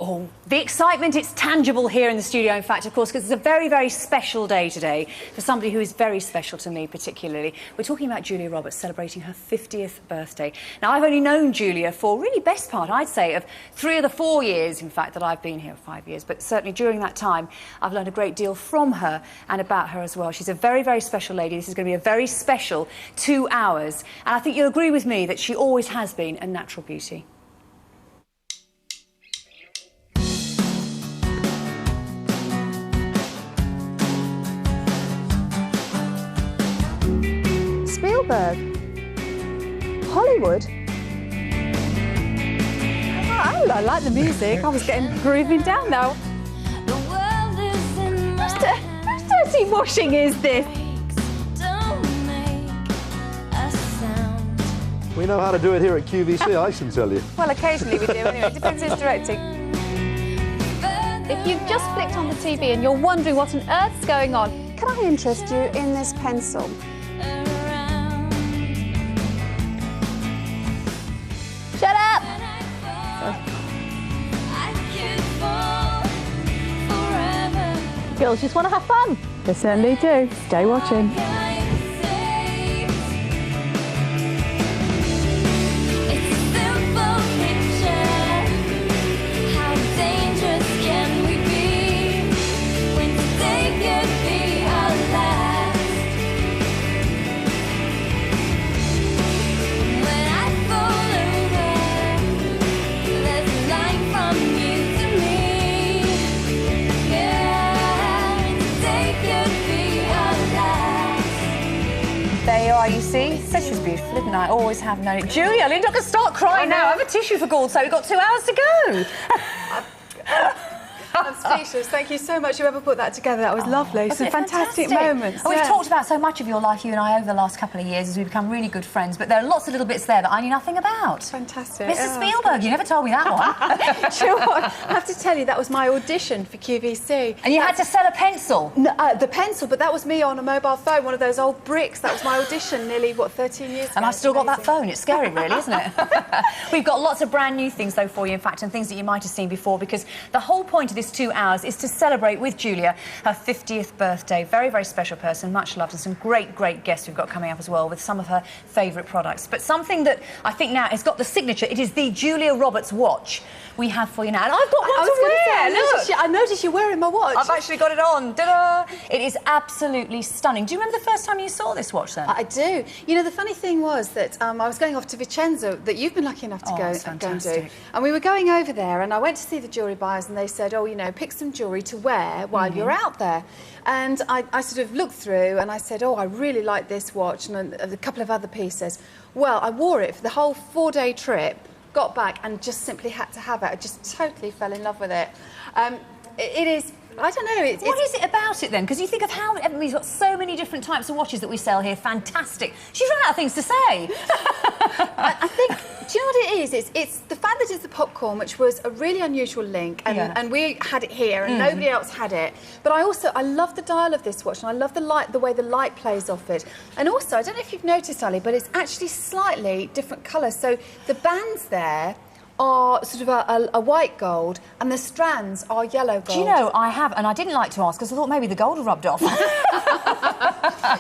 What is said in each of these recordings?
Oh, the excitement, it's tangible here in the studio, in fact, of course, because it's a very, very special day today for somebody who is very special to me particularly. We're talking about Julia Roberts celebrating her 50th birthday. Now, I've only known Julia for really best part, I'd say, of 3 of the 4 years, in fact, that I've been here, 5 years, but certainly during that time, I've learned a great deal from her and about her as well. She's a very, very special lady. This is going to be a very special 2 hours, and I think you'll agree with me that she always has been a natural beauty. Spielberg, Hollywood. Oh, I like the music. I was getting grooving down now. Whose dirty washing is this? We know how to do it here at QVC, I can tell you. Well, occasionally we do, anyway. It depends who's directing. If you've just flicked on the TV and you're wondering what on earth's going on, can I interest you in this pencil? Shut up! Girls just want to have fun. They certainly do. Stay watching. There you are, you see? Said she was beautiful, didn't I? Always have known it. Julia, Linda, I can start crying now. Have a tissue for Gord's sake. We've got 2 hours to go. I'm speechless. Thank you so much. Whoever put that together, that was lovely. Some fantastic moments. We've talked about so much of your life, you and I, over the last couple of years as we've become really good friends, but there are lots of little bits there that I knew nothing about. Fantastic. Mr. Spielberg, you never told me that one. Do you know what? I have to tell you, that was my audition for QVC. And you had to sell a pencil? No, the pencil, but that was me on a mobile phone, one of those old bricks. That was my audition nearly, what, 13 years ago. And I've still got that phone. It's scary, really, isn't it? We've got lots of brand new things, though, for you, in fact, and things that you might have seen before, because the whole point of this 2 hours is to celebrate with Julia her 50th birthday. Very, very special person, much loved, and some great, great guests we've got coming up as well with some of her favourite products. But something that I think now has got the signature, it is the Julia Roberts watch we have for you now. And I've got one to wear. I noticed you're wearing my watch. I've actually got it on. Ta-da! It is absolutely stunning. Do you remember the first time you saw this watch, then? I do. You know, the funny thing was that I was going off to Vicenza, that you've been lucky enough to go and do. And we were going over there, and I went to see the jewellery buyers, and they said, oh, you know, pick some jewellery to wear while you're out there. And I sort of looked through, and I said, oh, I really like this watch, and a couple of other pieces. Well, I wore it for the whole 4-day trip, got back, and just simply had to have it. I just totally fell in love with it. It is... I don't know. What is it about it, then? Because you think of how we've got so many different types of watches that we sell here. Fantastic. She's run out of things to say. I think... Do you know what it is? It's the fact that it's the popcorn, which was a really unusual link, and we had it here, and nobody else had it. But I love the dial of this watch, and I love the way the light plays off it. And also, I don't know if you've noticed, Ali, but it's actually slightly different colours. So the bands there are sort of a white gold, and the strands are yellow gold. Do you know, I have, and I didn't like to ask because I thought maybe the gold had rubbed off.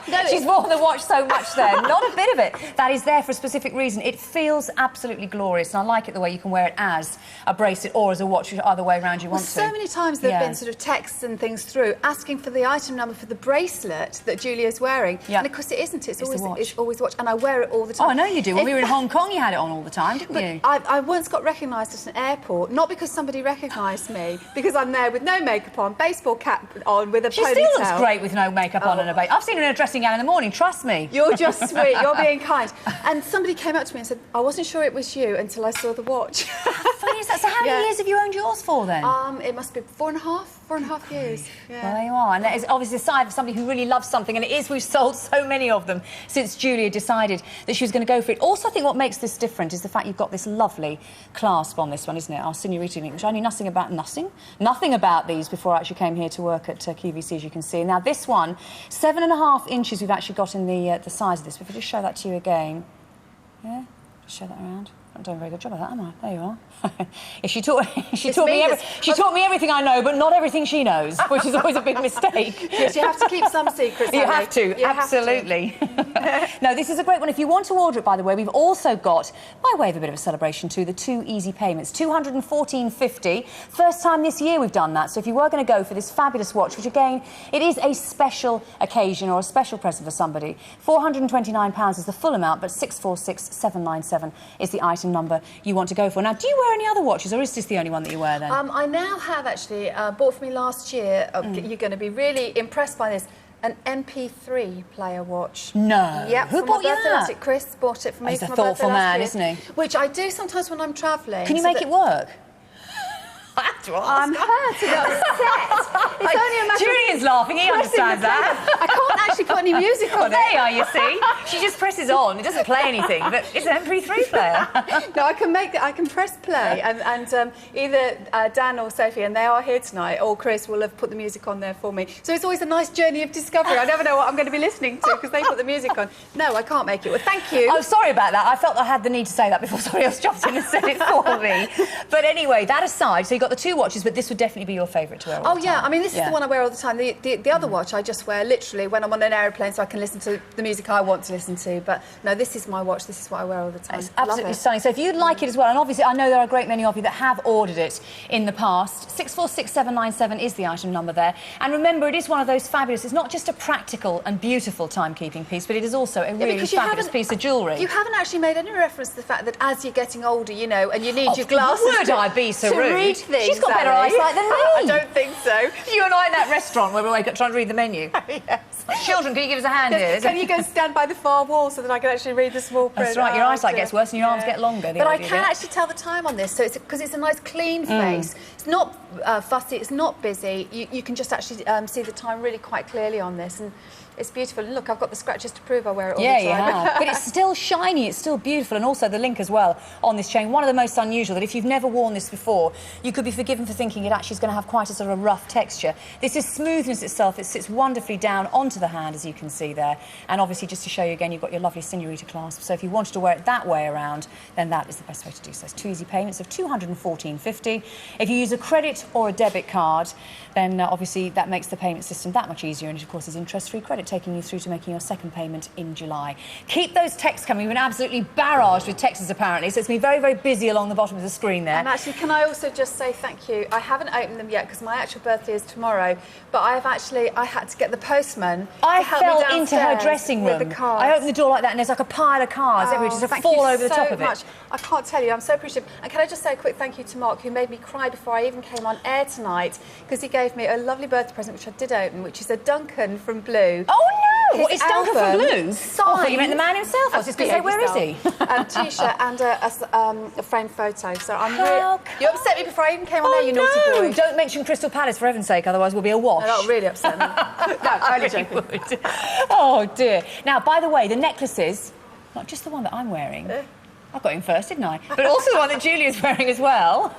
No, she's worn the watch so much there. Not a bit of it. That is there for a specific reason. It feels absolutely glorious, and I like it the way you can wear it as a bracelet or as a watch, either way around you want to. So many times there have been sort of texts and things through asking for the item number for the bracelet that Julia's wearing. Yeah. And of course it isn't. It's always the watch, and I wear it all the time. Oh, I know you do. When we were in Hong Kong, you had it on all the time, didn't you? I once got recognised at an airport, not because somebody recognised me, because I'm there with no makeup on, baseball cap on, with a ponytail. She still looks great with no makeup on and a I've seen her in a dressing gown in the morning, trust me. You're just sweet, you're being kind. And somebody came up to me and said, I wasn't sure it was you until I saw the watch. How funny is that? So how many years have you owned yours for, then? It must be 4.5 years. Yeah. Well, there you are. And that is obviously a sign of somebody who really loves something, and it is. We've sold so many of them since Julia decided that she was going to go for it. Also, I think what makes this different is the fact you've got this lovely clasp on this one, isn't it? Our Signorita link, which I knew nothing about these before I actually came here to work at QVC, as you can see. Now, this one, 7.5 inches we've actually got in the size of this. If I just show that to you again. Yeah, just show that around. Not doing a very good job of that, am I? There you are. Yeah, she taught me everything I know, but not everything she knows, which is always a big mistake. Yes, you have to keep some secrets. You have to, absolutely. No, this is a great one. If you want to order it, by the way, we've also got, by way of a bit of a celebration too, the 2 easy payments, $214.50. First time this year we've done that. So if you were going to go for this fabulous watch, which again, it is a special occasion or a special present for somebody, £429 is the full amount, but 646,797 is the item number you want to go for. Now, do you wear any other watches, or is this the only one that you wear then? I now have actually bought for me last year. You're going to be really impressed by this. An MP3 player watch. No. Yep. Who bought you that? Chris bought it for me. He's a thoughtful man, isn't he? Which I do sometimes when I'm travelling. Can you make it work? I have to ask. I'm hurt and upset. It's only a matter Julian's laughing, he understands that. I can't actually put any music on there you are, you see. She just presses on, it doesn't play anything, but it's an MP3 player. No, I can press play, and either Dan or Sophie, and they are here tonight, or Chris will have put the music on there for me. So it's always a nice journey of discovery. I never know what I'm going to be listening to because they put the music on. No, I can't make it. Well, thank you. Oh, sorry about that. I felt I had the need to say that before somebody else jumped in and said it for me. But anyway, that aside, so you got the 2 watches, but this would definitely be your favourite to wear all the time. Yeah, I mean, this is the one I wear all the time. The other watch I just wear literally when I'm on an aeroplane so I can listen to the music I want to listen to. But no, this is my watch. This is what I wear all the time. It's absolutely stunning. So if you'd like it as well, and obviously I know there are a great many of you that have ordered it in the past, 646,797 is the item number there. And remember, it is one of those fabulous, it's not just a practical and beautiful timekeeping piece, but it is also a really fabulous piece of jewellery. You haven't actually made any reference to the fact that as you're getting older, you know, and you need your glasses would I be so rude? Read things, She's got better eyesight than me. I don't think so. You and I in that restaurant where we're trying to read the menu. Yes. Children, can you give us a hand here? Can you go stand by the far wall so that I can actually read the small print? That's right, your eyesight gets worse and your arms get longer. But I can actually tell the time on this, so it's because it's a nice clean face. It's not fussy, it's not busy. You can just actually see the time really quite clearly on this. And it's beautiful. And look, I've got the scratches to prove I wear it all the time. Yeah, you have. But it's still shiny, it's still beautiful, and also the link as well on this chain. One of the most unusual, that if you've never worn this before, you could be forgiven for thinking it actually is going to have quite a sort of a rough texture. This is smoothness itself. It sits wonderfully down onto the hand, as you can see there. And obviously, just to show you again, you've got your lovely senorita clasp. So if you wanted to wear it that way around, then that is the best way to do so. It's 2 easy payments of $214.50. If you use a credit or a debit card, then obviously that makes the payment system that much easier, and it, of course, is interest-free credit, taking you through to making your second payment in July. Keep those texts coming. We've been absolutely barraged with texts, apparently, so it's been very, very busy along the bottom of the screen there. And actually, can I also just say thank you? I haven't opened them yet because my actual birthday is tomorrow, but I had to get the postman I to help me fell into her dressing room. with the cards. I opened the door like that and there's like a pile of cards everywhere, just fall over the top of it. I can't tell you, I'm so appreciative. And can I just say a quick thank you to Mark, who made me cry before I even came on air tonight, because he gave me a lovely birthday present, which I did open, which is a Duncan from Blue. Oh no! His What, is Duncan from Blue? Signed. Oh, you meant the man himself. I was just going to say, where is he? T-shirt and a framed photo. So I'm really... You upset me before I even came on there, you naughty boy. Don't mention Crystal Palace, for heaven's sake, otherwise we'll be awash. No, that'll really upset me. No, only joking. Would. Oh, dear. Now, by the way, the necklaces, not just the one that I'm wearing. I got in first, didn't I? But also the one that Julia's wearing as well.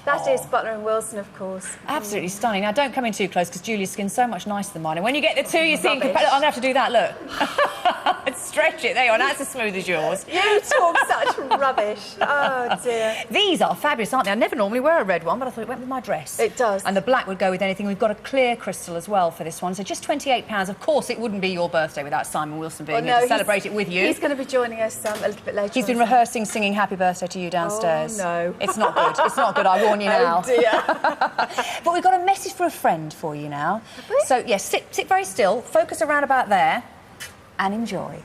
That is Butler and Wilson, of course. Absolutely stunning. Now, don't come in too close because Julia's skin's so much nicer than mine. And when you get the two, you see... I'm going to have to do that, look. Stretch it. There you are. That's as smooth as yours. You talk such rubbish. Oh, dear. These are fabulous, aren't they? I never normally wear a red one, but I thought it went with my dress. It does. And the black would go with anything. We've got a clear crystal as well for this one. So just £28. Of course, it wouldn't be your birthday without Simon Wilson being here to celebrate it with you. He's going to be joining us a little bit later. He's been rehearsing singing Happy Birthday to you downstairs. Oh, no. It's not good. It's not good, I warn you now. Oh, dear. But we've got a message for a friend for you now. So, yes, sit very still, focus around about there, and enjoy.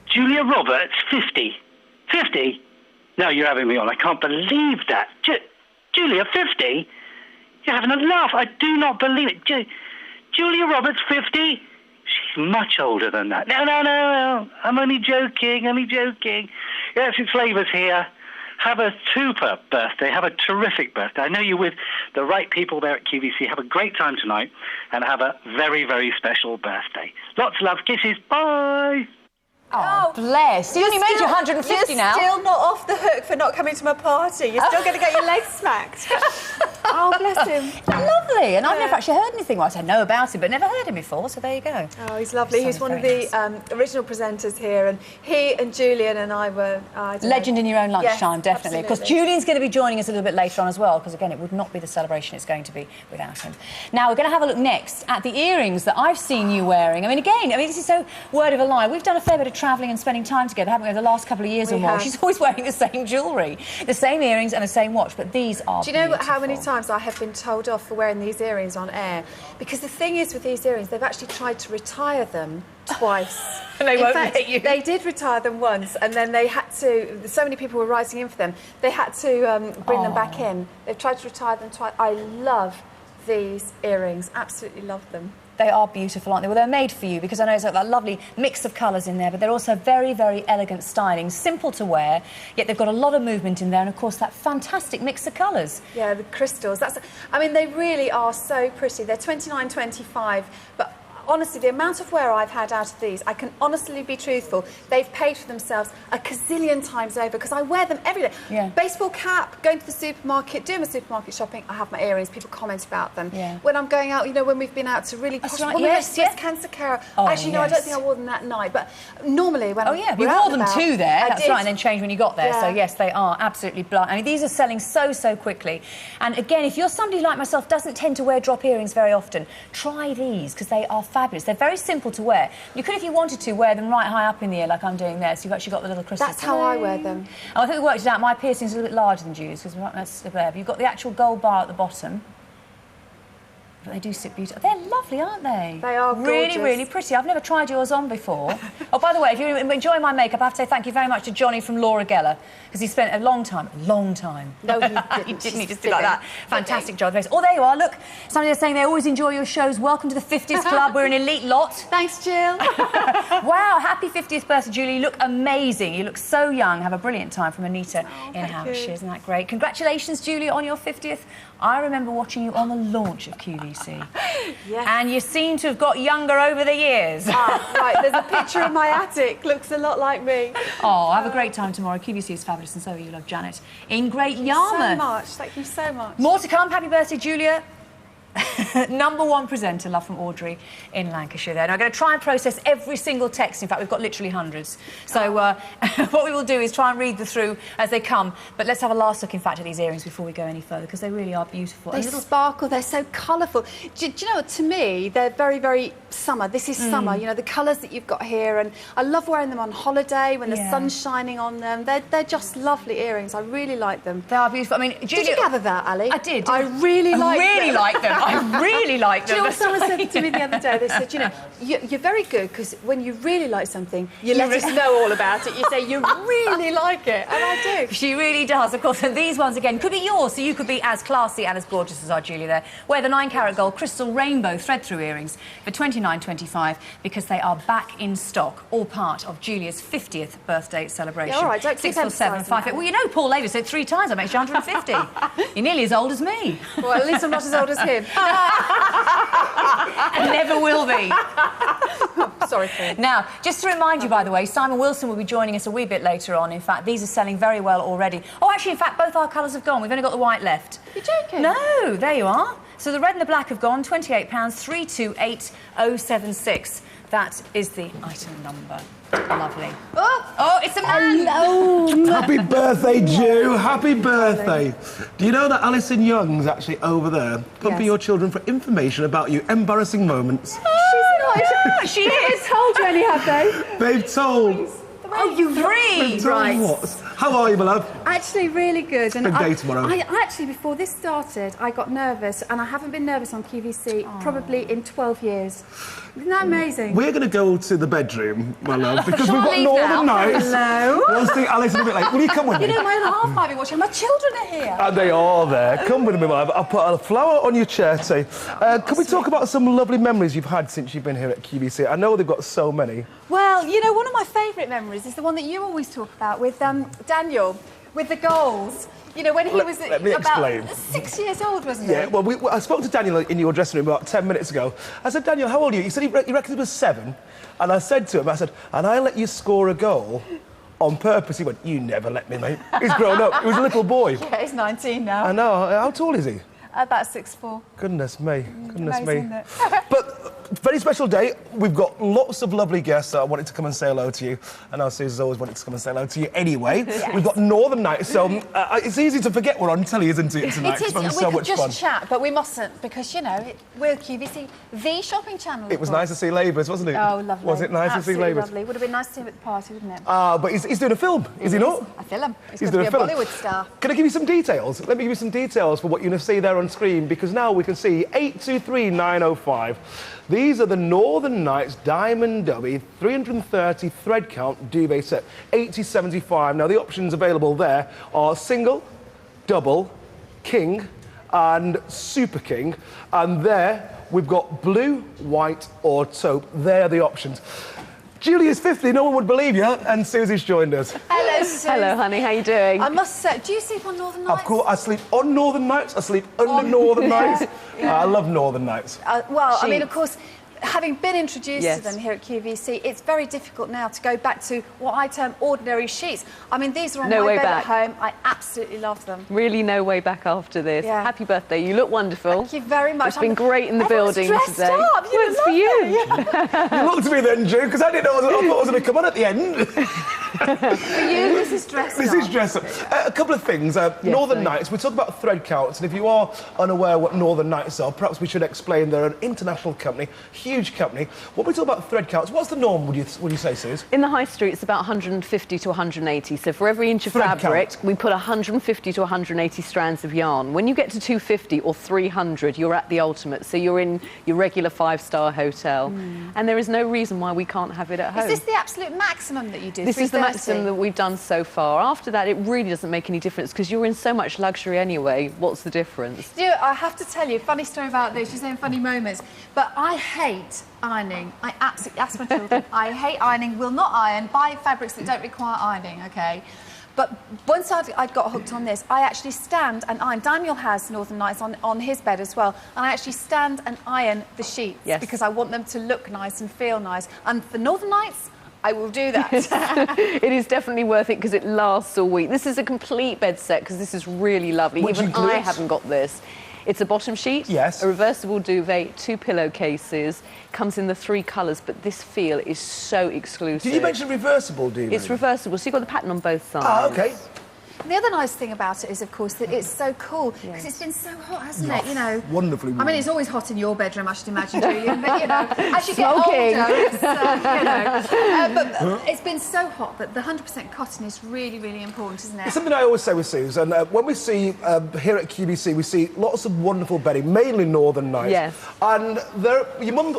Julia Roberts, 50. 50? No, you're having me on. I can't believe that. Julia, 50? You're having a laugh. I do not believe it. Julia Roberts, 50? She's much older than that. No. I'm only joking. Yes, it's Flavours here. Have a super birthday. Have a terrific birthday. I know you're with the right people there at QVC. Have a great time tonight and have a very, very special birthday. Lots of love. Kisses. Bye. Oh, bless. You only made you 150 now. You're still not off the hook for not coming to my party. You're still going to get your legs smacked. Oh, bless him. Isn't that lovely? And I've never actually heard anything. Well, I said know about him, but never heard him before, so there you go. Oh, he's lovely. He's one of the original presenters here, and he and Julian and I were... Legend in your own lunchtime, yes, definitely. Of course, Julian's going to be joining us a little bit later on as well, because, again, it would not be the celebration it's going to be without him. Now, we're going to have a look next at the earrings that I've seen you wearing. I mean, again, this is so word of a lie. We've done a fair bit of travelling and spending time together, haven't we, over the last couple of years or more? She's always wearing the same jewellery, the same earrings and the same watch, but these are Do you know beautiful. how many times I have been told off for wearing these earrings on air? Because the thing is with these earrings, they've actually tried to retire them twice. And they won't fact, let you. They did retire them once, and then they had to... So many people were writing in for them. They had to bring them back in. They've tried to retire them twice. I love these earrings. Absolutely love them. They are beautiful, aren't they? Well, they're made for you because I know it's got that lovely mix of colours in there, but they're also very, very elegant styling, simple to wear, yet they've got a lot of movement in there, and, of course, that fantastic mix of colours. Yeah, the crystals. I mean, they really are so pretty. They're $29.25, but... Honestly, the amount of wear I've had out of these, I can honestly be truthful, they've paid for themselves a gazillion times over because I wear them every day. Yeah. Baseball cap, going to the supermarket, doing my supermarket shopping, I have my earrings, people comment about them. Yeah. When I'm going out, you know, when we've been out to really posh... right, when yes, we went to Cancer Care. Oh, actually, no, I don't yes. think I wore them that night, but normally when Oh, yeah, you wore them too there, that's did. right, and then changed when you got there. Yeah. So, yes, they are absolutely blind. I mean, these are selling so, so quickly. And, again, if you're somebody like myself doesn't tend to wear drop earrings very often, try these, because they are fabulous. They're very simple to wear. You could, if you wanted to, wear them right high up in the ear like I'm doing there, so you've actually got the little crystals. That's how I wear them. Oh, I think we worked it out. My piercing's a little bit larger than Julie's, because that's there. But you've got the actual gold bar at the bottom. But they do sit beautiful. They're lovely, aren't they? They are really, gorgeous. really pretty. I've never tried yours on before. Oh, by the way, if you're enjoying my makeup, I have to say thank you very much to Johnny from Laura Geller, because he spent a long time. No, he didn't. He didn't. He just did like that. Fantastic job. Oh, there you are. Look, somebody is saying they always enjoy your shows. Welcome to the 50s Club. We're an elite lot. Thanks, Jill. Wow, happy 50th birthday, Julie. You look amazing. You look so young. Have a brilliant time from Anita in Hampshire. Isn't that great? Congratulations, Julie, on your 50th. I remember watching you on the launch of QVC. Yes. And you seem to have got younger over the years. Right, there's a picture in my attic. Looks a lot like me. Oh, have a great time tomorrow. QVC is fabulous, and so are you, love Janet, in Great Yarmouth. Thank you so much. More to come. Happy birthday, Julia. #1 presenter, love from Audrey in Lancashire there. Now, I'm going to try and process every single text. In fact, we've got literally hundreds. So what we will do is try and read them through as they come. But let's have a last look, in fact, at these earrings before we go any further, because they really are beautiful. They sparkle, they're so colourful. Do you know what, to me, they're very, very summer. This is summer, you know, the colours that you've got here. And I love wearing them on holiday when the sun's shining on them. They're just lovely earrings. I really like them. They are beautiful. I mean, Julia... Did you gather that, Ali? I did. I really like them. I really like them. Do you know what someone said to me the other day? They said, you know, you're very good because when you really like something, you let us know all about it. You say you really like it, and I do. She really does, of course. And these ones, again, could be yours, so you could be as classy and as gorgeous as our Julia there. Wear the 9-carat gold crystal rainbow thread-through earrings for $29.25 because they are back in stock, all part of Julia's 50th birthday celebration. Yeah, all right, don't keep 647 Well, you know, Paul Lavis said 3 times, that makes you 150. You're nearly as old as me. Well, at least I'm not as old as him. And never will be. Sorry, Fred. Now, just to remind you, by the way, Simon Wilson will be joining us a wee bit later on. In fact, these are selling very well already. Oh, actually, in fact, both our colours have gone. We've only got the white left. You're joking? No, there you are. So the red and the black have gone, £28, 328076. That is the item number. Lovely. Oh, it's a man! Hello! Happy birthday, Ju! Happy birthday! Do you know that Alison Young's actually over there pumping your children for information about you? Embarrassing moments. She's not. She is. Told you any, have they? They've told. Oh, you They've told what? How are you, my love? Actually, really good. And Big day tomorrow. I actually, before this started, I got nervous, and I haven't been nervous on QVC probably in 12 years. Isn't that amazing? We're going to go to the bedroom, my love, because Shall we've I got leave Northern now? Nights. Hello? We'll see Alison a bit late. Will you come with me? You know, my other half might be watching. My children are here. And they are there. Come with me, my love. I'll put a flower on your chair today. Can we talk about some lovely memories you've had since you've been here at QVC? I know they've got so many. Well, you know, one of my favourite memories is the one that you always talk about with Daniel, with the goals. You know, when he was let me about explain. 6 years old, wasn't he? Yeah, well, I spoke to Daniel in your dressing room about 10 minutes ago. I said, Daniel, how old are you? He said he reckoned he was 7. And I said to him, and I let you score a goal on purpose. He went, you never let me, mate. He's grown up. He was a little boy. Yeah, he's 19 now. I know. How tall is he? About 6'4". Goodness me. Goodness Amazing, me. isn't it? But very special day. We've got lots of lovely guests that wanted to come and say hello to you. And our Susan's always wanted to come and say hello to you anyway. Yes. We've got Northern Nights, so it's easy to forget we're on telly, isn't it, tonight? It is. It's We so could much just fun. chat, but we mustn't because, you know, we're QVC, the shopping channel. It was nice to see Labour's, wasn't it? Oh, lovely. Was it nice Absolutely to see Labour's? lovely. Would have been nice to see him at the party, wouldn't it? But he's doing a film, is he not? A film. He's He's going to doing be a a film. Bollywood star. Can I give you some details? Let me give you some details for what you're going to see there on screen, because now we can see 823905. These are the Northern Nights Diamond Dummy 330 thread count duvet set, 8075. Now the options available there are single, double, king and super king. And there we've got blue, white or taupe. They're the options. Julia's 50, no one would believe you, and Susie's joined us. Hello, Sue. Hello, honey, how you doing? I must say, do you sleep on Northern Nights? Of course, I sleep on Northern Nights, I sleep under Northern Nights. I love Northern Nights. Well, I mean, Sheets. of course, having been introduced Yes. to them here at QVC, it's very difficult now to go back to what I term ordinary sheets. I mean, these are on No my way bed back. at home. I absolutely love them. Really no way back after this. Yeah. Happy birthday. You look wonderful. Thank you very much. It's been great in the Everyone's building dressed today. Up. You Well, it's for you. You looked at me then, June, because I didn't know I thought it was going to come on at the end. For you, this is dress This up. is dress up. A couple of things. Northern sorry. Nights, we talk about thread counts, and if you are unaware what Northern Nights are, perhaps we should explain they're an international company, huge company. When we talk about thread counts, what's the norm, would you say, Suze? In the high street, it's about 150 to 180. So for every inch of Thread fabric, count. we put 150 to 180 strands of yarn. When you get to 250 or 300, you're at the ultimate. So you're in your regular 5-star hotel. And there is no reason why we can't have it at home. Is this the absolute maximum that you do? This is the 330? maximum that we've done so far. After that, it really doesn't make any difference because you're in so much luxury anyway. What's the difference? Do you know, I have to tell you a funny story about this. You're saying funny moments, but I hate ironing. I absolutely, ask my children, I hate ironing, will not iron, buy fabrics that don't require ironing, okay? But once I'd got hooked on this, I actually stand and iron. Daniel has Northern Nights on his bed as well, and I actually stand and iron the sheets because I want them to look nice and feel nice. And for Northern Nights, I will do that. It is definitely worth it because it lasts all week. This is a complete bed set because this is really lovely. Which Even I includes? haven't got this. It's a bottom sheet, Yes. a reversible duvet, 2 pillowcases, comes in the 3 colours, but this feel is so exclusive. Did you mention reversible, do you? It's reversible, so you've got the pattern on both sides. Ah, OK. The other nice thing about it is, of course, that it's so cool because it's been so hot, hasn't it? You know, Wonderfully warm. I mean, it's always hot in your bedroom, I should imagine, Julian. But you know, as you get Smoking. older, it's, you know. But it's been so hot that the 100% cotton is really, really important, isn't it? It's something I always say with Suze, and when we see here at QVC, we see lots of wonderful bedding, mainly Northern Nights. Yes. And my mum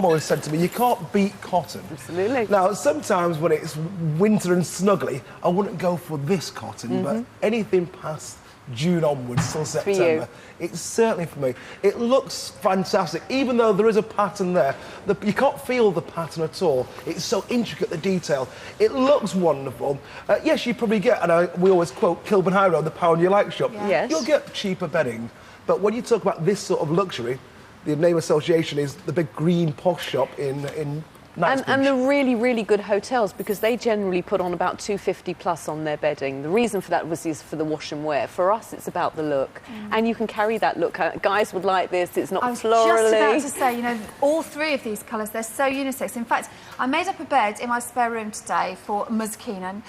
always said to me, you can't beat cotton. Absolutely. Now, sometimes when it's winter and snuggly, I wouldn't go for this cotton, but anything past June onwards till September, it's certainly for me. It looks fantastic, even though there is a pattern there. You can't feel the pattern at all. It's so intricate, the detail. It looks wonderful. Yes, you probably get, and we always quote Kilburn High Road, the pound you like shop. Yeah. Yes. You'll get cheaper bedding, but when you talk about this sort of luxury, the name association is the big green posh shop in Knightsbridge. And the really, really good hotels, because they generally put on about 250 plus on their bedding. The reason for that is for the wash and wear. For us, it's about the look. And you can carry that look. Guys would like this. It's not I was florally. just about to say, you know, all 3 of these colours, they're so unisex. In fact, I made up a bed in my spare room today for Ms. Keenan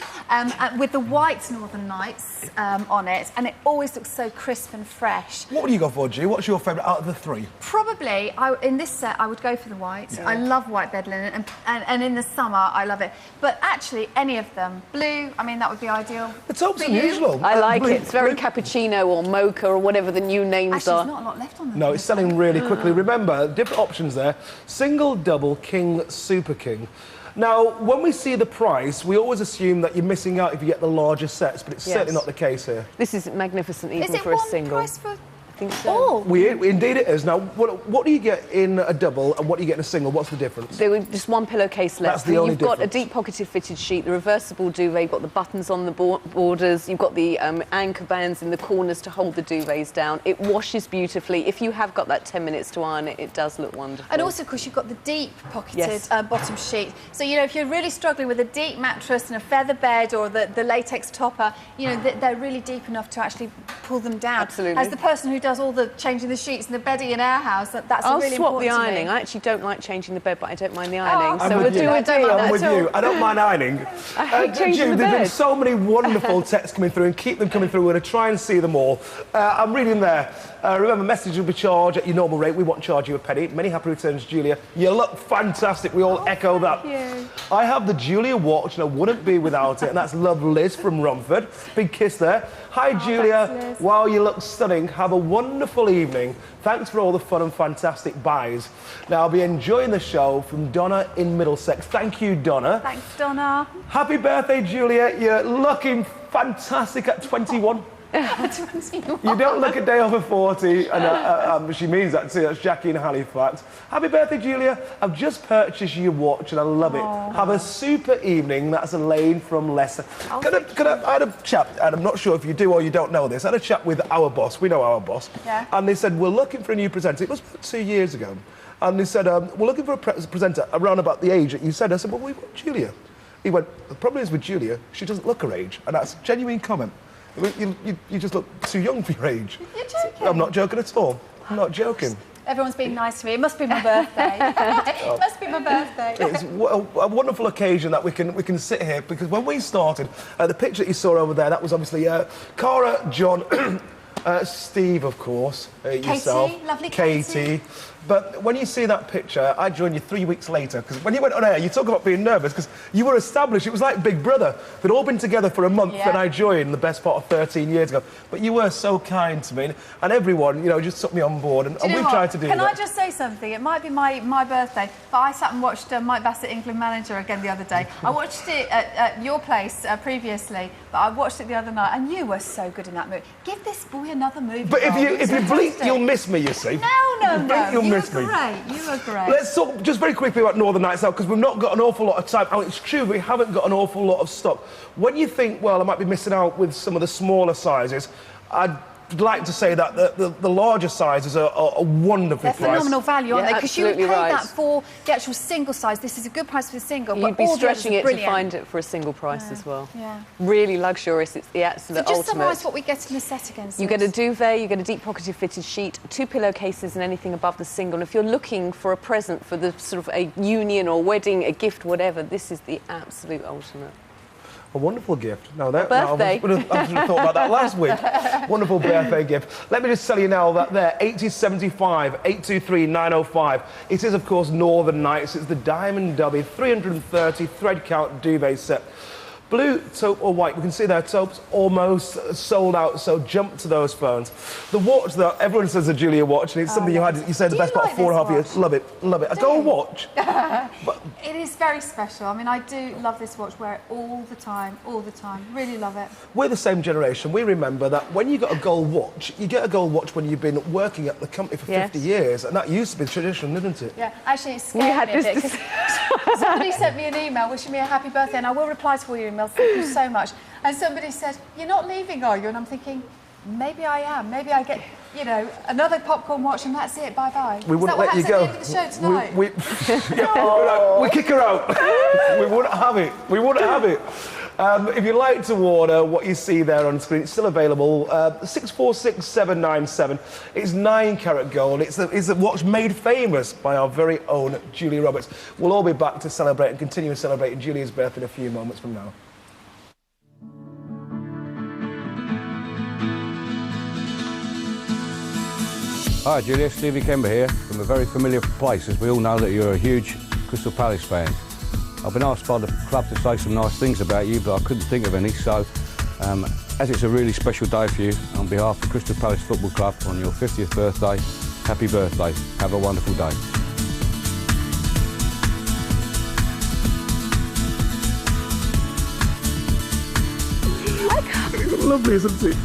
with the white Northern Nights on it, and it always looks so crisp and fresh. What would you go for, G? What's your favourite out of the 3? Probably, in this set, I would go for the white. I love white bed linen, and in the summer, I love it. But actually, any of them. Blue, I mean, that would be ideal. The taupe's For you? unusual. I like blue- it. It's very blue- cappuccino or mocha or whatever the new names Actually, are. there's not a lot left on them. No, it's selling really quickly. Remember, different options there. Single, double, king, super king. Now, when we see the price, we always assume that you're missing out if you get the larger sets, but it's certainly not the case here. This is magnificent even Is it for a one single. price for I think so. all? Indeed it is. Now, what do you get in a double and what do you get in a single? What's the difference? There was just one pillowcase left. That's the only You've got a difference. deep-pocketed fitted sheet, the reversible duvet, you've got the buttons on the borders, you've got the anchor bands in the corners to hold the duvets down. It washes beautifully. If you have got that 10 minutes to iron it, it does look wonderful. And also, of course, you've got the deep-pocketed Yes. bottom sheet. So, you know, if you're really struggling with a deep mattress and a feather bed or the latex topper, you know, they're really deep enough to actually pull them down. Absolutely. As the person who does does all the changing the sheets and the bedding in our house. That's I'll really swap the important to me. ironing. I actually don't like changing the bed, but I don't mind the ironing. I'm So with we'll you. do a deal. I'm with you. I don't mind ironing. I hate changing Jude, the there's been bed. so many wonderful texts coming through, and keep them coming through. We're going to try and see them all. I'm reading there. Remember, message will be charged at your normal rate. We won't charge you a penny. Many happy returns, Julia. You look fantastic. We all echo that. you. I have the Julia watch, and I wouldn't be without it. And that's love Liz from Romford. Big kiss there. Hi, Julia. thanks, Liz. Wow, you look stunning. Have a wonderful evening. Thanks for all the fun and fantastic buys. Now, I'll be enjoying the show from Donna in Middlesex. Thank you, Donna. Thanks, Donna. Happy birthday, Julia. You're looking fantastic at 21. You don't look a day over 40, and she means that too. That's Jackie in Halifax. Happy birthday, Julia. I've just purchased your watch and I love it. Have a super evening. That's Elaine from Leicester. I had a chat, and I'm not sure if you do or you don't know this. I had a chat with our boss. We know our boss. Yeah. And they said, we're looking for a new presenter. It was 2 years ago. And they said, we're looking for a presenter around about the age that you said. I said, well, we want Julia. He went, the problem is with Julia, she doesn't look her age. And that's a genuine comment. You just look too young for your age. You're joking. I'm not joking at all. I'm not joking. Everyone's being nice to me. It must be my birthday. It must be my birthday. It's a wonderful occasion that we can sit here, because when we started, the picture that you saw over there, that was obviously Cara, John, Steve, of course, yourself, lovely Katie. But when you see that picture, I joined you 3 weeks later, because when you went on air, you talk about being nervous, because you were established. It was like Big Brother. They'd all been together for a month, Yeah. and I joined the best part of 13 years ago. But you were so kind to me, and everyone, just took me on board, and Do you know we've what? tried to do Can that. I just say something? It might be my birthday, but I sat and watched Mike Bassett, England manager, again the other day. I watched it at your place previously, but I watched it the other night, and you were so good in that movie. Give this boy another movie. But if role. you It's blink, fantastic. you'll miss me, you see. No, If you blink, you'll you miss were me. great. You were great. Let's talk just very quickly about Northern Nights now, because we've not got an awful lot of time. I mean, it's true, we haven't got an awful lot of stock. When you think, well, I might be missing out with some of the smaller sizes, I'd like to say that the larger sizes are wonderfully They're priced. phenomenal value, aren't Yeah, they? Because you would pay absolutely right. that for the actual single size. This is a good price for the single. You'd but be all the others stretching are it to brilliant. find it for a single price as well. Yeah. Really luxurious. It's the absolute So just ultimate. summarise what we get in the set again. You get a Sis. duvet, you get a deep-pocketed fitted sheet, 2 pillowcases and anything above the single. And if you're looking for a present for the sort of a union or wedding, a gift, whatever, this is the absolute ultimate. A wonderful gift. No, that, birthday. I should have thought about that last week. Wonderful birthday gift. Let me just tell you now that there, 8075 823 905. It is, of course, Northern Nights. It's the Diamond Dubby 330 thread count duvet set. Blue, taupe or white, we can see their taupes almost sold out, so jump to those phones. The watch, though, everyone says a Julia watch, and it's something you said the Do best you part like of 4.5 this years. watch? Love it, love it. A gold watch. It is very special. I mean, I do love this watch. Wear it all the time, Really love it. We're the same generation. We remember that when you got a gold watch, you get a gold watch when you've been working at the company for Yes. 50 years, and that used to be tradition, didn't it? Yeah, actually, it We scared had me a this bit, 'cause somebody sent me an email wishing me a happy birthday, and I will reply to all your emails. Thank you so much. And somebody said, "You're not leaving, are you?" And I'm thinking, maybe I am. Maybe I get, another popcorn watch, and that's it. Bye bye. We wouldn't let you go. At the end of the show tonight? We kick her out. We wouldn't have it. We wouldn't have it. If you'd like to order what you see there on screen, it's still available. 646797. It's 9-carat gold. It's a watch made famous by our very own Julia Roberts. We'll all be back to celebrate and continue celebrating Julia's birthday in a few moments from now. Hi Julia, Stevie Kember here from a very familiar place, as we all know that you're a huge Crystal Palace fan. I've been asked by the club to say some nice things about you, but I couldn't think of any, so as it's a really special day for you, on behalf of the Crystal Palace Football Club on your 50th birthday, happy birthday. Have a wonderful day. It's lovely, isn't it?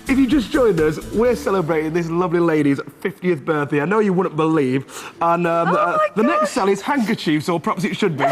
If you just joined us, we're celebrating this lovely lady's 50th birthday. I know you wouldn't believe. And the next sell is handkerchiefs, or perhaps it should be.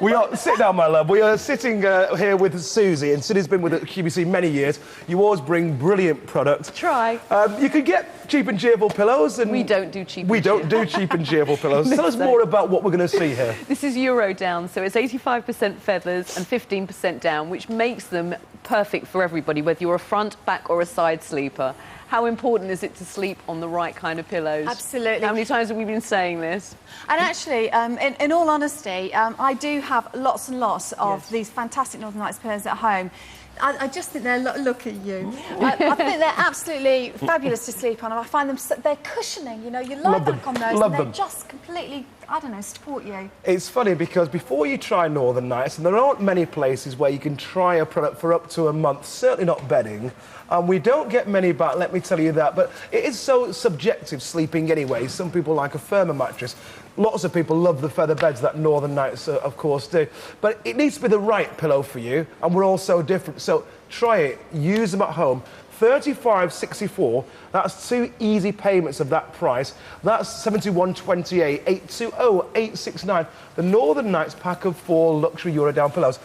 We are... Sit down, my love. We are sitting here with Susie, and Sydney's been with QVC many years. You always bring brilliant products. Try. You can get cheap and cheerful pillows, and... We don't do cheap We don't do cheap and cheerful pillows. Tell us more about what we're going to see here. This is Euro down, so it's 85% feathers and 15% down, which makes them perfect for everybody, whether you're a front, back or a side sleeper. How important is it to sleep on the right kind of pillows? Absolutely. How many times have we been saying this? And actually, in all honesty, I do have lots and lots of these fantastic Northern Lights pillows at home. I just think they're... Look at you. I think they're absolutely fabulous to sleep on. I find them... they're cushioning, you know. You lie back on those and they just completely, I don't know, support you. It's funny because before you try Northern Nights, and there aren't many places where you can try a product for up to a month, certainly not bedding, and we don't get many back, let me tell you that, but it is so subjective sleeping anyway. Some people like a firmer mattress. Lots of people love the feather beds that Northern Nights, of course, do. But it needs to be the right pillow for you, and we're all so different. So try it, use them at home. $35.64, that's 2 easy payments of that price. That's $71.28, $820-869. The Northern Nights pack of 4 luxury Euro down pillows.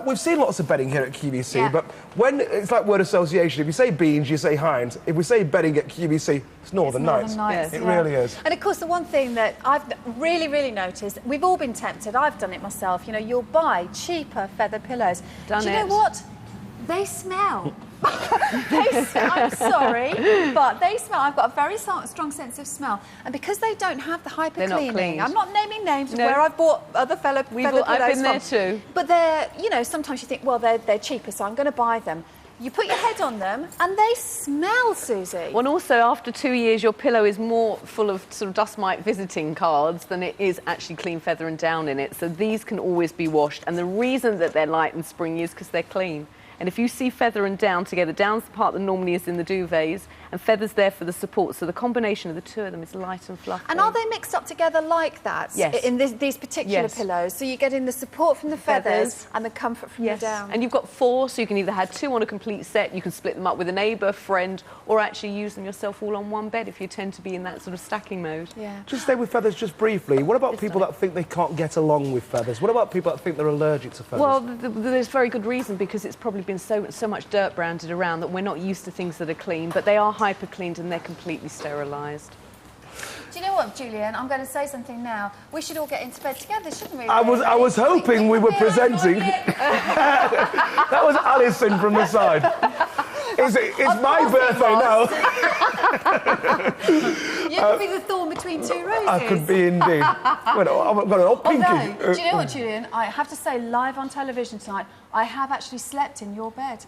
We've seen lots of bedding here at QVC, but when it's like word association, if you say Beans, you say Heinz. If we say bedding at QVC, it's Northern Nights. It really is. And of course, the one thing that I've really, really noticed, we've all been tempted, I've done it myself, you know, you'll buy cheaper feather pillows. Do you know what? They smell. I'm sorry, but they smell. I've got a very strong sense of smell, and because they don't have the hyper cleaning, I'm not naming names of where I've bought other feather pillows I've been there too. But they're, you know, sometimes you think, well, they're cheaper, so I'm going to buy them. You put your head on them, and they smell, Susie. Well, and also, after 2 years, your pillow is more full of sort of dust mite visiting cards than it is actually clean feather and down in it. So these can always be washed, and the reason that they're light and springy is because they're clean. And if you see feather and down together, down's the part that normally is in the duvets, and feather's there for the support. So the combination of the two of them is light and fluffy. And are they mixed up together like that? Yes. In these particular pillows? So you're getting the support from the feathers and the comfort from the down? And you've got 4, so you can either have 2 on a complete set, you can split them up with a neighbour, friend, or actually use them yourself all on one bed if you tend to be in that sort of stacking mode. Yeah. Just stay with feathers just briefly. What about people that think they can't get along with feathers? What about people that think they're allergic to feathers? Well, there's very good reason, because it's probably been so much dirt branded around that we're not used to things that are clean, but they are hyper cleaned and they're completely sterilised. Do you know what, Julian? I'm going to say something now. We should all get into bed together, shouldn't we? I was hoping we were presenting. That was Alison from the side. It's my birthday now. You could be the thorn between 2 roses. I could be indeed. Well, I've got an old pinky. Although, do you know what, Julian? I have to say, live on television tonight, I have actually slept in your bed.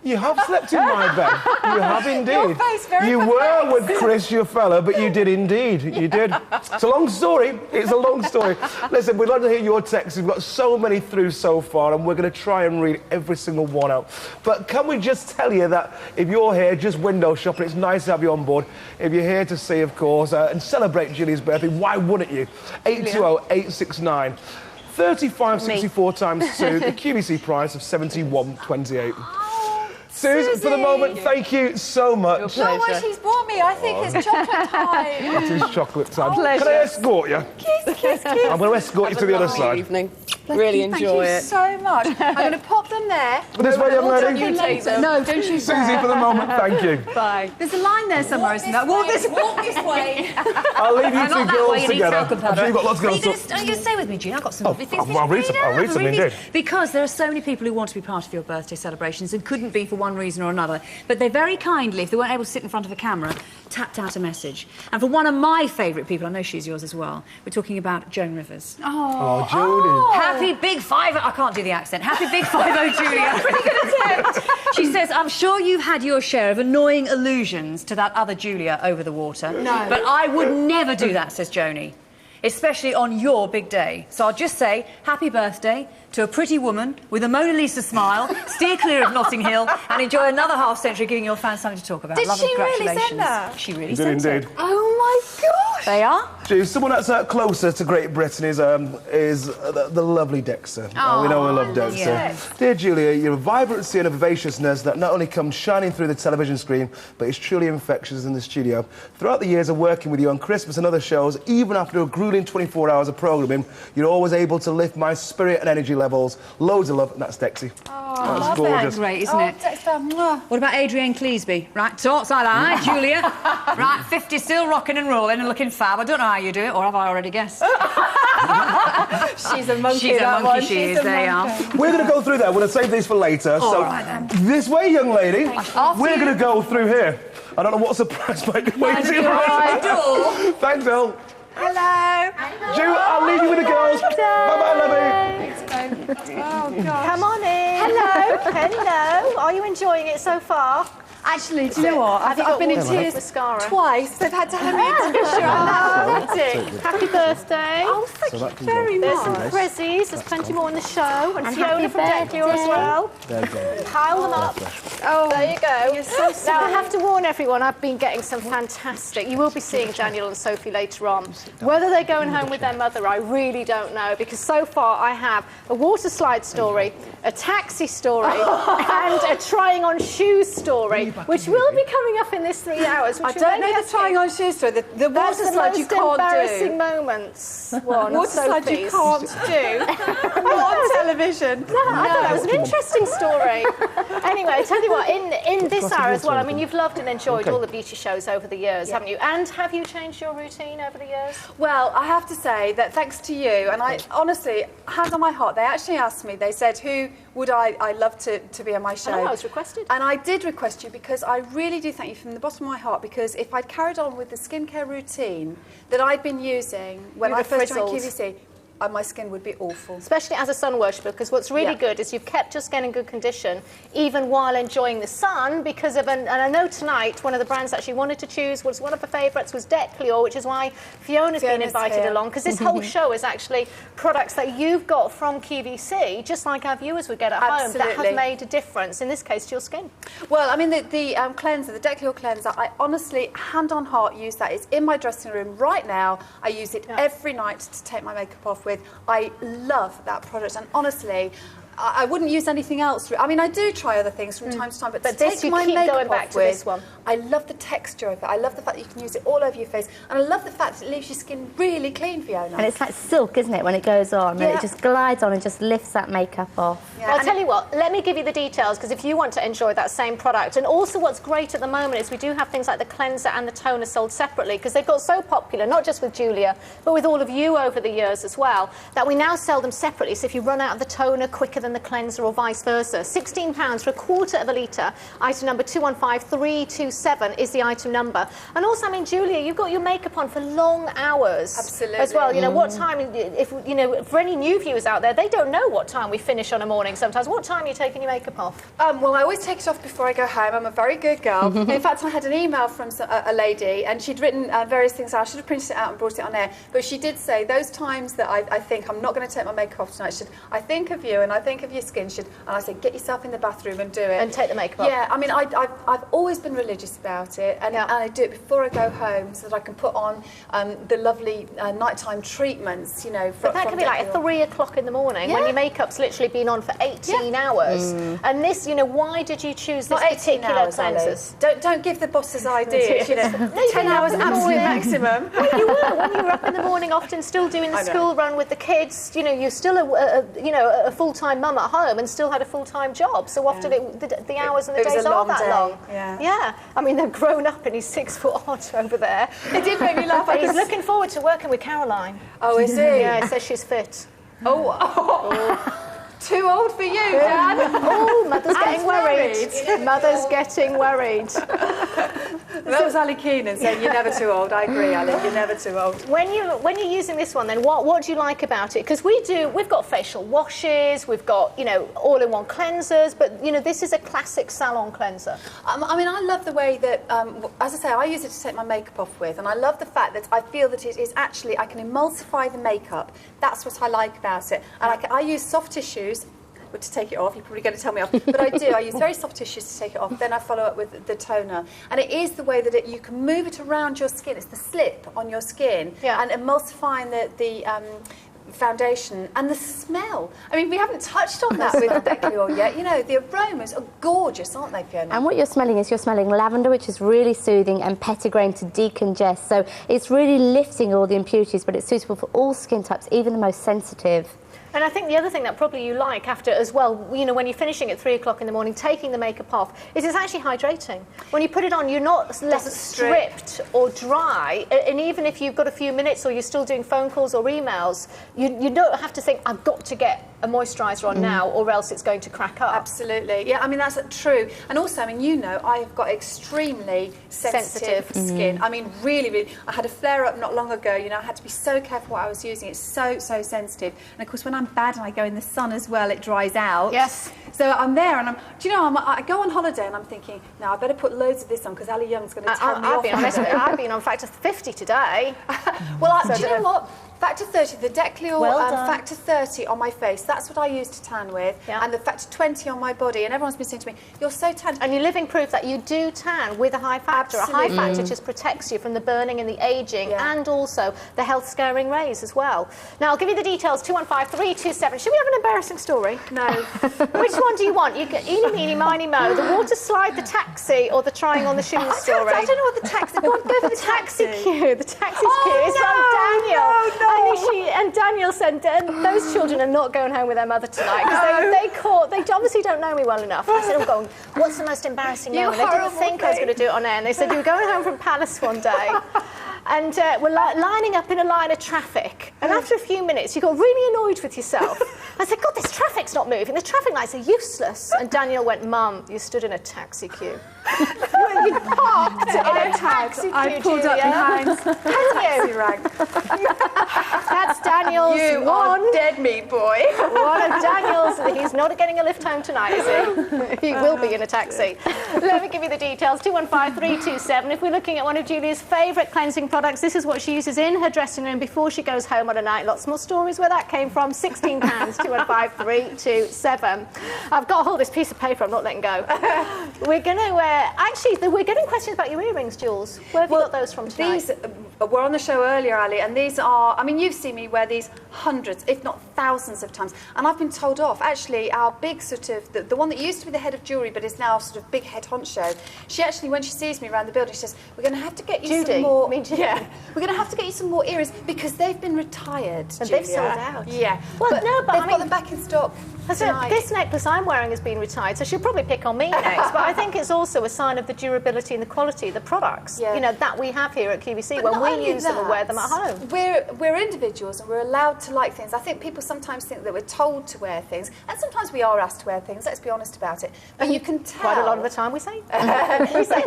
You have slept in my bed. You have indeed. Your face very You perplexed. were with Chris, your fella, but you did indeed. You did. It's a long story. It's a long story. Listen, we'd love to hear your texts. We've got so many through so far, and we're going to try and read every single one out. But can we just tell you that if you're here just window shopping, it's nice to have you on board. If you're here to see, of course, and celebrate Gillian's birthday, why wouldn't you? 820-869. 35.64 times 2, the QVC price of 71.28. Suze, for the moment, thank you so much. Not what she's brought me. I think it's chocolate time. It is chocolate time. Pleasure. Can I escort you? Kiss, kiss, kiss. I'm going to escort you to the other side. Evening. Really enjoy it. Thank you so much. I'm going to pop them there. This way, young lady. You take them. No, don't you Susie, for the moment, thank you. Bye. There's a line there somewhere, isn't there? Walk this way. I'll leave you two girls together. I'm sure you've got lots of Are girls. you going to stay with me, Jean? I've got some lovely things. I'll read some indeed. Because there are so many people who want to be part of your birthday celebrations and couldn't be for one reason or another. But they very kindly, if they weren't able to sit in front of a camera, tapped out a message. And for one of my favourite people, I know she's yours as well, we're talking about Joan Rivers. Oh, Jodie. Happy Big 5-0. I can't do the accent. Happy Big 5-0, Julia. Pretty good attempt. She says, I'm sure you've had your share of annoying allusions to that other Julia over the water. No. But I would never do that, says Joni. Especially on your big day. So I'll just say, happy birthday to a pretty woman with a Mona Lisa smile, steer clear of Notting Hill, and enjoy another half century giving your fans something to talk about. Did Love she and really congratulations. send that? She really Did sent it. indeed. Oh, my gosh. They are. Ju, someone that's closer to Great Britain is the lovely Dexter. We know we love Dexter. Yes. Dear Julia, you're a vibrancy and a vivaciousness that not only comes shining through the television screen, but is truly infectious in the studio. Throughout the years of working with you on Christmas and other shows, even after a grueling 24 hours of programming, you're always able to lift my spirit and energy levels. Loads of love, and that's Dexy. Oh, that's gorgeous. That's great, isn't it? Dexter, mwah. What about Adrienne Cleesby? Right, talks like that, Julia. Right, 50, still rocking and rolling and looking fab. I don't know how you do it, or have I already guessed? She's a monkey. She's a monkey, she is. There you are. We're going to go through that. We're going to save these for later. All so right, then. This way, young lady. After We're you. going to go through here. I don't know what surprise might be waiting right now. Thanks, Elle. Hello. Ju, I'll leave you with the girls. Bye-bye, lovey. Oh, God. Come on in. Hello. Hello. Are you enjoying it so far? Actually, do you know what? I've been in tears mascara. twice. They've had to hand me a tissue. I loved it. Happy birthday. Oh, thank you very There's much. some prezzies. There's plenty more in the show. And Fiona happy from Declio as well. Pile them up. Oh, There you go. You're so sweet. Now, I have to warn everyone, I've been getting some fantastic... You will be seeing Daniel and Sophie later on. Whether they're going home with their mother, I really don't know, because so far I have a water slide story, a taxi story, and a trying on shoes story, which will be coming up in this 3 hours. I don't know the trying on shoes story. The water slide you can't embarrassing do. moments. One, Water slide you Sophie's. can't do. Not on television. No, I thought that was an interesting story. Anyway, tell you what, in this hour as well, I mean, you've loved and enjoyed all the beauty shows over the years, haven't you? And have you changed your routine over the years? Well, I have to say that thanks to you, and I honestly, hand on my heart, they actually asked me, they said, who would I love to be on my show? I know, I was requested. And I did request you because I really do thank you from the bottom of my heart, because if I'd carried on with the skincare routine that I'd been using when I first joined QVC, my skin would be awful. Especially as a sun worshipper, because what's really good is you've kept your skin in good condition even while enjoying the sun, because of and I know tonight one of the brands that she wanted to choose was one of her favourites was Declio, which is why Fiona's been invited along, because this whole show is actually products that you've got from QVC, just like our viewers would get at home, that have made a difference, in this case to your skin. Well, I mean, the cleanser, the Declio cleanser, I honestly, hand on heart, use that. It's in my dressing room right now. I use it every night to take my makeup off with. I love that product, and honestly, I wouldn't use anything else. I mean, I do try other things from time to time, but to this, take you my keep makeup going back off to with, this one. I love the texture of it. I love the fact that you can use it all over your face, and I love the fact that it leaves your skin really clean, Fiona. And it's like silk, isn't it, when it goes on? And it just glides on and just lifts that makeup off. Yeah, I'll tell you what, let me give you the details, because if you want to enjoy that same product, and also what's great at the moment is we do have things like the cleanser and the toner sold separately, because they've got so popular, not just with Julia, but with all of you over the years as well, that we now sell them separately. So if you run out of the toner quicker than the cleanser or vice versa, £16 for a quarter of a litre. Item number 215327 is the item number. And also, I mean, Julia, you've got your makeup on for long hours. Absolutely. As well. You know, what time, if you know, for any new viewers out there, they don't know what time we finish on a morning sometimes. What time are you taking your makeup off? Well, I always take it off before I go home. I'm a very good girl. In fact, I had an email from a lady, and she'd written various things. I should have printed it out and brought it on air. But she did say those times that I think I'm not going to take my makeup off tonight, I think of you and I think of your skin. And I said, get yourself in the bathroom and do it. And take the makeup off. Yeah, I mean, I've always been religious about it, and I do it before I go home so that I can put on the lovely nighttime treatments, you know. But that could be like 3 o'clock in the morning when your makeup's literally been on for 18 hours. And this, you know, why did you choose this particular cleansers? Don't give the bosses ideas, you know. 10 hours absolute maximum. Well, you were when you were up in the morning, often still doing the school run with the kids. You know, you're still a full-time mum at home and still had a full-time job. So often the hours and the days are that long. Yeah. I mean, they've grown up and he's 6 foot odd over there. It did make me laugh. He's looking forward to working with Caroline. Oh, is he? Yeah, he says she's fit. Oh. Too old for you, Dan. Oh, Mother's getting worried. Mother's getting worried. That was Ali Keenan saying you're never too old. I agree, Ali. You're never too old. When you're using this one, then what do you like about it? Because we've got facial washes, we've got, you know, all-in-one cleansers, but you know, this is a classic salon cleanser. I mean, I love the way that, as I say, I use it to take my makeup off with, and I love the fact that I feel that it is actually, I can emulsify the makeup. That's what I like about it. And I use soft tissues, awkward to take it off. You're probably going to tell me off. But I do. I use very soft tissues to take it off. Then I follow up with the toner. And it is the way that you can move it around your skin. It's the slip on your skin. Yeah. And emulsifying the foundation and the smell. I mean, we haven't touched on that with Declior yet. You know, the aromas are gorgeous, aren't they, Fiona? And what you're smelling is lavender, which is really soothing, and petitgrain to decongest. So it's really lifting all the impurities, but it's suitable for all skin types, even the most sensitive. And I think the other thing that probably you like after as well, you know, when you're finishing at 3 o'clock in the morning, taking the makeup off, is it's actually hydrating. When you put it on, you're not left stripped or dry. And even if you've got a few minutes or you're still doing phone calls or emails, you don't have to think, I've got to get a moisturiser on now or else it's going to crack up. Absolutely. Yeah, I mean, that's true. And also, I mean, you know, I've got extremely sensitive skin. I mean, really, really. I had a flare-up not long ago. You know, I had to be so careful what I was using. It's so sensitive. And, of course, when I'm bad and I go in the sun as well, it dries out. Yes. So I'm there and do you know, I go on holiday and I'm thinking, no, I better put loads of this on because Ali Young's going to tell me off. I've been on factor 50 today. Well, do you know what? Factor 30, the Declior Factor 30 on my face, that's what I use to tan with, and the Factor 20 on my body, and everyone's been saying to me, you're so tanned. And you're living proof that you do tan with a high factor. Absolutely. A high factor just protects you from the burning and the ageing, and also the health-scaring rays as well. Now, I'll give you the details, 215-327. Should we have an embarrassing story? No. Which one do you want? You get eeny, meeny, miny, mo, the water slide, the taxi, or the trying on the shoes story? I don't know what the taxi, go for the taxi. Queue. The taxi's queue. It's from Daniel. No. And Daniel said, those children are not going home with their mother tonight because they obviously don't know me well enough. I said, I'm going, what's the most embarrassing moment? They didn't think I was going to do it on air. And they said, you were going home from Palace one day and we're lining up in a line of traffic. And after a few minutes, you got really annoyed with yourself. I said, God, this traffic's not moving. The traffic lights are useless. And Daniel went, Mum, you stood in a taxi queue. You parked in a taxi queue, I pulled up behind taxi rank. That's Daniel's You are dead meat boy. One of Daniel's. He's not getting a lift home tonight, is he? He will be in a taxi. Let me give you the details. 215-327. If we're looking at one of Julia's favourite cleansing products, this is what she uses in her dressing room before she goes home on a night. Lots more stories where that came from. £16. 215-327. I've got to hold this piece of paper. I'm not letting go. We're going to we're getting questions about your earrings, Jules. Where have you got those from tonight? These were on the show earlier, Ali, and these are, I mean, you've seen me wear these hundreds, if not thousands of times, and I've been told off. Actually, our big sort of, the one that used to be the head of jewellery but is now sort of big head honcho, she actually, when she sees me around the building, she says, we're going to have to get you some more... Yeah, we're going to have to get you some more earrings because they've been retired, And Julia. they've sold out. Yeah. Well, but no, but they've I got mean, them back in stock. This necklace I'm wearing has been retired, so she'll probably pick on me next. But I think it's also a sign of the durability and the quality of the products, you know, that we have here at QVC when we use them and wear them at home. We're individuals and we're allowed to like things. I think people sometimes think that we're told to wear things, and sometimes we are asked to wear things. Let's be honest about it. But you can tell. Quite a lot of the time we say, we say,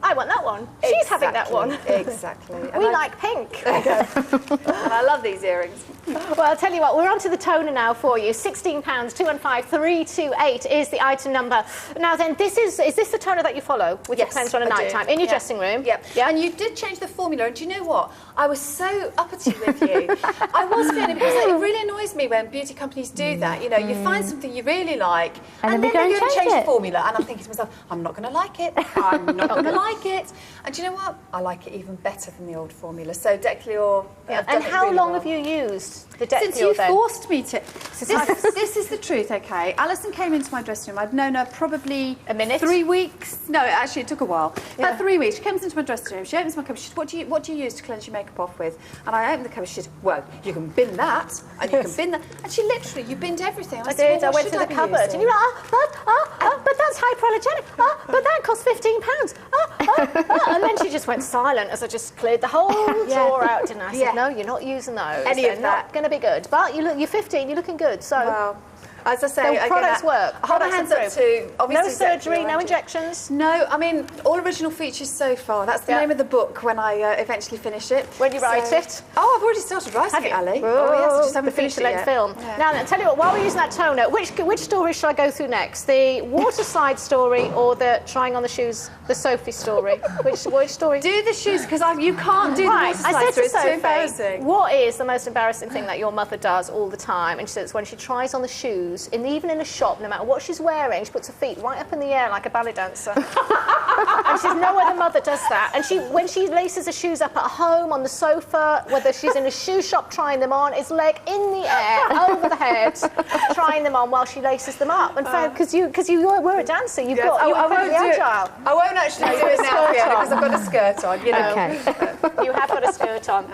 I want that one. She's having that one. Exactly. We like pink. And I love these earrings. Well, I'll tell you what, we're on to the toner now for you. £16, 215-328 is the item number. Now then, is this the toner that you follow with your cleanser on a night time? In your dressing room? Yep. Yeah. And you did change the formula, and do you know what? I was so uppity with you. I was feeling, because it really annoys me when beauty companies do that. You know, you find something you really like, and then they're going to change the formula. And I'm thinking to myself, I'm not going to like it. I'm not going to like it. And do you know what? I like it even better than the old formula. So Declior. And how long have you used the Declior? Since you forced me to. This is the truth, okay? Alison came into my dressing room. I'd known her probably a minute, 3 weeks. No, actually, it took a while. About 3 weeks. She comes into my dressing room. She opens my cupboard. She said, "What do you use to cleanse your makeup off with?" And I opened the cupboard. She said, "Well, you can bin that, and you can bin that." And she literally, you binned everything. I did. Well, I went to the cupboard, and you were like, but that's hypoallergenic. But that costs £15. And then she just went silent as I just cleared the whole drawer out, didn't I? I said, no, you're not using those. They're not going to be good. But you're 15. You're looking good. So. Well, as I say, the products work. Hold my hands up to obviously no surgery, no injections. No, I mean all original features so far. That's the name of the book when I eventually finish it. When you write it? Oh, I've already started writing it, Ali. Oh, yes, I just haven't the finished feature-length film. Yeah. Now, tell you what. While we're using that toner, which story shall I go through next? The water slide story or the trying on the shoes, the Sophie story? Which story? Do the shoes because you can't do the water slide. I said to it's too Sophie, what is the most embarrassing thing that your mother does all the time? And she says when she tries on the shoes shoes, even in a shop, no matter what she's wearing, she puts her feet right up in the air like a ballet dancer. And she's no other mother does that. And when she laces her shoes up at home, on the sofa, whether she's in a shoe shop trying them on, it's leg in the air, over the head, trying them on while she laces them up. And because you were a dancer, you're incredibly agile. I won't actually do it now, Fiona, because I've got a skirt on, you know. Okay. You have got a skirt on.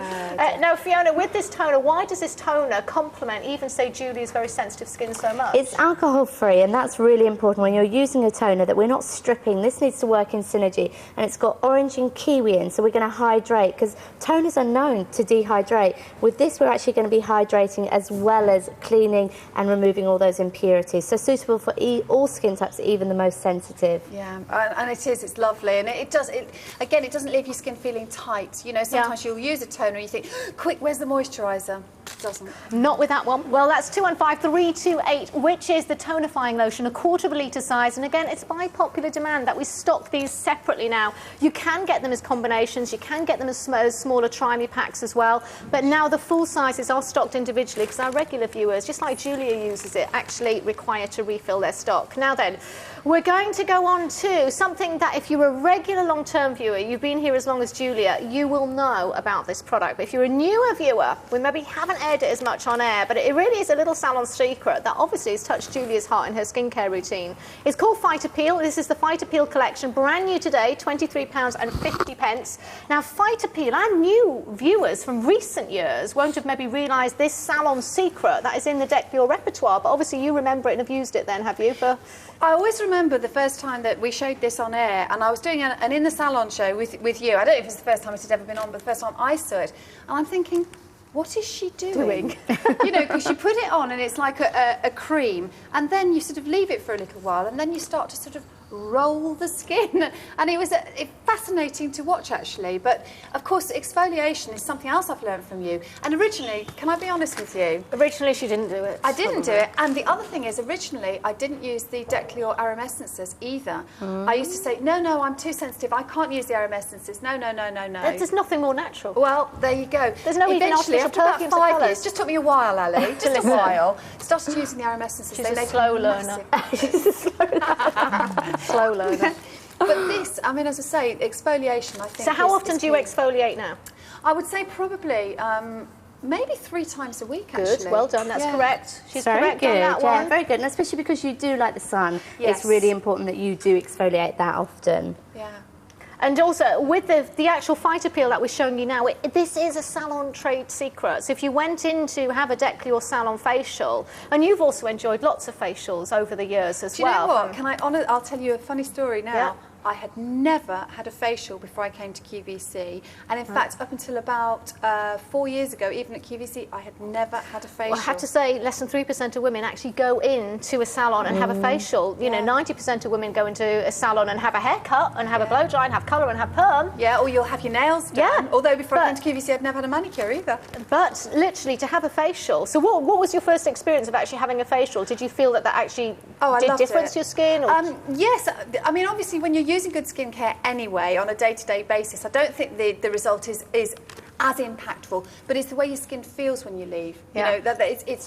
Now, Fiona, with this toner, why does this toner complement even, say, Julie's very sensitive skin so much? It's alcohol-free, and that's really important when you're using a toner, that we're not stripping. This needs to work in synergy, and it's got orange and kiwi in, so we're going to hydrate, because toners are known to dehydrate. With this, we're actually going to be hydrating as well as cleaning and removing all those impurities. So suitable for all skin types, even the most sensitive. Yeah, and it's lovely, and it doesn't leave your skin feeling tight. You know, sometimes you'll use a toner and you think, quick, where's the moisturiser? It doesn't. Not with that one. Well, that's 215328, which is the tonifying lotion, a quarter of a litre size. And again, it's by popular demand that we stock these separately now. You can get them as combinations, you can get them as smaller try-me packs as well. But now the full sizes are stocked individually because our regular viewers, just like Julia uses it, actually require to refill their stock. Now then, we're going to go on to something that if you're a regular long-term viewer, you've been here as long as Julia, you will know about this product. But if you're a newer viewer, we maybe haven't aired it as much on air, but it really is a little salon secret that obviously has touched Julia's heart in her skincare routine. It's called Phytopeel. This is the Phytopeel collection, brand new today, £23.50. Now, Phytopeel, our new viewers from recent years won't have maybe realised this salon secret that is in the Declior repertoire, but obviously you remember it and have used it then, have you? I always remember the first time that we showed this on air, and I was doing an in the salon show with you. I don't know if it's the first time it had ever been on, but the first time I saw it, and I'm thinking, what is she doing? You know, because you put it on and it's like a cream, and then you sort of leave it for a little while, and then you start to sort of roll the skin, and it was fascinating to watch actually. But of course exfoliation is something else I've learned from you, and originally, can I be honest with you, originally she didn't do it. I didn't do it, and the other thing is originally I didn't use the Declior Arome Essences either. I used to say, no, I'm too sensitive, I can't use the Arome Essences, no. There's nothing more natural. Well, there you go. There's no even artificial perfumes or colours. It just took me a while, Ali, just a while. Started using the Arome Essences. She's a slow learner. She's a slow learner. Slow learner. But this, I mean, as I say, exfoliation, I think. So how often do you exfoliate now? I would say probably maybe 3 times a week, actually. Good, well done, that's correct. She's very correct good, on that one. very good. And especially because you do like the sun, Yes. it's really important that you do exfoliate that often. Yeah. And also, with the actual Phytopeel that we're showing you now, this is a salon trade secret. So if you went in to have a Declior salon facial, and you've also enjoyed lots of facials over the years as well. Do you know what? I'll tell you a funny story now. Yeah. I had never had a facial before I came to QVC, and in fact, up until about 4 years ago, even at QVC, I had never had a facial. Well, I have to say, less than 3% of women actually go into a salon and have a facial. You know, 90% of women go into a salon and have a haircut, and have a blow dry, and have colour, and have perm. Yeah, or you'll have your nails done. Yeah. Although before I came to QVC, I'd never had a manicure either. But literally, to have a facial. So what was your first experience of actually having a facial? Did you feel that actually did difference to your skin? Or? Yes. I mean, obviously, when you're using good skincare anyway on a day-to-day basis, I don't think the result is as impactful, but it's the way your skin feels when you leave. You know, that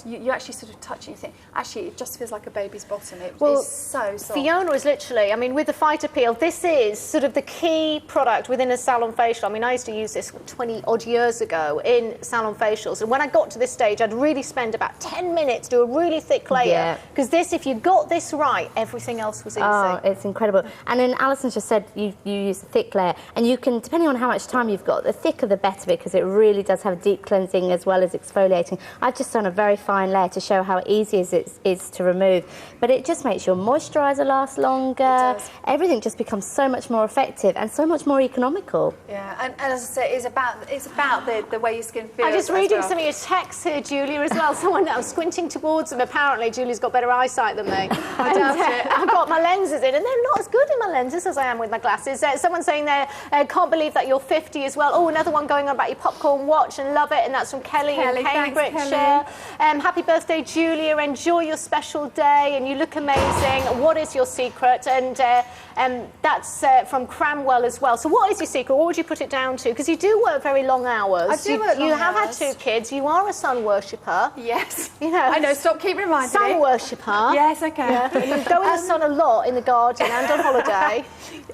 you actually sort of touch it and you think, actually, it just feels like a baby's bottom. It is so soft. Fiona is literally, I mean, with the Phytopeel, this is sort of the key product within a salon facial. I mean, I used to use this 20-odd years ago in salon facials, and when I got to this stage, I'd really spend about 10 minutes, do a really thick layer, because this, if you got this right, everything else was easy. Oh, it's incredible. And then Alison just said you use a thick layer, and you can, depending on how much time you've got, the thicker the better, because it really does have deep cleansing as well as exfoliating. I've just done a very fine layer to show how easy it is to remove, but it just makes your moisturiser last longer. Everything just becomes so much more effective and so much more economical. Yeah, and as I say, it's about the way your skin feels. I'm just reading some of your texts here, Julia, as well. Someone else squinting towards them. Apparently, Julie's got better eyesight than me. I doubt it. I've got my lenses in, and they're not as good in my lenses as I am with my glasses. Someone saying there, can't believe that you're 50 as well. Oh, another one going on about your your popcorn watch and love it, and that's from Kelly in Cambridgeshire. Happy birthday, Julia. Enjoy your special day, and you look amazing. What is your secret? And that's from Cramwell as well. So what is your secret? What would you put it down to? Because you do work very long hours. I do work long You have had hours. 2 kids. You are a sun worshipper. Yes. You know. I know, keep reminding me. Sun worshipper. Yes, okay. Yeah. And you go in the sun a lot in the garden and on holiday.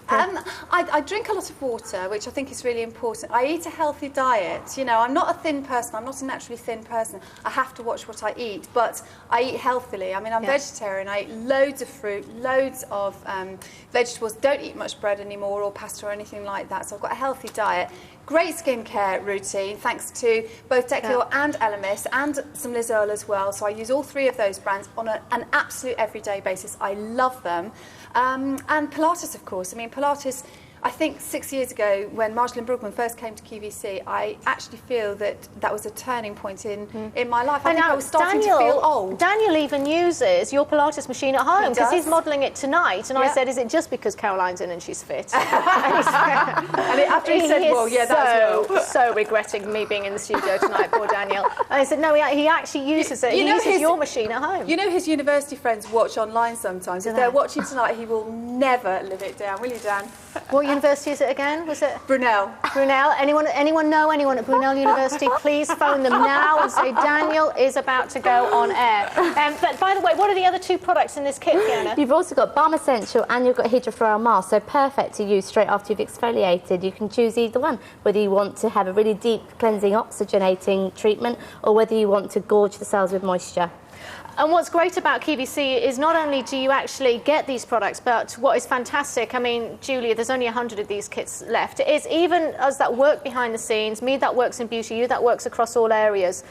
I drink a lot of water, which I think is really important. I eat a healthy diet. You know, I'm not a thin person. I'm not a naturally thin person. I have to watch what I eat, but I eat healthily. I mean, I'm vegetarian. I eat loads of fruit, loads of vegetables. Don't eat much bread anymore or pasta or anything like that. So I've got a healthy diet. Great skincare routine, thanks to both Declure and Elemis, and some Liz Earle as well. So I use all 3 of those brands on an absolute everyday basis. I love them. And Pilates, of course. I mean, Pilates, I think 6 years ago, when Marjolaine Brugman first came to QVC, I actually feel that was a turning point in my life. I think I was starting to feel old. Daniel even uses your Pilates machine at home because he's modelling it tonight. And I said, is it just because Caroline's in and she's fit? And after he said, well, yeah, that's so regretting me being in the studio tonight, poor Daniel. And I said, no, he actually uses it. He uses your machine at home. You know his university friends watch online sometimes. If they're watching tonight, he will never live it down. Will you, Dan? What university is it again? Was it Brunel? Brunel. Anyone know anyone at Brunel University? Please phone them now and say Daniel is about to go on air. But by the way, what are the other 2 products in this kit, Fiona? You've also got Balm Essential and you've got Hydrofloral Mask, so perfect to use straight after you've exfoliated. You can choose either one, whether you want to have a really deep cleansing oxygenating treatment or whether you want to gorge the cells with moisture. And what's great about QVC is not only do you actually get these products, but what is fantastic, I mean, Julia, there's only 100 of these kits left. It is even us that work behind the scenes, me that works in beauty, you that works across all areas.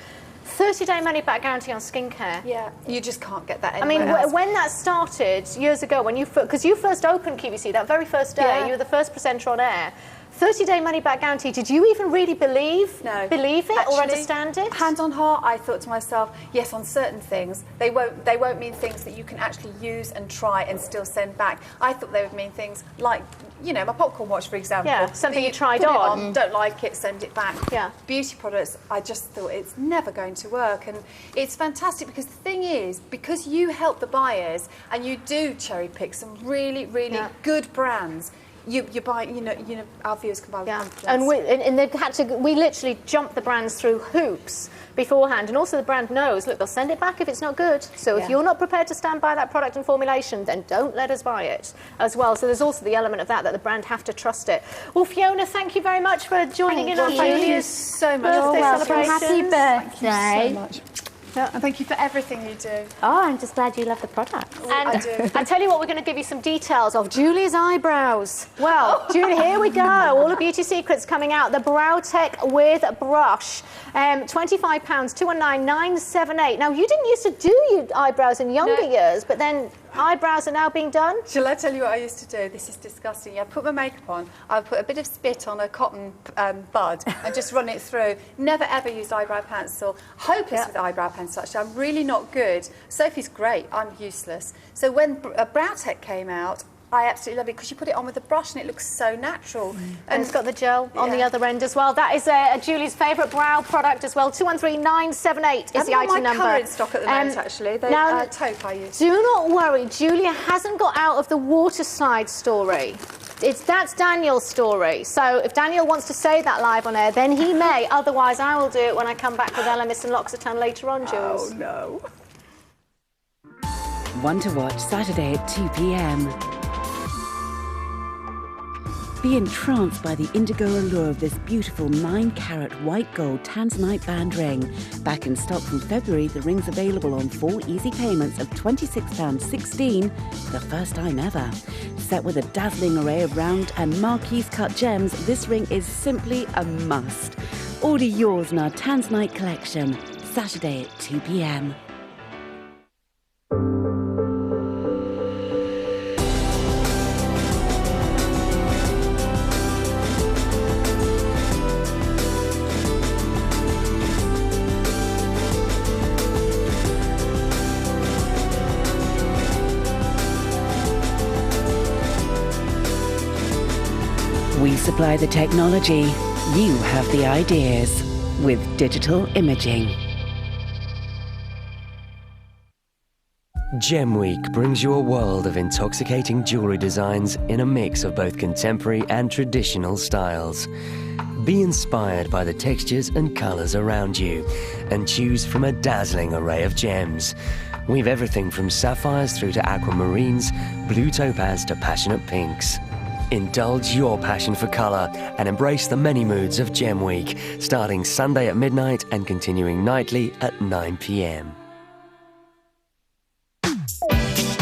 30-day money-back guarantee on skincare. Yeah, you just can't get that anywhere else. I mean, else. when that started years ago, because you first opened QVC, that very first day, you were the first presenter on air. 30-day money-back guarantee. Did you even really believe it or understand it? Hand on heart, I thought to myself, yes, on certain things, they won't mean things that you can actually use and try and still send back. I thought they would mean things like, you know, my popcorn watch, for example. Yeah, something you tried put on. It on, don't like it, send it back. Yeah. Beauty products, I just thought it's never going to work. And it's fantastic because the thing is, because you help the buyers and you do cherry pick some really, really good brands, you buy, you know, our viewers can buy with confidence. And they've had to, we literally jump the brands through hoops beforehand, and also the brand knows, look, they'll send it back if it's not good. So if you're not prepared to stand by that product and formulation, then don't let us buy it as well. So there's also the element of that the brand have to trust it. Well, Fiona, thank you very much for joining in on Julia's so much. birthday celebrations. Happy birthday. Thank you so much. And thank you for everything you do. Oh, I'm just glad you love the product. And I do. I tell you what, we're going to give you some details of Julie's eyebrows. Well, Julie, here we go. All the beauty secrets coming out. The Brow Tech with brush. £25, 219978. Now, you didn't used to do your eyebrows in younger years, but then eyebrows are now being done. Shall I tell you what I used to do? This is disgusting. I put my makeup on, I put a bit of spit on a cotton bud and just run it through. Never ever used eyebrow pencil. Hopeless with eyebrow pencil, actually. I'm really not good. Sophie's great. I'm useless. So when Brow Tech came out, I absolutely love it because you put it on with a brush and it looks so natural. And it's got the gel on the other end as well. That is Julie's favourite brow product as well. 213978 is the item number. My current stock at the moment, actually. They're taupe I use. Do not worry, Julia hasn't got out of the water slide story. That's Daniel's story. So if Daniel wants to say that live on air, then he may. Otherwise, I will do it when I come back with Elemis and L'Occitane later on, Jules. Oh, no. One to watch Saturday at 2 p.m. Be entranced by the indigo allure of this beautiful 9-carat white gold tanzanite band ring. Back in stock from February, the ring's available on 4 easy payments of £26.16 for the first time ever. Set with a dazzling array of round and marquise cut gems, this ring is simply a must. Order yours in our tanzanite collection, Saturday at 2 p.m. supply the technology, you have the ideas with digital imaging. Gem Week brings you a world of intoxicating jewellery designs in a mix of both contemporary and traditional styles. Be inspired by the textures and colours around you and choose from a dazzling array of gems. We've everything from sapphires through to aquamarines, blue topaz to passionate pinks. Indulge your passion for colour and embrace the many moods of Gem Week, starting Sunday at midnight and continuing nightly at 9 p.m.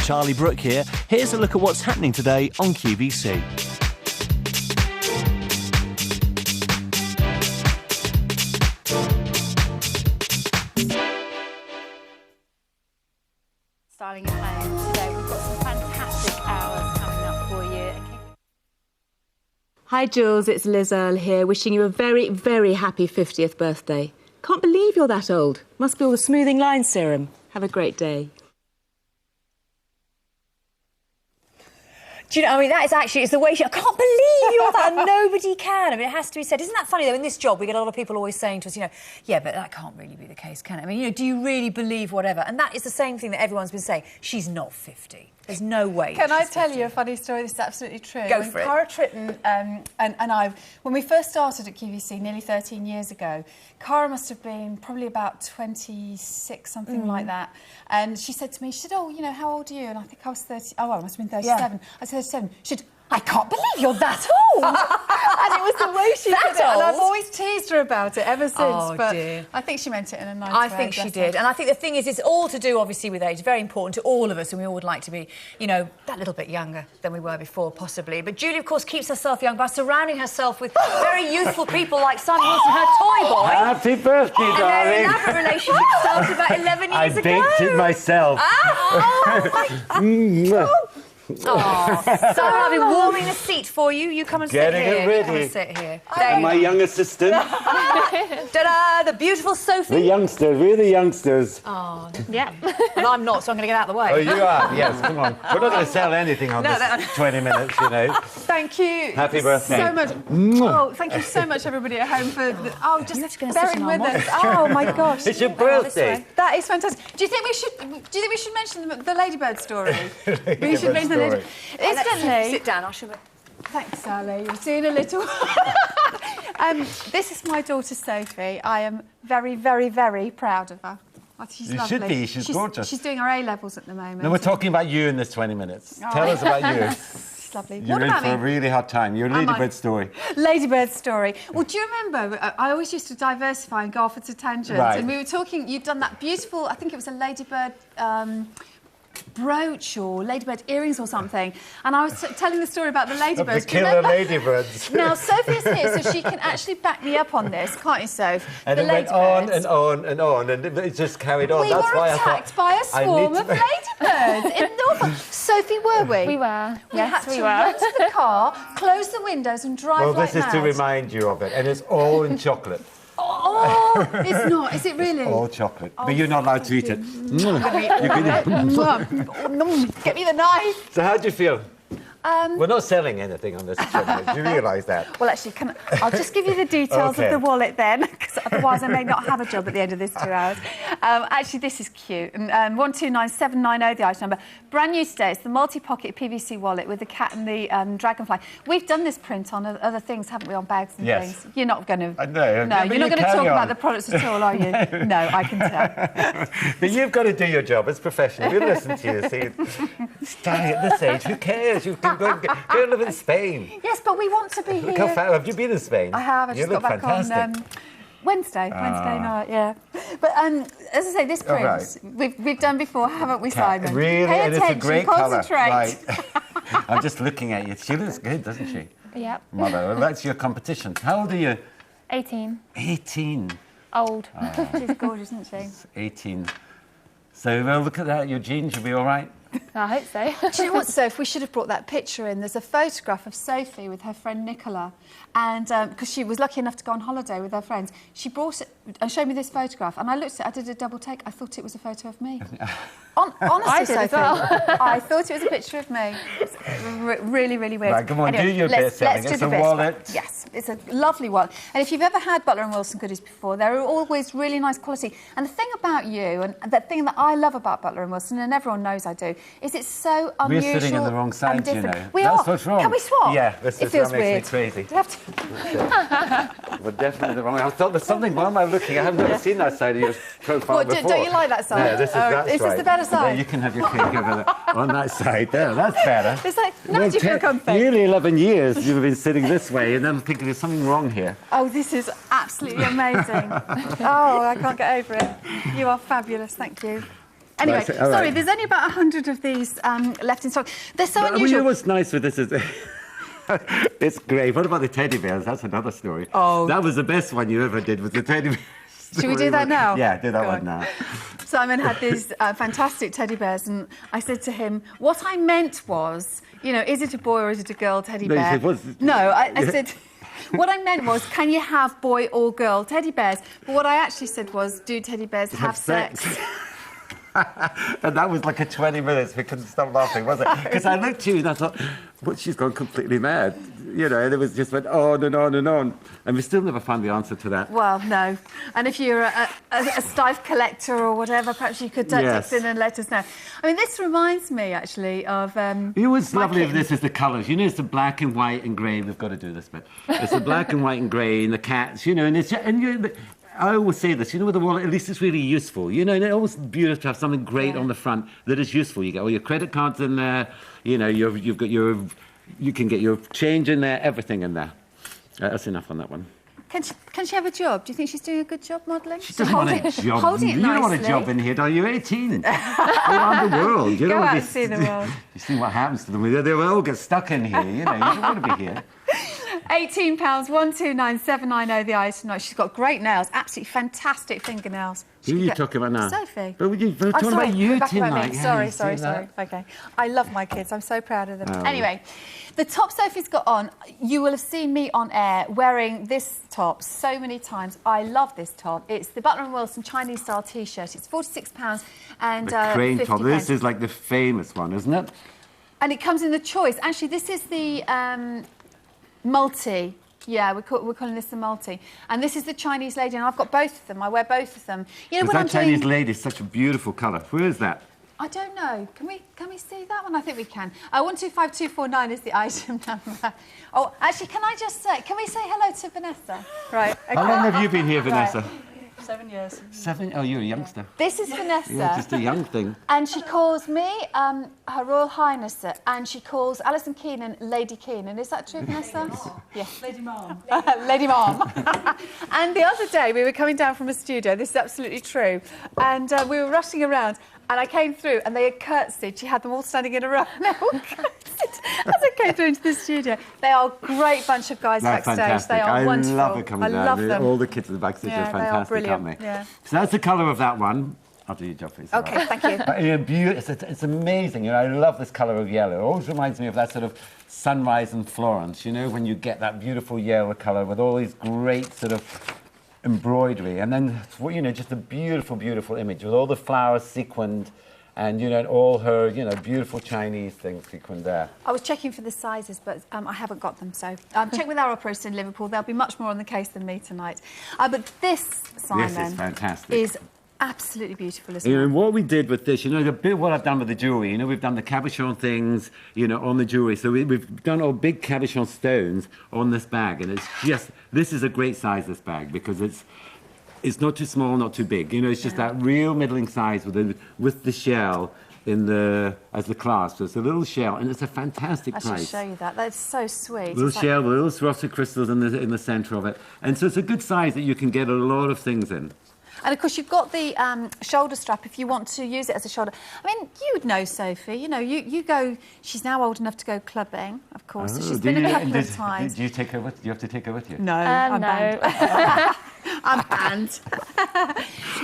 Charlie Brooke here. Here's a look at what's happening today on QVC. Styling at home today. We've got some fantastic hours coming up for you. Hi Jules, it's Liz Earle here, wishing you a very, very happy 50th birthday. Can't believe you're that old. Must be all the smoothing line serum. Have a great day. Do you know, I mean, that is actually, it's the way I can't believe you're that, and nobody can. I mean, it has to be said. Isn't that funny, though, in this job, we get a lot of people always saying to us, you know, yeah, but that can't really be the case, can it? I mean, you know, do you really believe whatever? And that is the same thing that everyone's been saying. She's not 50. There's no way. Can I tell you a funny story? This is absolutely true. Go for it. Cara Tritton and I, when we first started at QVC nearly 13 years ago, Cara must have been probably about 26, something like that. And she said to me, she said, oh, you know, how old are you? And I think I was 30, oh, well, I must have been 37. Yeah. I said 37. She said, I can't believe you're that old. And it was the way she did it. And I've always teased her about it ever since. Oh, but dear. I think she meant it in a nice way. I think she did. And I think the thing is, it's all to do, obviously, with age. It's very important to all of us, and we all would like to be, you know, that little bit younger than we were before, possibly. But Julie, of course, keeps herself young by surrounding herself with very youthful people like Simon Wilson, her toy boy. Happy birthday, darling. And their elaborate relationship started about 11 years ago. I baked it myself. Oh, so I've been warming the seat for you. You come and sit here. Getting it ready. Come and sit here. My young assistant. Ta-da! The beautiful Sophie. The youngsters. We're the youngsters. Oh, yeah. And I'm not, so I'm going to get out of the way. Oh, you are? Yes, come on. We're not going to sell anything on this 20 minutes, you know. Thank you. Happy birthday. So much. Oh, thank you so much, everybody at home, for just bearing with us. Oh, my gosh. It's your birthday. That is fantastic. Do you think we should mention the Ladybird story? We should mention the Ladybird. Incidentally, sit down. I'll show you. Thanks, Sally. You're seeing a little. This is my daughter Sophie. I am very, very, very proud of her. She's you lovely. should be. She's gorgeous. She's doing her A-levels at the moment. No, we're talking about you in this 20 minutes. Oh. Tell us about you. She's lovely. You're in for a really hard time. Your Ladybird story. Ladybird story. Well, do you remember, I always used to diversify and go off into tangents. Right. And we were talking, you'd done that beautiful, I think it was a Ladybird brooch or ladybird earrings or something, and I was telling the story about the ladybirds. The killer ladybirds. Now Sophie's here, so she can actually back me up on this, can't you, Soph? And it went on and on and on, and it just carried on. We were attacked by a swarm of ladybirds in Norfolk. Sophie, were we? We were. We had to run to the car, close the windows, and drive like mad. Well, this is to remind you of it, and it's all in chocolate. Oh, it's not. Is it really? It's all chocolate. But you're not allowed to eat it. Get me the knife. So how do you feel? We're not selling anything on this trip. Do you realise that? Well, actually, I'll just give you the details of the wallet then, because otherwise I may not have a job at the end of this 2 hours. Actually, this is cute. 129790, the item number. Brand new today. It's the multi-pocket PVC wallet with the cat and the dragonfly. We've done this print on other things, haven't we, on bags and things? You're not going to... No, you're not going to talk about the products at all, are you? No, I can tell. But you've got to do your job. It's professional. We listen to you. See, starting at this age, who cares? You can go and live in Spain. Yes, but we want to be here. Look how far, have you been in Spain? I have. I just got back on Wednesday night, yeah. But as I say, this print we've done before, haven't we, Simon? Really, Pay and attention, it's a great colour. Right. I'm just looking at you. She looks good, doesn't she? Yep. Mother, well, that's your competition. How old are you? 18. 18. Old. She's gorgeous, isn't she? 18. So, well, look at that. Your jeans will be all right. I hope so. Do you know what, Soph? We should have brought that picture in. There's a photograph of Sophie with her friend Nicola, and because she was lucky enough to go on holiday with her friends, she brought it and showed me this photograph, and I looked at it, I did a double take, I thought it was a photo of me. Honestly, I did as well. I thought it was a picture of me. It's really, really weird. Right, come on, anyway, do your bit, Sally. Let's do It's the a bit. wallet. Yes, it's a lovely wallet. And if you've ever had Butler & Wilson goodies before, they're always really nice quality. And the thing about you, and the thing that I love about Butler & Wilson, and everyone knows I do, is it's so unusual. We're sitting on the wrong side, and different. you know. We That's are. what's wrong. Can we swap? Yeah, it feels that makes weird. me crazy. Do you have to? We're definitely the wrong. I thought there's something. Why am I looking? I haven't ever seen that side of your profile What, before. don't you like that side? Yeah, this is that's is right. this the better side? There, you can have your cake over there, on that side. There, that's better. It's like, no, do you feel comfy? Nearly 11 years you've been sitting this way, and I'm thinking there's something wrong here. Oh, this is absolutely amazing. Oh, I can't get over it. You are fabulous, thank you. Anyway, Right, all sorry, right. there's only about 100 of these left in stock. They're so Well, you unusual. know what's nice with this is... It's great. What about the teddy bears? That's another story. Oh. That was the best one you ever did, was the teddy bears. Should we do that now? Yeah, do that Go one on. now. Simon had these fantastic teddy bears, and I said to him, what I meant was, you know, is it a boy or is it a girl teddy No, you bear? said, what's- No, I said... What I meant was, can you have boy or girl teddy bears? But what I actually said was, do teddy bears have sex? And that was like a 20 minutes. We couldn't stop laughing, was it? Because I looked at you and I thought, well, she's gone completely mad. You know, and it was just went on and on and on. And we still never found the answer to that. Well, no. And if you're a Steiff collector or whatever, perhaps you could text in and let us know. I mean, this reminds me, actually, of... You know what's lovely of this is the colours. You know, it's the black and white and grey. We've got to do this bit. It's the black and white and grey and the cats, you know, and it's... And you, I always say this, you know, with the wallet, at least it's really useful. You know, and it's always beautiful to have something great on the front that is useful. You get all your credit cards in there, you know, you've got your... You can get your change in there, everything in there. That's enough on that one. Can she have a job? Do you think she's doing a good job modelling? She doesn't want a job. Holding it you don't want a nicely. job in here, don't you? You're 18. Go around the world. You Go don't out want and see the world. You see what happens to them. They will all get stuck in here, you know. You don't want to be here. £18, 129790 the item. She's got great nails, absolutely fantastic fingernails. Who are you talking about now? Sophie. But we're I'm talking sorry, about you we're back about tonight. me. Yeah, Sorry. you see that? Okay. I love my kids. I'm so proud of them. Oh. Anyway, the top Sophie's got on, you will have seen me on air wearing this top so many times. I love this top. It's the Butler & Wilson Chinese style T-shirt. It's £46 and The crane 50 top. This pence. is like the famous one, isn't it? And it comes in the choice. Actually, this is the multi. Yeah, we're calling this the multi. And this is the Chinese lady, and I've got both of them. I wear both of them. You know, Because when that I'm Chinese doing... lady is such a beautiful colour. Where is that? I don't know. Can we see that one? I think we can. 125249 is the item number. Oh, actually, can I just say, can we say hello to Vanessa? Right. Okay. How long have you been here, Vanessa? Right. 7 years. 7? Oh, you're a youngster. This is Vanessa. You're just a young thing. And she calls me Her Royal Highness, and she calls Alison Keenan Lady Keenan. Is that true, Vanessa? Yes. Lady Mom. Lady Mom. And the other day, we were coming down from a studio, this is absolutely true, and we were rushing around, and I came through, and they had curtsied. She had them all standing in a row, and they all curtsied as I came through into the studio. They are a great bunch of guys That's backstage. fantastic. They are I wonderful. love it coming I down. love them. All the kids in the backstage Yeah, are they are fantastic, brilliant. aren't they? Yeah. So that's the colour of that one. I'll do your job, please. Okay, thank you. It's amazing. You know, I love this colour of yellow. It always reminds me of that sort of sunrise in Florence, you know, when you get that beautiful yellow colour with all these great sort of embroidery. And then, you know, just a beautiful, beautiful image with all the flowers sequined and, you know, all her, you know, beautiful Chinese things sequined there. I was checking for the sizes, but I haven't got them, so check with our operators in Liverpool. They'll be much more on the case than me tonight. But this, Simon, This is fantastic. is absolutely beautiful, isn't You know, it? what we did with this, you know, a bit of what I've done with the jewellery, you know, we've done the cabochon things, you know, on the jewellery. So we've done all big cabochon stones on this bag, and it's just, this is a great size, this bag, because it's not too small, not too big. You know, it's just that real middling size with the shell as the clasp. So it's a little shell, and it's a fantastic I price. should show you that. That's so sweet. Little It's shell, with little Swarovski crystals in the centre of it. And so it's a good size that you can get a lot of things in. And of course, you've got the shoulder strap if you want to use it as a shoulder. I mean, you would know Sophie. You know, you go. She's now old enough to go clubbing, of course. So she's been a couple of times. Do you take her with? Do you have to take her with you? No, I'm no. banned. I'm banned.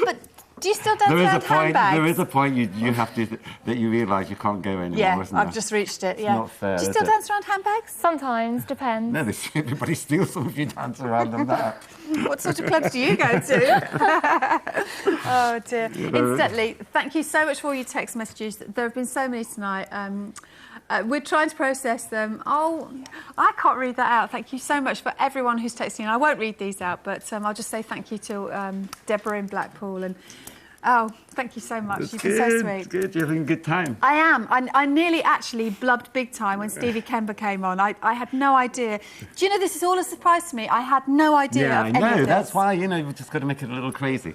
But Do you still dance around handbags? There is a point you have to that you realise you can't go anymore. Yeah, isn't there? I've just reached it. It's Yeah. not fair. Do you is still it? dance around handbags? Sometimes, depends. No, everybody steals them if you dance around them. That. What sort of clubs do you go to? Oh dear. Incidentally, thank you so much for all your text messages. There have been so many tonight. We're trying to process them. Oh, I can't read that out. Thank you so much for everyone who's texting. I won't read these out, but I'll just say thank you to Deborah in Blackpool and. Oh, thank you so much. It's You've good. been so sweet. It's good. You're having a good time. I am. I nearly actually blubbed big time when Stevie Kember came on. I had no idea. Do you know, this is all a surprise to me. I had no idea Yeah, of I any know. of this. That's why, we've just got to make it a little crazy.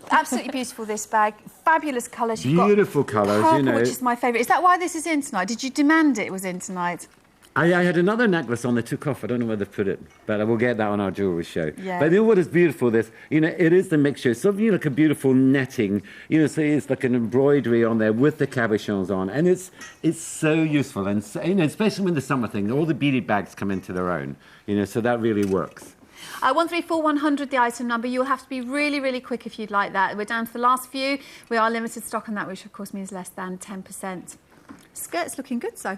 Absolutely beautiful, this bag. Fabulous colours. You've Beautiful got colours, purple, which is my favourite. Is that why this is in tonight? Did you demand it was in tonight? I had another necklace on that took off. I don't know where they've put it, but we'll get that on our jewellery show. Yeah. But what is beautiful, it is the mixture. So, like a beautiful netting, so it's like an embroidery on there with the cabochons on. And it's so useful. And, especially when the summer thing, all the beaded bags come into their own, so that really works. 134100, the item number. You'll have to be really, really quick if you'd like that. We're down to the last few. We are limited stock on that, which of course means less than 10%. Skirt's looking good, so.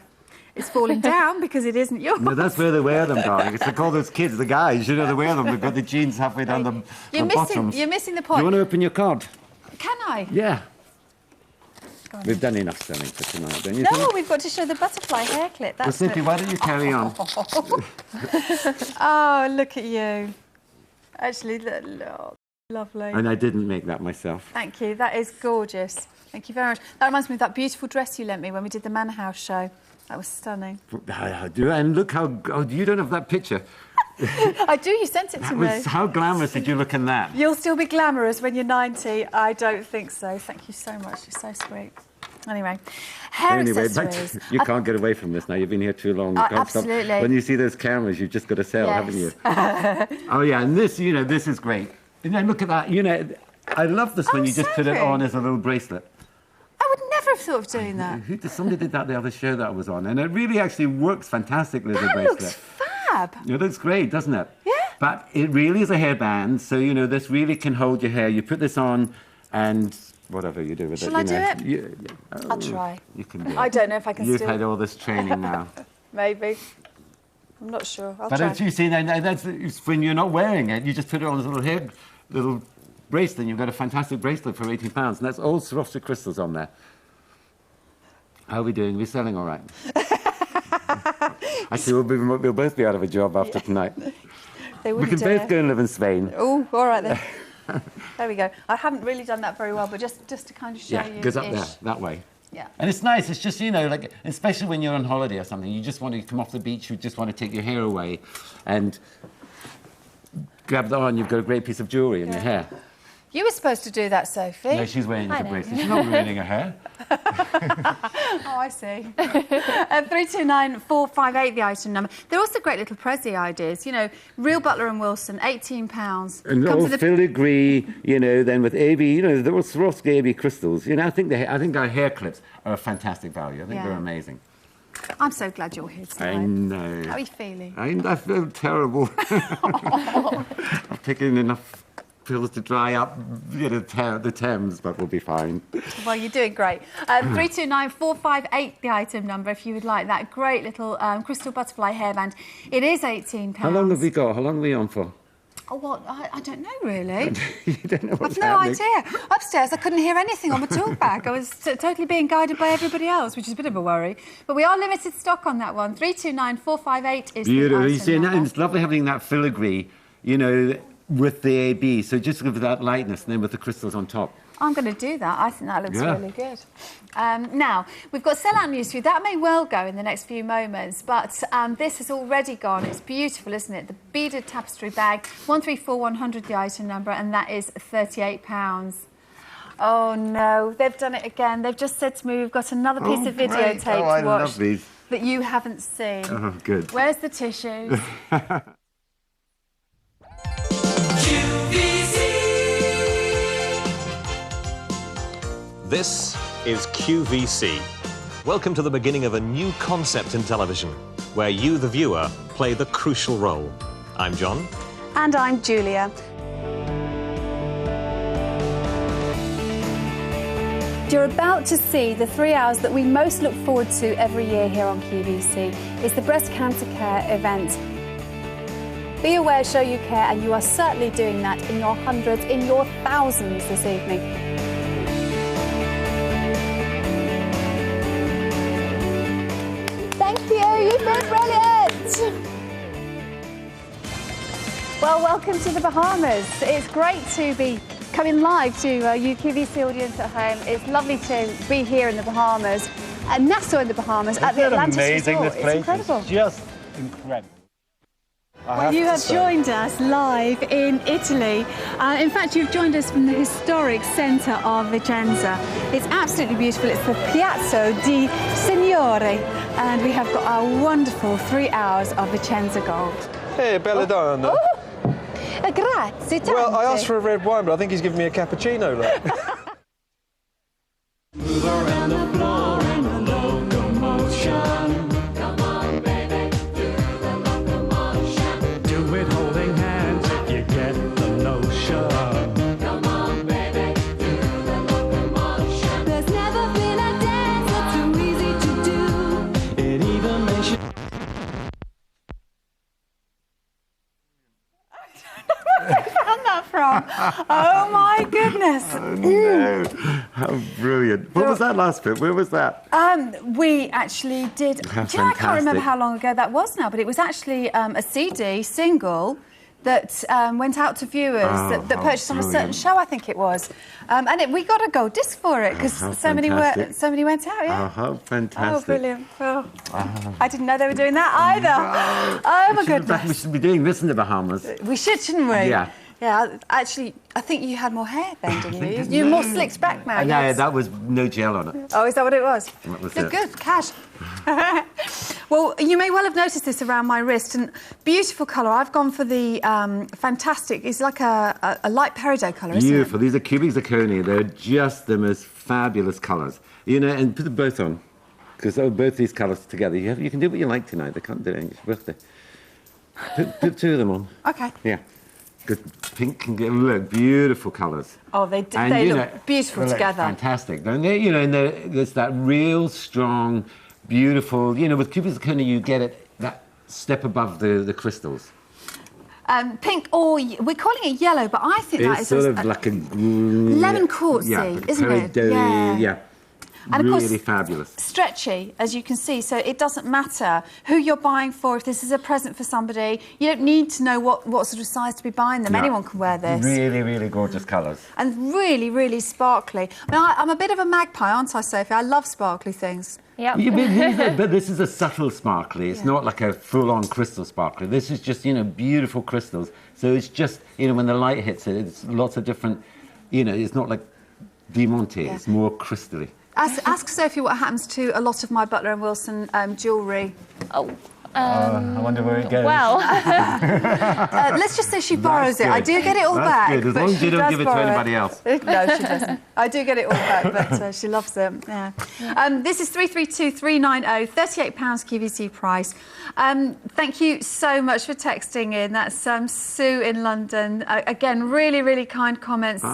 It's falling down because it isn't yours. No, that's where they wear them, darling. It's like all those kids, the guys, they wear them. They've got the jeans halfway down the bottoms. You're missing the point. You want to open your card? Can I? Yeah. We've done enough selling for tonight, don't you? No, we've got to show the butterfly hair clip. Well, That's Cynthia, why don't you carry on? Oh, look at you. Actually, look, lovely. And I didn't make that myself. Thank you. That is gorgeous. Thank you very much. That reminds me of that beautiful dress you lent me when we did the Manor House show. That was stunning. I do, and look how... Oh, you don't have that picture. I do, you sent it to me. How glamorous did you look in that? You'll still be glamorous when you're 90. I don't think so. Thank you so much. You're so sweet. Anyway, hair accessories. You can't get away from this now. You've been here too long. You can't absolutely. Stop. When you see those cameras, you've just got to sell, haven't you? Oh, yeah, and this, this is great. And then look at that. I love this when you just put it on as a little bracelet. I would never have thought of doing that. Somebody did that the other show that I was on, and it really actually works fantastically as a bracelet. Looks fab. It looks great, doesn't it? Yeah. But it really is a hairband, so, this really can hold your hair. You put this on, and whatever you do with Shall I do it? I'll Oh, try. You can do it. I don't know if I can You've still... had all this training now. Maybe. I'm not sure. I'll But try. as you see, that's when you're not wearing it, you just put it on this little bracelet, and you've got a fantastic bracelet for £18, and that's all Swarovski crystals on there. How are we doing? Are we selling all right? Actually, we'll both be out of a job after tonight. We can both go and live in Spain. Oh, all right then. There we go. I haven't really done that very well, but just to kind of show you. Yeah, goes up there, that way. Yeah. And it's nice. It's just, especially when you're on holiday or something, you just want to come off the beach, you just want to take your hair away and grab that on, you've got a great piece of jewellery in your hair. You were supposed to do that, Sophie. No, she's wearing the bracelet. She's not ruining her hair. Oh, I see. 329458, the item number. They're also great little Prezi ideas. Real Butler and Wilson, £18. And all filigree, then with AB, they're all Swarovski AB crystals. I think our hair clips are a fantastic value. I think they're amazing. I'm so glad you're here tonight. I know. How are you feeling? I feel terrible. I've taken enough pills to dry up the Thames, but we'll be fine. Well, you're doing great. 329458, the item number, if you would like that great little crystal butterfly hairband. It is £18. How long have we got? How long are we on for? Oh, what? I don't know, really. You don't know what's I've no happening. idea. Upstairs, I couldn't hear anything on my talk bag. I was totally being guided by everybody else, which is a bit of a worry. But we are limited stock on that one. 329458 is Beautiful. the You item see, number. and it's lovely having that filigree, with the AB. So just give that lightness, and then with the crystals on top. I'm going to do that. I think that looks really good. Now, we've got sell-out news for you. That may well go in the next few moments, but this has already gone. It's beautiful, isn't it? The beaded tapestry bag, 134100, the item number, and that is £38. Oh, no. They've done it again. They've just said to me, we've got another piece of videotape to watch love these. that you haven't seen. Oh, good. Where's the tissues? This is QVC. Welcome to the beginning of a new concept in television, where you, the viewer, play the crucial role. I'm John. And I'm Julia. you're about to see the 3 hours that we most look forward to every year here on QVC. It's the Breast Cancer Care event. Be aware, show you care, and you are certainly doing that in your hundreds, in your thousands this evening. Thank you, you've been brilliant! Well, welcome to the Bahamas. It's great to be coming live to you QVC audience at home. It's lovely to be here in the Bahamas, at Nassau in the Bahamas, at the Atlantis amazing, Resort. this place? It's incredible. It's just incredible. Well, you have joined us live in Italy. In fact, you've joined us from the historic centre of Vicenza. It's absolutely beautiful. It's the Piazza di Signore, and we have got our wonderful 3 hours of Vicenza gold. Hey, bella donna. Grazie, tante. Well, I asked for a red wine, but I think he's giving me a cappuccino. Move around the floor in a locomotion. Come on, baby, do the locomotion. Do it holding hands if you get the notion. Come on, baby, do the locomotion. There's never been a dance that's too easy to do. It even makes you... From. Oh my goodness. Oh, no. How brilliant. What was that last bit? Where was that? We actually did. Do you know, I can't remember fantastic. how long ago that was now, but it was actually a CD single that went out to viewers that purchased on a certain show, I think it was, and we got a gold disc for it because so many went out. Yeah. Oh, how fantastic. Oh, brilliant. Oh. I didn't know they were doing that either. Oh my goodness. We should be doing this in the Bahamas. We should, shouldn't we? Yeah. Yeah, actually, I think you had more hair then, didn't you? You're more slicked back now. No, yes. that was no gel on it. Oh, is that what it was? That was Look it. good, cash. Well, you may well have noticed this around my wrist, and beautiful colour. I've gone for the fantastic. It's like a light peridot colour, isn't it? Beautiful. These are cubic zirconia. They're just the most fabulous colours. You know, and put them both on, because both these colours together. You can do what you like tonight. They can't do it on your birthday. Put two of them on. Okay. Yeah. Good pink and look, beautiful colours. Oh, they look beautiful they look together. Fantastic, don't they? You know, and there's that real strong, beautiful. You know, with cubic zirconia, you get it that step above the crystals. Pink, or we're calling it yellow, but I think that It's is sort of like a lemon quartzy, isn't it? Yeah. And of really course, fabulous. Stretchy, as you can see, so it doesn't matter who you're buying for. If this is a present for somebody, you don't need to know what sort of size to be buying them. No. Anyone can wear this. Really, really gorgeous colours. And really, really sparkly. I mean, I'm a bit of a magpie, aren't I, Sophie? I love sparkly things. Yep. Yeah, but this is a subtle sparkly. It's not like a full-on crystal sparkly. This is just, you know, beautiful crystals. So it's just, you know, when the light hits it, it's lots of different, you know, it's not like diamante. It's more crystally. Ask Sophie what happens to a lot of my Butler & Wilson jewellery. I wonder where it goes. Well, let's just say she borrows it. I do get it all back. Good. As long as you don't give it to anybody else. No, she doesn't. I do get it all back, but she loves it. Yeah. This is 332390, £38 QVC price. Thank you so much for texting in. That's Sue in London. Again, really, really kind comments. So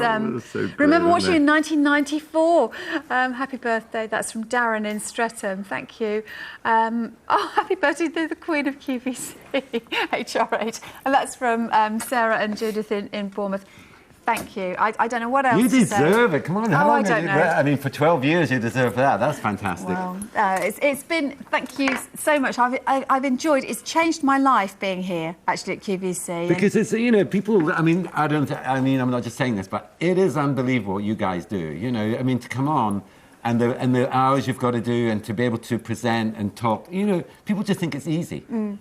great, remember watching in 1994. Happy birthday. That's from Darren in Streatham. Thank you. Happy birthday to the Queen of QVC, HR8. And that's from Sarah and Judith in Bournemouth. Thank you. I don't know what else You to say. deserve it. Come on. How long I don't know. I mean, for 12 years, you deserve that. That's fantastic. Well, it's been, thank you so much. I've enjoyed, it's changed my life being here, actually, at QVC. Because it's, you know, people, I mean, I'm not just saying this, but it is unbelievable what you guys do. You know, I mean, to come on and the hours you've got to do and to be able to present and talk, you know, people just think it's easy. And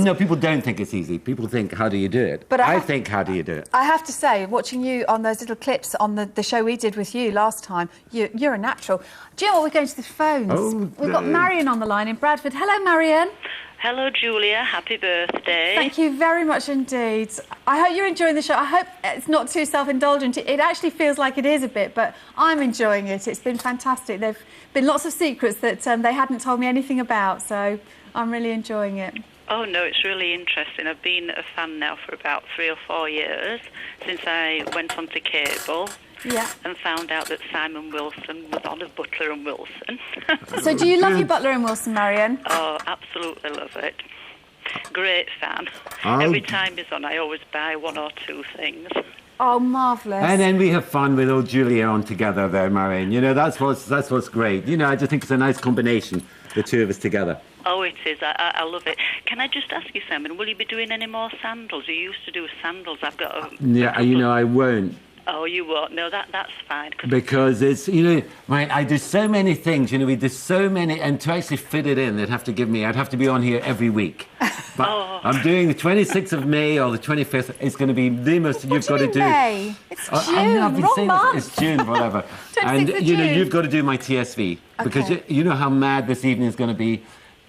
No, people don't think it's easy. People think, how do you do it? But I think, how do you do it? I have to say, watching you on those little clips on the show we did with you last time, you're a natural. Do you know what? We're going to the phones. We've got Marion on the line in Bradford. Hello, Marion. Hello, Julia. Happy birthday. Thank you very much indeed. I hope you're enjoying the show. I hope it's not too self-indulgent. It actually feels like it is a bit, but I'm enjoying it. It's been fantastic. There've been lots of secrets that they hadn't told me anything about, so I'm really enjoying it. Oh, no, it's really interesting. I've been a fan now for about 3 or 4 years, since I went onto cable Yeah. and found out that Simon Wilson was on as Butler and Wilson. So do you love your Butler and Wilson, Marion? Oh, absolutely love it. Great fan. Oh. Every time he's on, I always buy one or two things. Oh, marvellous. And then we have fun with old Julia on together there, Marion. You know, that's what's great. You know, I just think it's a nice combination, the two of us together. Oh, it is. I love it. Can I just ask you, Simon, will you be doing any more sandals? You used to do sandals. I've got a... Yeah, you know, I won't. Oh, you won't? No, that's fine. Because it's, you know, I do so many things, you know, we do so many, and to actually fit it in, I'd have to be on here every week. But I'm doing the 26th of May or the 25th. It's going to be the most you've got to do. May? It's June, I know, I've been wrong saying month. It's June, whatever. 26th And, of you know, June. you've got to do my TSV. Because you know how mad this evening is going to be.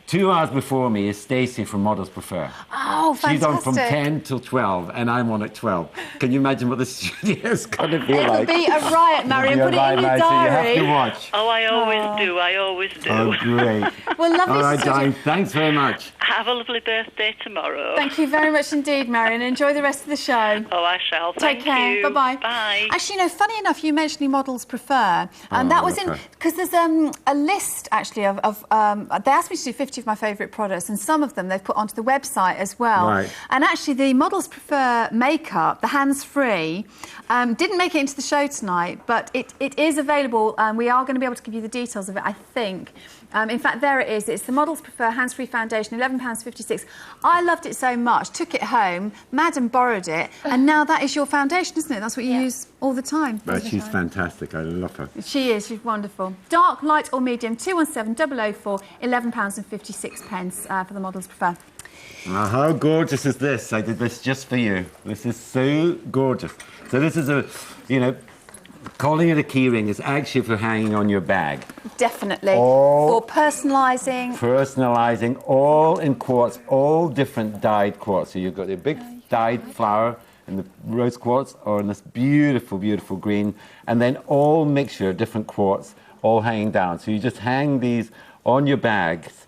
2 hours before me is Stacey from Models Prefer. Oh, fantastic. She's on from 10 till 12, and I'm on at 12. Can you imagine what the studio's going to be like? It'll be a riot, Marion. Put it in your diary. You have to watch. Oh, I always do. Oh, great. Well, lovely All right, to darling, thanks very much. Have a lovely birthday tomorrow. Thank you very much indeed, Marion. Enjoy the rest of the show. Oh, I shall. Take Thank care. you. Bye-bye. Bye. Actually, you know, funny enough, you mentioned Models Prefer. And that was in... Because there's a list, actually, of they asked me to do 50 of my favourite products, and some of them they've put onto the website as well. Right. And actually, the Models Prefer makeup, the hands-free, didn't make it into the show tonight, but it is available. We are going to be able to give you the details of it, I think. In fact, there it is. It's the Models Prefer Hands-Free Foundation, £11.56. I loved it so much, took it home, Madam borrowed it, and now that is your foundation, isn't it? That's what you use all the time. But she's fantastic. I love her. She is. She's wonderful. Dark, light or medium, 217 004, £11.56 for the Models Prefer. Now, how gorgeous is this? I did this just for you. This is so gorgeous. So this is a, you know, calling it a keyring is actually for hanging on your bag. Definitely. For personalising. Personalising, all in quartz, all different dyed quartz. So you've got a big dyed flower in the rose quartz or in this beautiful, beautiful green, and then all mixture of different quartz, all hanging down. So you just hang these on your bags,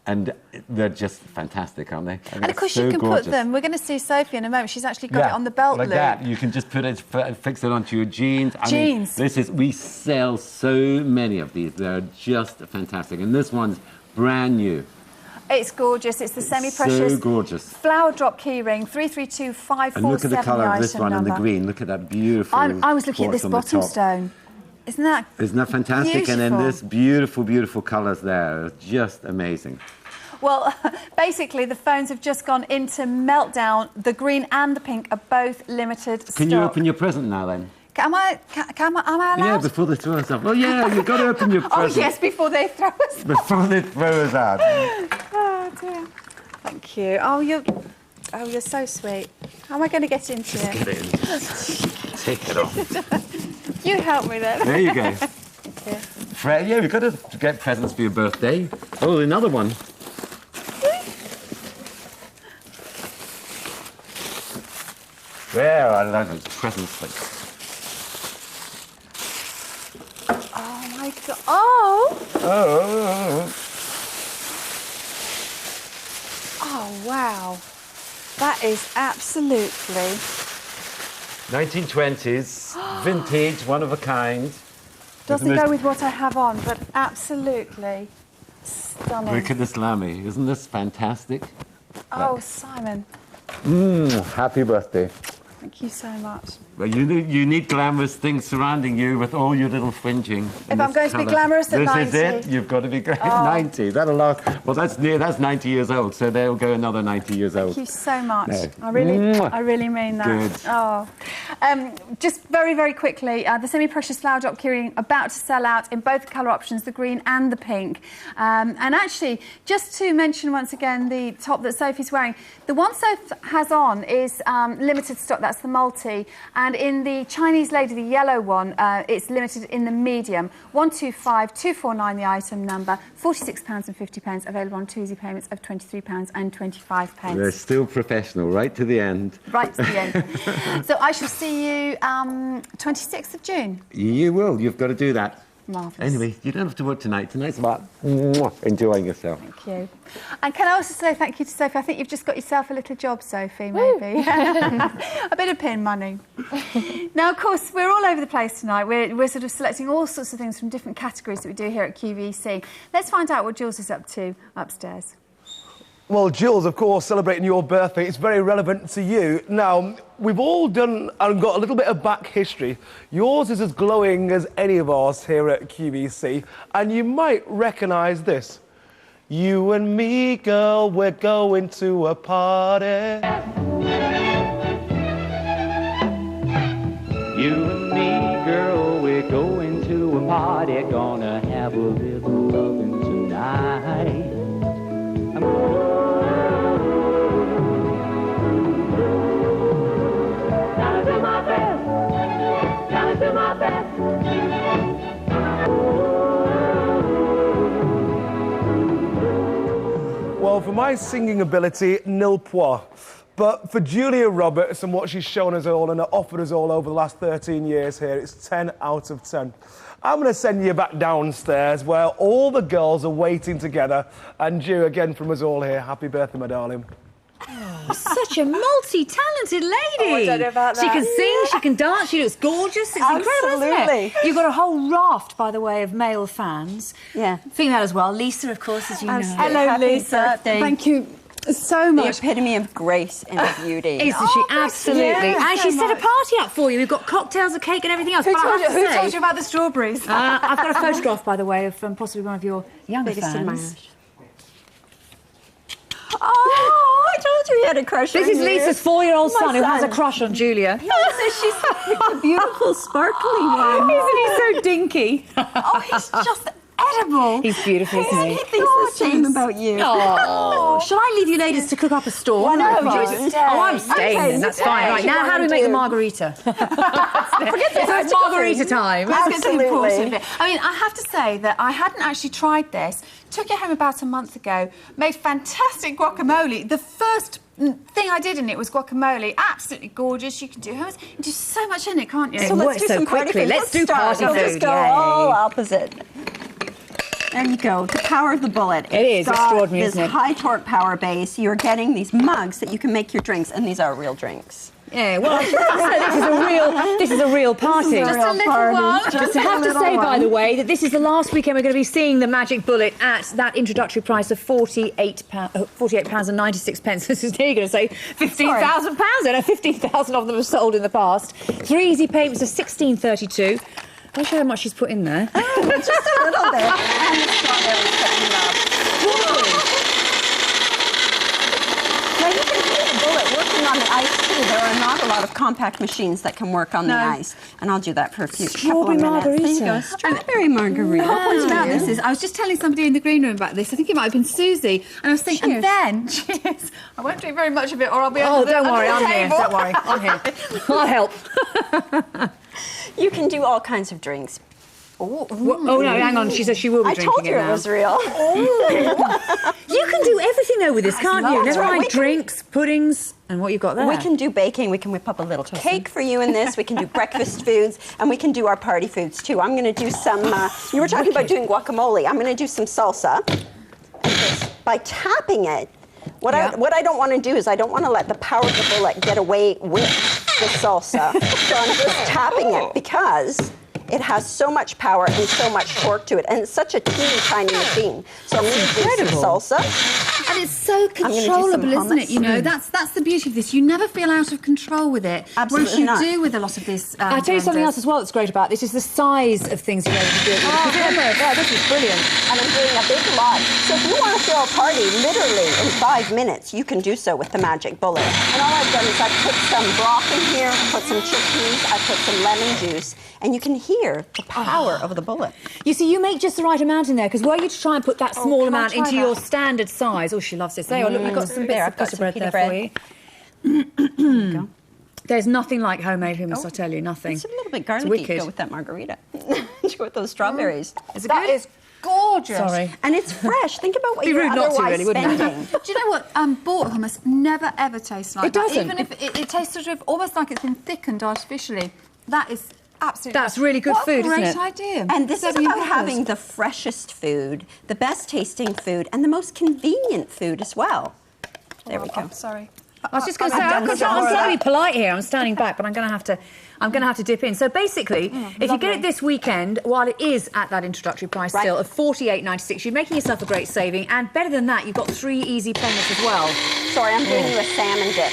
and they're just fantastic, aren't they? And of course you can put them, we're going to see Sophie in a moment, she's actually got it on the belt like loop. that. You can just put it, fix it onto your jeans. I mean, Jeans. we sell so many of these. They're just fantastic. And this one's brand new. It's gorgeous. It's the semi-precious So gorgeous. flower drop keyring, 332547. And look at the colour of this one in the green. Look at that beautiful I was looking at this bottom stone. Isn't that fantastic? Beautiful. And then this beautiful, beautiful colours there. It's just amazing. Well, basically, the phones have just gone into meltdown. The green and the pink are both limited stock. Can you open your present now, then? Am I allowed? Yeah, before they throw us off. Oh, yeah, you've got to open your present. Oh, yes, before they throw us out. Before they throw us out. Oh, dear. Thank you. Oh, you're so sweet. How am I going to get into it? Get it in. Take it off. You help me then. There you go. Thank you. Fred, yeah, we've got to get presents for your birthday. Oh, another one. There, I love it. Presents. Oh, my God. Oh! Oh, wow. That is absolutely... 1920s, vintage, one of a kind. Doesn't go with what I have on, but absolutely stunning. Look at this lammy. Isn't this fantastic? Oh, Simon. Happy birthday. Thank you so much. Well, you need glamorous things surrounding you with all your little fringing. If I'm going to be glamorous at 90. This is it. You've got to be great. Oh. 90. That'll last. Well, that's 90 years old, so they'll go another 90 years old. Thank you so much. No. I really mean that. Good. Oh, just very, very quickly, the semi-precious flower drop keyring about to sell out in both colour options, the green and the pink. And actually, just to mention once again, the top that Sophie's wearing, the one Soph has on is limited stock. That's the multi, and in the Chinese lady, the yellow one, it's limited in the medium. 125249, the item number. £46.50, available on 2 easy payments of £23.25. They're still professional, right to the end. Right to the end. So I shall see you 26th of June. You will. You've got to do that. Marvellous. Anyway, you don't have to work tonight. Tonight's about enjoying yourself. Thank you. And can I also say thank you to Sophie? I think you've just got yourself a little job, Sophie, maybe. A bit of pin money. Now, of course, we're all over the place tonight. We're sort of selecting all sorts of things from different categories that we do here at QVC. Let's find out what Jules is up to upstairs. Well, Jules, of course, celebrating your birthday, it's very relevant to you. Now, we've all done and got a little bit of back history. Yours is as glowing as any of ours here at QVC, and you might recognise this. You and me, girl, we're going to a party. You and me, girl, we're going to a party. Gonna have a little loving tonight. Gotta do my best. Gotta do my best. Well, for my singing ability, nil point. But for Julia Roberts and what she's shown us all and offered us all over the last 13 years here, it's 10 out of 10. I'm going to send you back downstairs where all the girls are waiting together. And Ju, again from us all here, happy birthday, my darling. Oh, such a multi-talented lady. Oh, I don't know about that. She can sing, she can dance, she looks gorgeous. It's incredible, isn't it? You've got a whole raft, by the way, of male fans. Yeah. Female as well. Lisa, of course, as you know. Hello, Lisa. Thank you so much. The epitome of grace and beauty. Isn't she? Absolutely. And she set a party up for you. We've got cocktails, a cake and everything else. Who told you about the strawberries? I've got a photograph, by the way, of possibly one of your younger fans. Oh, I told you he had a crush on you. This is Lisa's 4-year-old son who has a crush on Julia. She's a beautiful, sparkly one. Isn't he so dinky? Oh, he's just edible. He's beautiful, isn't he? He thinks the same about you. Oh, shall I leave you ladies to cook up a storm? No, I'm staying then, that's fine. Right, now how do we make the margarita? It's margarita time. Let's get to the important bit. I mean, I have to say that I hadn't actually tried this. Took it home about a month ago. Made fantastic guacamole. The first thing I did in it was guacamole. Absolutely gorgeous. You can do hummus. You can do so much in it, can't you? So let's do some party food. Let's do party food. Let's go all opposite. There you go, the power of the bullet. It is extraordinary, this isn't it? high torque power base. You're getting these mugs that you can make your drinks, and these are real drinks. Yeah, well, this is a real party. Just a little one. Just have to say, by the way, that this is the last weekend we're going to be seeing the Magic Bullet at that introductory price of £48.96. This is here going to say £15,000. I know 15,000 of them have sold in the past. 3 easy payments of £16.32. I'll show you how much she's put in there. Oh, just a little bit. And the strawberries cutting up. Now you can see the bullet working on the ice too. There are not a lot of compact machines that can work on the ice. And I'll do that for a couple of minutes. Margarita. There you go. Strawberry margarita. The whole point about this is, I was just telling somebody in the green room about this. I think it might have been Susie, and I was thinking, and then, cheers. I won't drink very much of it, or I'll be under the don't worry, I'm here. table. Don't worry, I'm here. I'll help. You can do all kinds of drinks. Oh no, hang on. She says she will be drinking I told you it was real. You can do everything though with this, can't you? Never mind drinks, puddings, and what you've got there. We can do baking. We can whip up a little cake for you in this. We can do breakfast foods, and we can do our party foods too. I'm going to do some. You were talking about doing guacamole. I'm going to do some salsa. And just by tapping it. What I don't want to do is I don't want to let the power of the bullet get away with the salsa. So I'm just tapping it because it has so much power and so much torque to it, and it's such a teeny tiny machine. So I'm going to do some salsa. And it's so controllable, isn't it? You know, that's the beauty of this. You never feel out of control with it. Absolutely not. Whereas you do with a lot of this. I'll tell you something else as well that's great about this is the size of things you're able to do it with. Yeah, this is brilliant. And I'm doing a big lot. So if you want to throw a party literally in 5 minutes, you can do so with the Magic Bullet. And all I've done is I've put some broth in here, put some chickpeas, I put some lemon juice, and you can hear the power of the bullet. You see, you make just the right amount in there, because were you to try and put that small amount into your standard size, oh, she loves this. There, look, we've got some bits of butter bread there for you. There you go. There's nothing like homemade hummus, I tell you, nothing. It's a little bit garlicky to go with that margarita. To go with those strawberries. Is it good? That is gorgeous. Sorry. And it's fresh. Think about what Be you're rude not to, otherwise really, wouldn't it? spending. Do you know what? Bought hummus never ever tastes like It that. doesn't. Even if it tastes sort of almost like it's been thickened artificially. That is Absolutely. That's really good food, isn't it? What a great idea. And this is Debbie, about you having first. the freshest food, the best tasting food, and the most convenient food as well. There we go. I'm sorry. I was just going to say, I'm trying to be polite here. I'm standing back, but I'm going to have to dip in. So basically, if you get it this weekend, while it is at that introductory price still of $48.96, you're making yourself a great saving. And better than that, you've got 3 easy payments as well. Sorry, I'm doing you a salmon dip.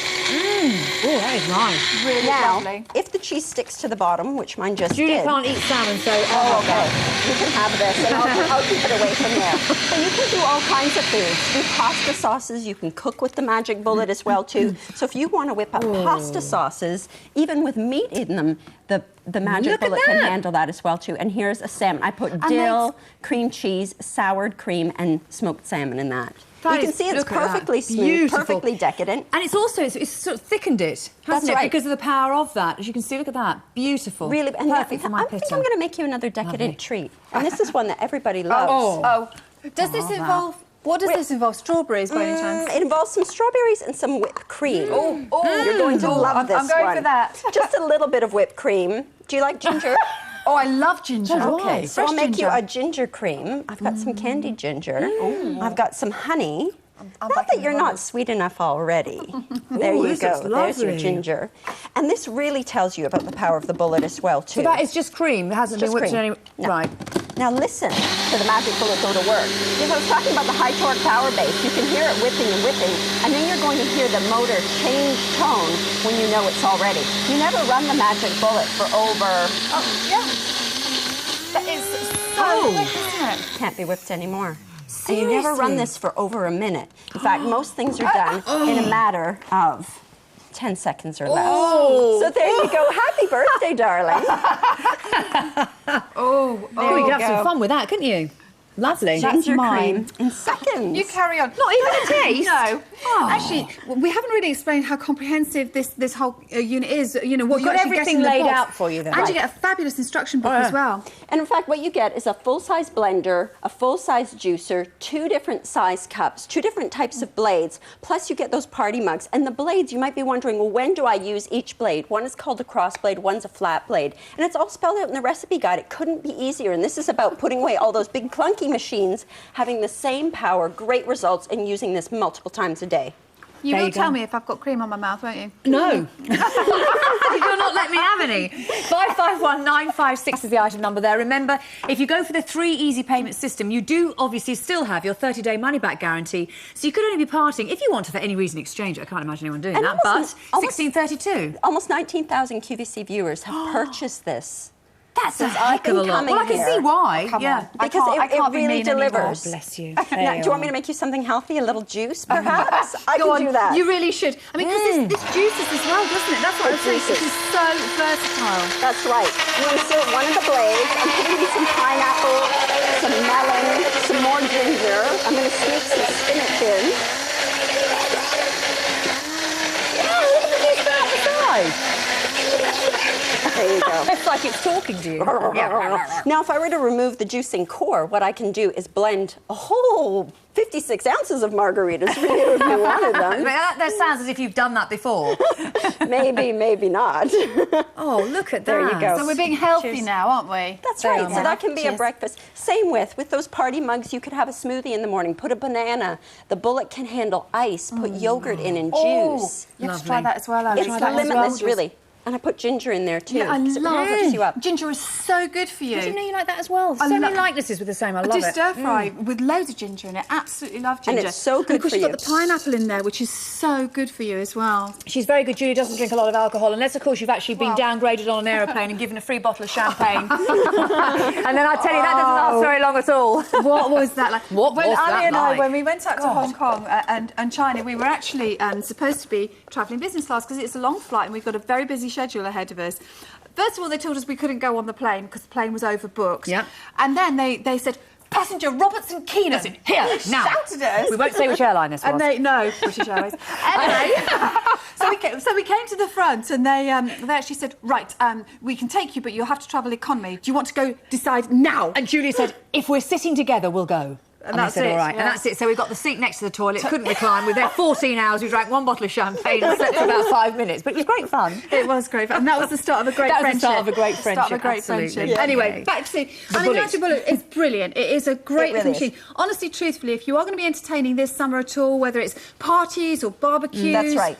Oh, that is nice. Really now, lovely. if the cheese sticks to the bottom, which mine just Julia did. can't eat salmon, so Oh, okay. You can have this, and I'll keep it away from there. So you can do all kinds of foods. Do pasta sauces. You can cook with the magic bullet as well, too. So if you want to whip up pasta sauces, even with meat in them, the magic bullet can handle that as well, too. And here's a salmon. I put dill, cream cheese, soured cream, and smoked salmon in that. You can see it's perfectly smooth, perfectly decadent. And it's also, it's sort of thickened it, hasn't it? Because of the power of that. As you can see, look at that. Beautiful. Really, and perfect for my I think I'm going to make you another decadent treat. And this is one that everybody loves. Does this involve... What does this involve? Strawberries, by any chance? It involves some strawberries and some whipped cream. You're going to love this one. I'm going for that. Just a little bit of whipped cream. Do you like ginger? Oh, I love ginger. Okay, so I'll make you a ginger cream. I've got some candied ginger. I've got some honey. Not that you're not sweet enough already. There you go. There's your ginger. And this really tells you about the power of the bullet as well, too. So that is just cream. It hasn't been whipped in any... Right. Now listen to the magic bullet go to work. Because I was talking about the high torque power base. You can hear it whipping and whipping, and then you're going to hear the motor change tone when you know it's all ready. You never run the magic bullet for over... That is so quick, isn't it? Can't be whipped anymore. And you never run this for over a minute. In fact, most things are done in a matter of 10 seconds or less. So there you go. Happy birthday, darling. You could have some fun with that, couldn't you? Lovely. Ginger cream in seconds. You carry on. Not even a taste? No. Actually, we haven't really explained how comprehensive this whole unit is. You know, what We've you got actually everything get in the laid box. out for you then. And you get a fabulous instruction book as well. And in fact, what you get is a full-size blender, a full-size juicer, 2 different size cups, 2 different types of blades, plus you get those party mugs. And the blades, you might be wondering, well, when do I use each blade? One is called a cross blade, one's a flat blade. And it's all spelled out in the recipe guide. It couldn't be easier. And this is about putting away all those big clunky machines, having the same power, great results, and using this multiple times a day. You will tell me if I've got cream on my mouth, won't you? No. You will not let me have any. 551956 is the item number there. Remember, if you go for the 3 easy payment system, you do obviously still have your 30-day money-back guarantee. So you could only be parting, if you want to, for any reason, exchange. I can't imagine anyone doing that, but 1632. Almost 19,000 QVC viewers have purchased this. That's a heck of a lot. Well, I can see why. Yeah. Because it really delivers. Oh, bless you. Now, do you want me to make you something healthy? A little juice, perhaps? I can do that. You really should. I mean, because this juices as well, doesn't it? That's what I was saying. This is so versatile. That's right. You insert one of the blades. I'm putting in some pineapple, some melon, some more ginger. I'm going to sneak some spinach in. Yeah, look at this outside. There you go. It's like it's talking to you. Now, if I were to remove the juicing core, what I can do is blend a whole 56 ounces of margaritas for you if you wanted them. That sounds as if you've done that before. Maybe, maybe not. Oh, look at that. There you go. So we're being healthy now, aren't we? That's right. So that can be a breakfast. Same with those party mugs, you could have a smoothie in the morning. Put a banana. The bullet can handle ice. Put yogurt in and juice. You have to try that as well, Alice. It's limitless, really. And I put ginger in there too. Yeah, I love it. You up. Ginger is so good for you. I didn't know you like that as well. So many likenesses with the same. I love it. I do stir fry with loads of ginger in it. Absolutely love ginger. And it's so good for you. for you. Of course, you've got the pineapple in there, which is so good for you as well. She's very good. Julie doesn't drink a lot of alcohol, unless, of course, you've actually been downgraded on an aeroplane and given a free bottle of champagne. And then I tell you, that doesn't last very long at all. What was that like? What was that Ali and I, like? when we went up to Hong Kong and China, we were actually supposed to be travelling business class because it's a long flight and we've got a very busy schedule ahead of us. First of all, they told us we couldn't go on the plane because the plane was overbooked. Yeah. And then they said, passenger Robertson Keenan, here, now. shouted at us. We won't say which airline this was. And no, British Airways. Anyway, so we came to the front and they actually said, right, we can take you, but you'll have to travel economy. Do you want to go decide now? And Julia said, if we're sitting together, we'll go. And that's it. All right. And that's it. So we got the seat next to the toilet, couldn't recline. We were there 14 hours. We drank 1 bottle of champagne and slept for about 5 minutes. But it was great fun. It was great fun. And that was the start of a great friendship. Start of a great friendship. Start of a great friendship. Yeah. Anyway, back to the Magic Bullet is brilliant. It is a great machine. Honestly, truthfully, if you are going to be entertaining this summer at all, whether it's parties or barbecues, that's right.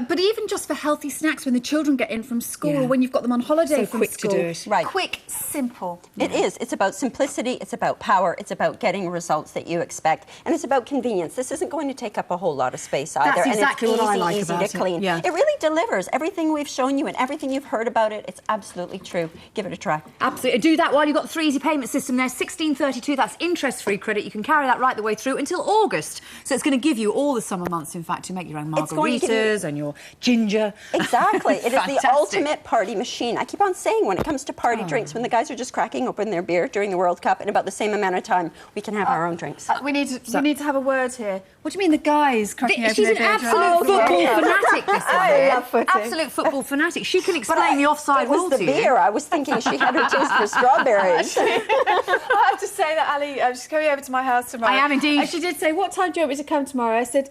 But even just for healthy snacks when the children get in from school or when you've got them on holiday from quick school. to do it. Right. Quick, simple. It is. It's about simplicity, it's about power, it's about getting results that you expect, and it's about convenience. This isn't going to take up a whole lot of space either. That's exactly and it's what easy, I like easy about to clean. it. Yeah. It really delivers. Everything we've shown you and everything you've heard about it, it's absolutely true. Give it a try. Absolutely. Do that while you've got the 3 easy payment system there. 1632, that's interest-free credit. You can carry that right the way through until August. So it's going to give you all the summer months, in fact, to make your own margaritas and your ginger. Exactly. It is the ultimate party machine. I keep on saying when it comes to party drinks, when the guys are just cracking open their beer during the World Cup, in about the same amount of time, we can have our own drinks. We need to have a word here. What do you mean the guys cracking open She's their an beer? absolute football fanatic, this one. I love footy. Absolute football fanatic. She can explain the offside rule to you. It was the beer. I was thinking she had her taste for strawberries. I have to say that, Ali, she's coming over to my house tomorrow. I am indeed. And she did say, what time do you want me to come tomorrow? I said,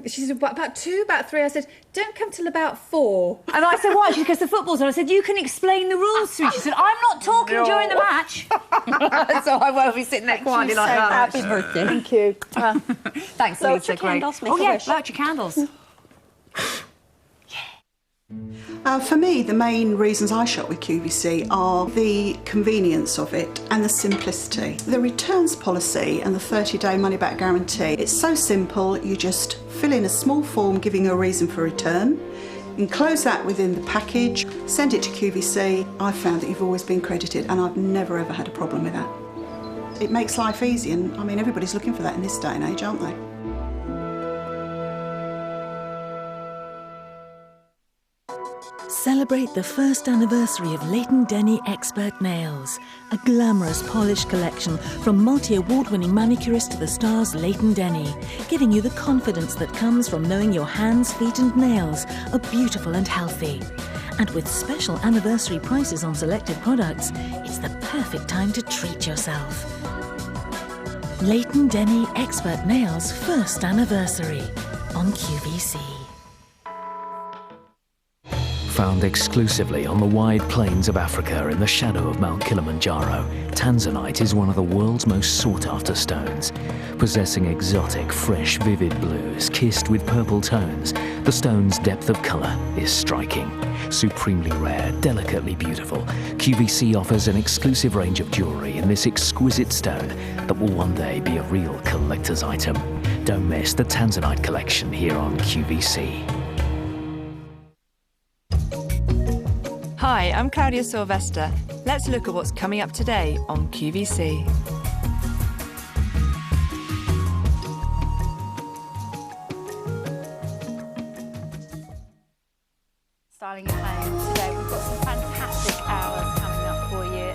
she said, about 2, about 3. I said, don't come till about 4. And I said, why? She because the football's on. I said, you can explain the rules to me. She said, I'm not talking during the match. So I won't be sitting there quietly like that. Happy birthday. Thank you. Thanks, So Lisa. your candles, make Oh, a yeah, wish. light your candles. For me, the main reasons I shop with QVC are the convenience of it and the simplicity. The returns policy and the 30-day money-back guarantee, it's so simple. You just fill in a small form giving a reason for return, enclose that within the package, send it to QVC. I've found that you've always been credited and I've never ever had a problem with that. It makes life easy, and I mean everybody's looking for that in this day and age, aren't they? Celebrate the first anniversary of Leighton Denny Expert Nails, a glamorous polish collection from multi-award-winning manicurist to the stars Leighton Denny, giving you the confidence that comes from knowing your hands, feet and nails are beautiful and healthy. And with special anniversary prices on selected products, it's the perfect time to treat yourself. Leighton Denny Expert Nails first anniversary on QVC. Found exclusively on the wide plains of Africa in the shadow of Mount Kilimanjaro, tanzanite is one of the world's most sought-after stones. Possessing exotic, fresh, vivid blues kissed with purple tones, the stone's depth of colour is striking. Supremely rare, delicately beautiful, QVC offers an exclusive range of jewellery in this exquisite stone that will one day be a real collector's item. Don't miss the Tanzanite collection here on QVC. Hi, I'm Claudia Sylvester. Let's look at what's coming up today on QVC. Styling at home today. We've got some fantastic hours coming up for you.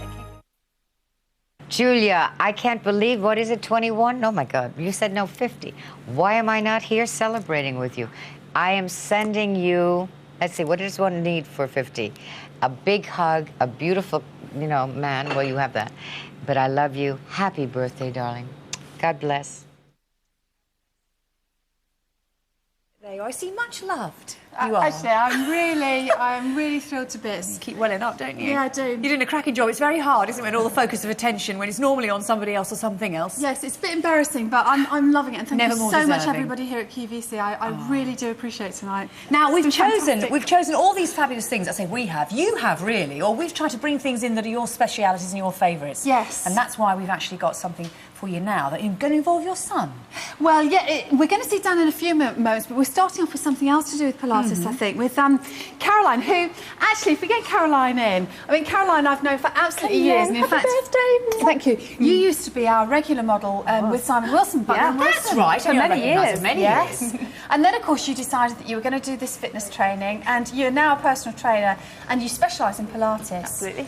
Julia, I can't believe, what is it, 21? Oh, my God. You said no, 50. Why am I not here celebrating with you? I am sending you, let's see, what does one need for 50? A big hug, a beautiful, man. Well, you have that. But I love you. Happy birthday, darling. God bless. There you are. I see much loved. Actually, I'm really thrilled to bits. You keep welling up, don't you? Yeah, I do. You're doing a cracking job. It's very hard, isn't it, when all the focus of attention, when it's normally on somebody else or something else. Yes, it's a bit embarrassing, but I'm loving it. And thank Never you more so much, deserving. everybody here at QVC. I really do appreciate tonight. Now, It's been we've chosen all these fabulous things. I say we have. You have, really. Or we've tried to bring things in that are your specialities and your favourites. Yes. And that's why we've actually got something for you now that is going to involve your son. Well, yeah, we're going to see Dan in a few moments, but we're starting off with something else to do with Pilates, I think, with Caroline, who, actually, if we get Caroline in, I mean, Caroline I've known for absolutely years. And in fact, birthday. Thank you. You used to be our regular model with Simon Wilson. Yeah, that's right. For I many recognise years. it, many yes. years. And then, of course, you decided that you were going to do this fitness training, and you're now a personal trainer, and you specialise in Pilates. Absolutely.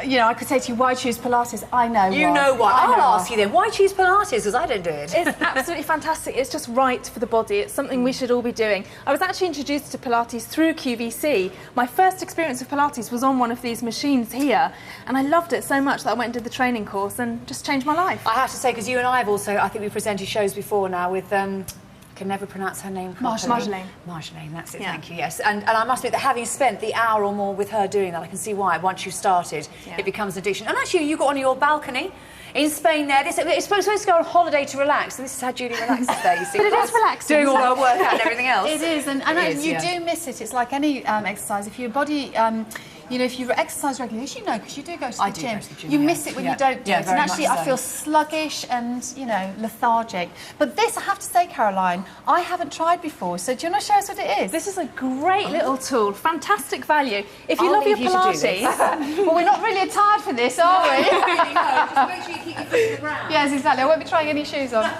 you know, I could say to you, why choose Pilates? I know You know why. I'll ask you then, why choose Pilates? Because I don't do it. It's absolutely fantastic. It's just right for the body. It's something we should all be doing. I was actually introduced to Pilates through QVC. My first experience of Pilates was on one of these machines here, and I loved it so much that I went and did the training course and just changed my life. I have to say, because you and I have also, I think we've presented shows before now with, I can never pronounce her name properly. Marjolaine, that's it, thank you, yes. And I must admit that having spent the hour or more with her doing that, I can see why, once you've started, it becomes an addiction. And actually, you got on your balcony in Spain there. It's supposed to go on holiday to relax, and this is how Julie relaxes there, you see. But it is relaxing. Doing all her workout and everything else. It is, and you do miss it. It's like any exercise. If your body... you know, if you exercise regularly, as you know, because you do go to the gym, you miss it when you don't do it. And actually, I feel sluggish and, you know, lethargic. But this, I have to say, Caroline, I haven't tried before. So do you want to show us what it is? This is a great little tool, fantastic value. If you love your Pilates... well, we're not really tired for this, are we? Just make sure you keep your feet on the ground. Yes, exactly. I won't be trying any shoes on.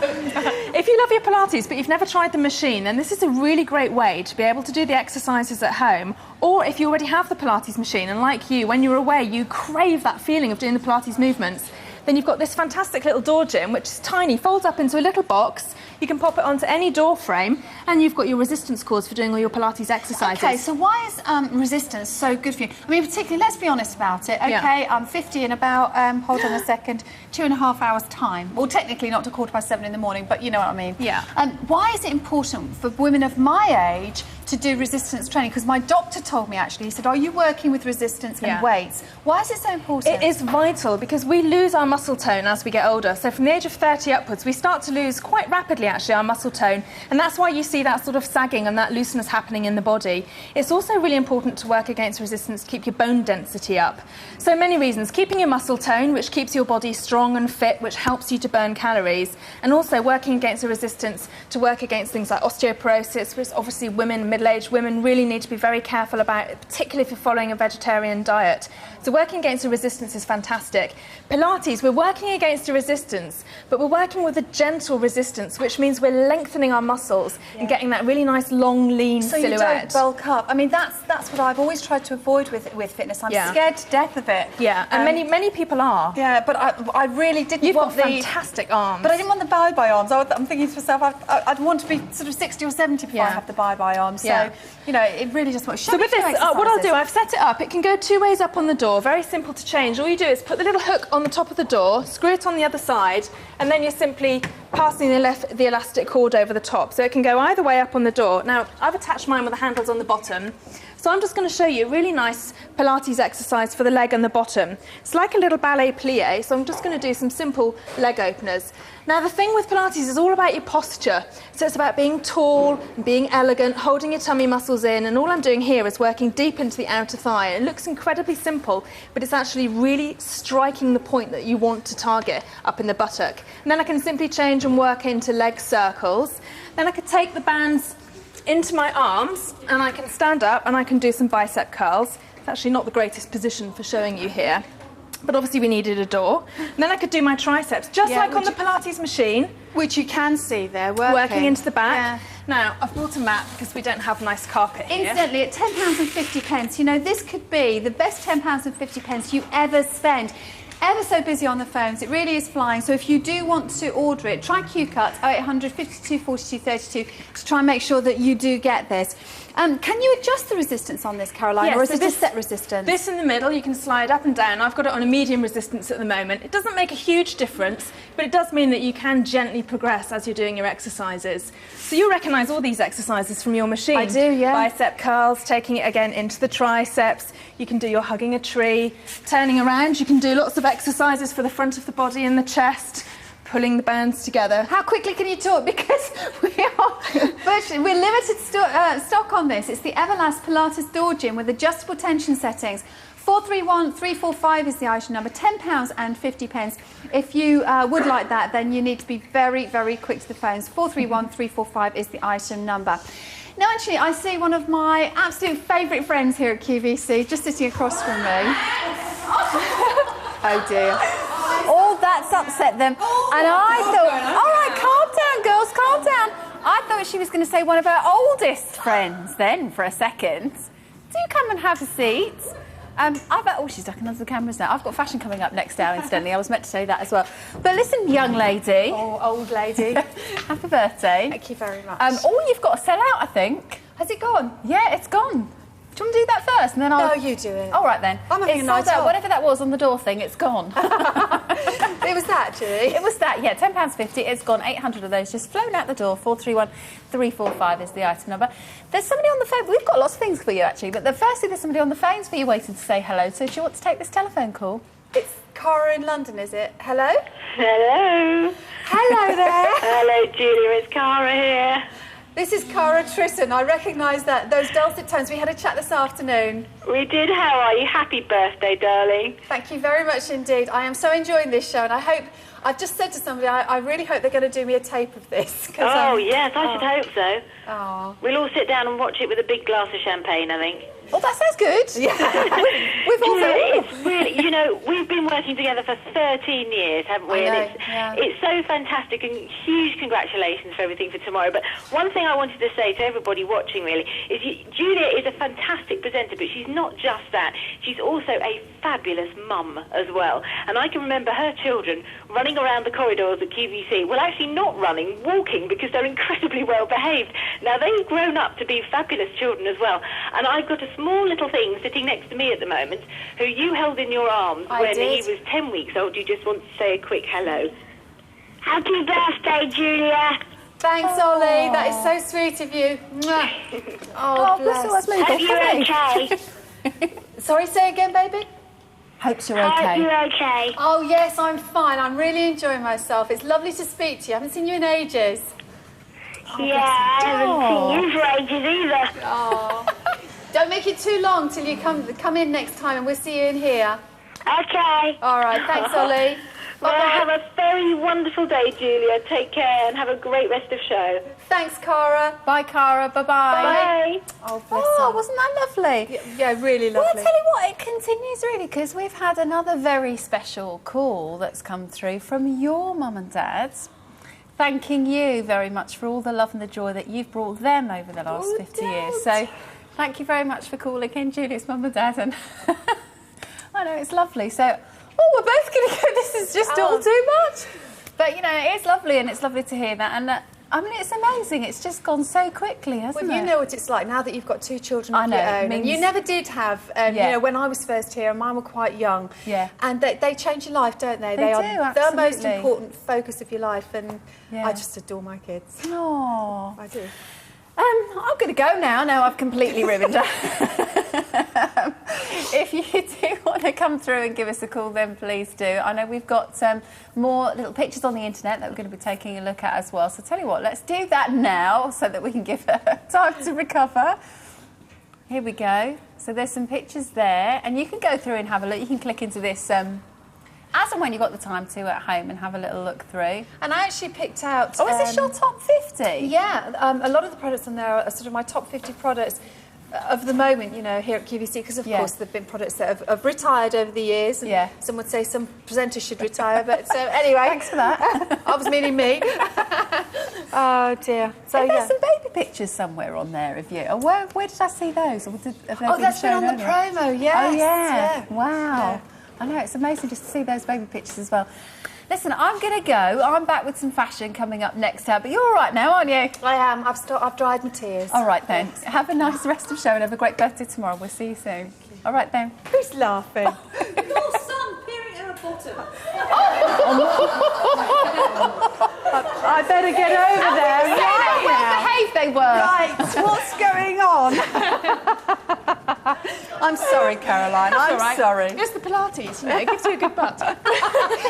If you love your Pilates but you've never tried the machine, then this is a really great way to be able to do the exercises at home. Or if you already have the Pilates machine, and like you, when you're away, you crave that feeling of doing the Pilates movements, then you've got this fantastic little door gym, which is tiny, folds up into a little box. You can pop it onto any door frame, and you've got your resistance cords for doing all your Pilates exercises. Okay, so why is resistance so good for you? I mean, particularly, let's be honest about it. Okay, I'm 50 in about, hold on a second, 2.5 hours' time. Well, technically not to 7:15 in the morning, but you know what I mean. Yeah. Why is it important for women of my age to do resistance training? Because my doctor told me, actually, he said, are you working with resistance and weights? Why is it so important? It is vital because we lose our muscle tone as we get older. So from the age of 30 upwards, we start to lose quite rapidly, actually, our muscle tone. And that's why you see that sort of sagging and that looseness happening in the body. It's also really important to work against resistance to keep your bone density up. So many reasons. Keeping your muscle tone, which keeps your body strong and fit, which helps you to burn calories. And also working against the resistance to work against things like osteoporosis, which obviously middle-aged women really need to be very careful about, particularly if you're following a vegetarian diet. So working against the resistance is fantastic. Pilates, we're working against the resistance, but we're working with a gentle resistance, which means we're lengthening our muscles and getting that really nice, long, lean silhouette. So you don't bulk up. I mean, that's what I've always tried to avoid with fitness. I'm scared to death of it. Yeah, and many people are. Yeah, but I really didn't You've want got fantastic arms. But I didn't want the bye-bye arms. I'm thinking to myself, I'd want to be sort of 60 or 70 before I have the bye-bye arms. So, you know, it really just wants... So with this, what I'll do, I've set it up. It can go 2 ways up on the door. Very simple to change. All you do is put the little hook on the top of the door, screw it on the other side, and then you're simply passing the elastic cord over the top. So it can go either way up on the door. Now, I've attached mine with the handles on the bottom. So I'm just going to show you a really nice Pilates exercise for the leg and the bottom. It's like a little ballet plie, so I'm just going to do some simple leg openers. Now, the thing with Pilates is all about your posture. So it's about being tall, being elegant, holding your tummy muscles in, and all I'm doing here is working deep into the outer thigh. It looks incredibly simple, but it's actually really striking the point that you want to target up in the buttock. And then I can simply change and work into leg circles. Then I could take the bands into my arms, and I can stand up and I can do some bicep curls. It's actually not the greatest position for showing you here, but obviously we needed a door. And then I could do my triceps, just like on the Pilates machine. Which you can see there, working into the back. Now, I've brought a mat because we don't have nice carpet here. Incidentally, at £10.50, you know, this could be the best £10.50 you ever spend. Ever so busy on the phones, it really is flying. So if you do want to order it, try QCUK 0800 52 42 32 to try and make sure that you do get this. Can you adjust the resistance on this, Caroline, or is it a set resistance? This in the middle, you can slide up and down. I've got it on a medium resistance at the moment. It doesn't make a huge difference, but it does mean that you can gently progress as you're doing your exercises. So you'll recognise all these exercises from your machine. I do, yeah. Bicep curls, taking it again into the triceps. You can do your hugging a tree, turning around. You can do lots of exercises for the front of the body and the chest, pulling the bands together. How quickly can you talk? Because we're limited stock on this. It's the Everlast Pilates Door Gym with adjustable tension settings. 431345 is the item number, £10.50. If you would like that, then you need to be very, very quick to the phones. 431345 is the item number. Now, actually, I see one of my absolute favourite friends here at QVC just sitting across from me. Oh dear. All that's upset them. And I thought, all right, calm down, girls, calm down. I thought she was going to say one of her oldest friends then for a second. Do come and have a seat. she's ducking under the cameras now. I've got fashion coming up next hour, incidentally. I was meant to say that as well. But listen, young lady. Oh, old lady. Happy birthday. Thank you very much. You've got to sell out, I think. Has it gone? Yeah, it's gone. Do you want to do that first? And then I'll... No, you do it. All right, then. I'm having it's a night sold out. off. Whatever that was on the door thing, it's gone. It was that, actually. It was that, yeah. £10.50. It's gone. 800 of those just flown out the door. 431-345 is the item number. There's somebody on the phone. We've got lots of things for you, actually. But firstly, there's somebody on the phones for you waiting to say hello. So do you want to take this telephone call? It's Cara in London, is it? Hello? Hello. Hello there. Hello, Julia. It's Cara here. This is Cara Tristan. I recognise those dulcet tones. We had a chat this afternoon. We did. How are you? Happy birthday, darling. Thank you very much indeed. I am so enjoying this show, and I've just said to somebody, I really hope they're going to do me a tape of this. Yes, I should hope so. Oh. We'll all sit down and watch it with a big glass of champagne, I think. Oh, that sounds good. Yeah. We've all it's really, we've been working together for 13 years, haven't we? And it's so fantastic, and huge congratulations for everything for tomorrow. But one thing I wanted to say to everybody watching, really, is Julia is a fantastic presenter, but she's not just that. She's also a fabulous mum as well. And I can remember her children running around the corridors at QVC. Well, actually not running, walking, because they're incredibly well behaved. Now, they've grown up to be fabulous children as well. And I've got a small little thing sitting next to me at the moment who you held in your arms when he was 10 weeks old. You just want to say a quick hello. Happy birthday, Julia. Thanks, Ollie. That is so sweet of you. Oh, bless. Hope you're okay. Sorry, say again, baby? Hopes you're okay. Hope you're okay. Oh, yes, I'm fine. I'm really enjoying myself. It's lovely to speak to you. I haven't seen you in ages. I haven't seen you for ages either. Oh. Don't make it too long till you come in next time, and we'll see you in here. Okay. All right. Thanks, Ollie. Well, have a very wonderful day, Julia. Take care and have a great rest of show. Thanks, Cara. Bye, Cara. Bye-bye. Bye. Oh, bless her. Wasn't that lovely? Yeah, really lovely. Well, I'll tell you what, it continues really, because we've had another very special call that's come through from your mum and dad, thanking you very much for all the love and the joy that you've brought them over the last 50 years. So thank you very much for calling in, Julia's mum and dad. And I know, it's lovely. So, we're both going to go, this is just all too much. But, it is lovely, and it's lovely to hear that. And, it's amazing. It's just gone so quickly, hasn't it? Well, you know what it's like now that you've got two children of your own. And you never did have, when I was first here, and mine were quite young. Yeah. And they change your life, don't they? They do, are the most important focus of your life, and I just adore my kids. Oh, I do. I'm going to go now. Now I've completely ruined it. If you do want to come through and give us a call, then please do. I know we've got more little pictures on the internet that we're going to be taking a look at as well. So tell you what, let's do that now so that we can give her time to recover. Here we go. So there's some pictures there, and you can go through and have a look. You can click into this as and when you've got the time to at home and have a little look through. And I actually picked out... Oh, is this your top 50? Yeah, a lot of the products on there are sort of my top 50 products of the moment, here at QVC, because of course there have been products that have retired over the years. And some would say some presenters should retire, but so anyway. Thanks for that. I was meaning me. Oh dear. So there's some baby pictures somewhere on there of you. Oh, where did I see those? Or that's been on the promo, yes. Oh yeah. Wow. Yeah. I know, it's amazing just to see those baby pictures as well. Listen, I'm going to go. I'm back with some fashion coming up next hour. But you're all right now, aren't you? I am. I've dried my tears. All right, then. Have a nice rest of show and have a great birthday tomorrow. We'll see you soon. All right, then. Who's laughing? Your son peering at her bottom. I better get over there. Right well behaved they were. Right, what's going on? I'm sorry, Caroline. I'm sorry. It's the Pilates, it gives you a good butt.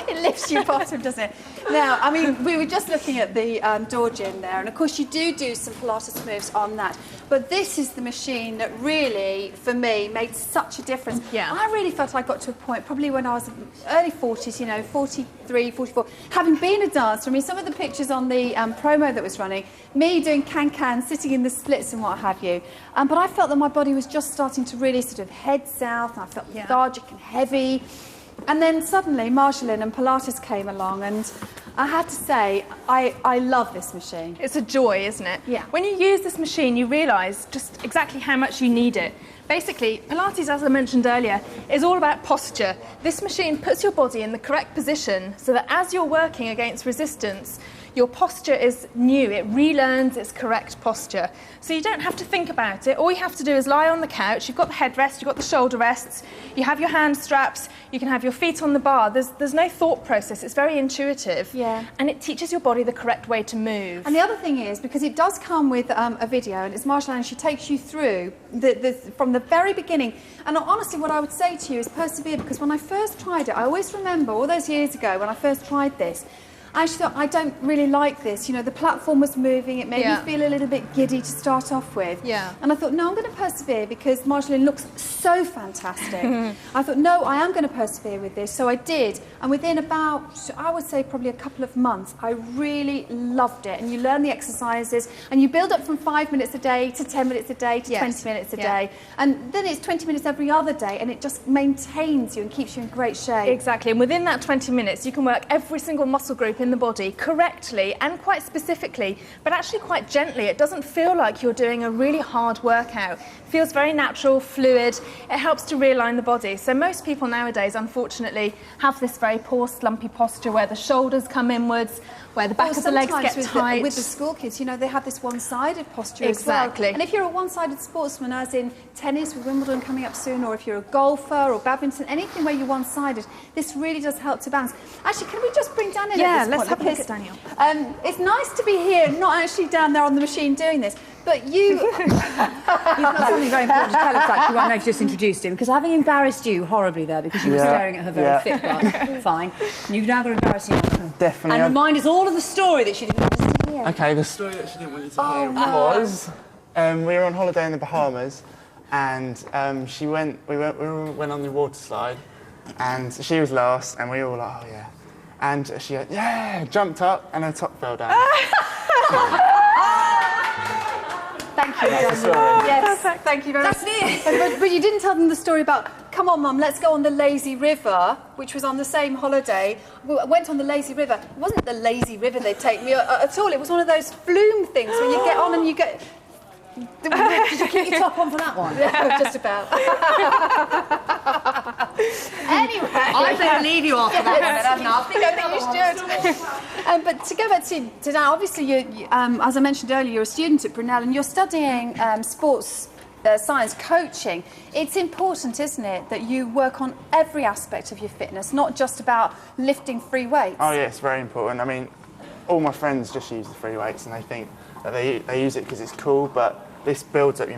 It lifts your bottom, doesn't it? Now, we were just looking at the door gym there, and of course you do some Pilates moves on that. But this is the machine that really, for me, made such a difference. Yeah. I really felt I got to a point, probably when I was early 40s, 43, 44, having been a dancer. Some of the pictures on the promo that was running, me doing can-can, sitting in the splits and what have you. But I felt that my body was just starting to really sort of head south, and I felt lethargic and heavy. And then suddenly Marjolaine and Pilates came along, and I had to say, I love this machine. It's a joy, isn't it? Yeah. When you use this machine, you realise just exactly how much you need it. Basically, Pilates, as I mentioned earlier, is all about posture. This machine puts your body in the correct position so that as you're working against resistance, your posture is new. It relearns its correct posture. So you don't have to think about it. All you have to do is lie on the couch. You've got the headrest, you've got the shoulder rests, you have your hand straps, you can have your feet on the bar. There's no thought process. It's very intuitive. Yeah. And it teaches your body the correct way to move. And the other thing is, because it does come with a video, and it's Marjolaine, she takes you through from the very beginning. And honestly, what I would say to you is persevere, because when I first tried it, I always remember all those years ago when I first tried this, I actually thought, I don't really like this. You know, the platform was moving. It made me feel a little bit giddy to start off with. Yeah. And I thought, no, I'm going to persevere because Marjolaine looks so fantastic. I thought, no, I am going to persevere with this. So I did. And within about, I would say probably a couple of months, I really loved it. And you learn the exercises and you build up from 5 minutes a day to 10 minutes a day to 20 minutes a day. And then it's 20 minutes every other day, and it just maintains you and keeps you in great shape. Exactly. And within that 20 minutes, you can work every single muscle group in the body correctly and quite specifically, but actually quite gently. It doesn't feel like you're doing a really hard workout. It feels very natural, fluid. It helps to realign the body. So most people nowadays, unfortunately, have this very poor slumpy posture where the shoulders come inwards, where the back of the legs get tight. With the school kids, you know, they have this one-sided posture Exactly. as well. And if you're a one-sided sportsman, as in tennis with Wimbledon coming up soon, or if you're a golfer or badminton, anything where you're one-sided, this really does help to balance. Actually, can we just bring Dan in at this point? Let's have a look at Daniel. It's nice to be here, not actually down there on the machine doing this. But you've got something very important to tell us, actually, I know you've just introduced him, because having embarrassed you horribly there because you were staring at her very fit butt, fine, you've now got to embarrass you. Definitely. And remind us all of the story that she didn't want us to hear. Okay, the story that she didn't want you to hear was we were on holiday in the Bahamas, and we went on the water slide, and she was last, and we all were like, oh yeah. And she jumped up, and her top fell down. Thank you, Daniel. Yes, perfect. Thank you very much. That's it. But you didn't tell them the story about, come on, Mum, let's go on the lazy river, which was on the same holiday. We went on the lazy river. It wasn't the lazy river they'd take me at all. It was one of those flume things when you get on and you get... Did you keep your top on for that one? Yeah, just about. Anyway, I don't leave you after that. I think you should. But to go back to now, obviously, you, as I mentioned earlier, you're a student at Brunel and you're studying sports science coaching. It's important, isn't it, that you work on every aspect of your fitness, not just about lifting free weights? Oh, yeah, it's very important. I mean, all my friends just use the free weights and they think that they use it because it's cool, but this builds up your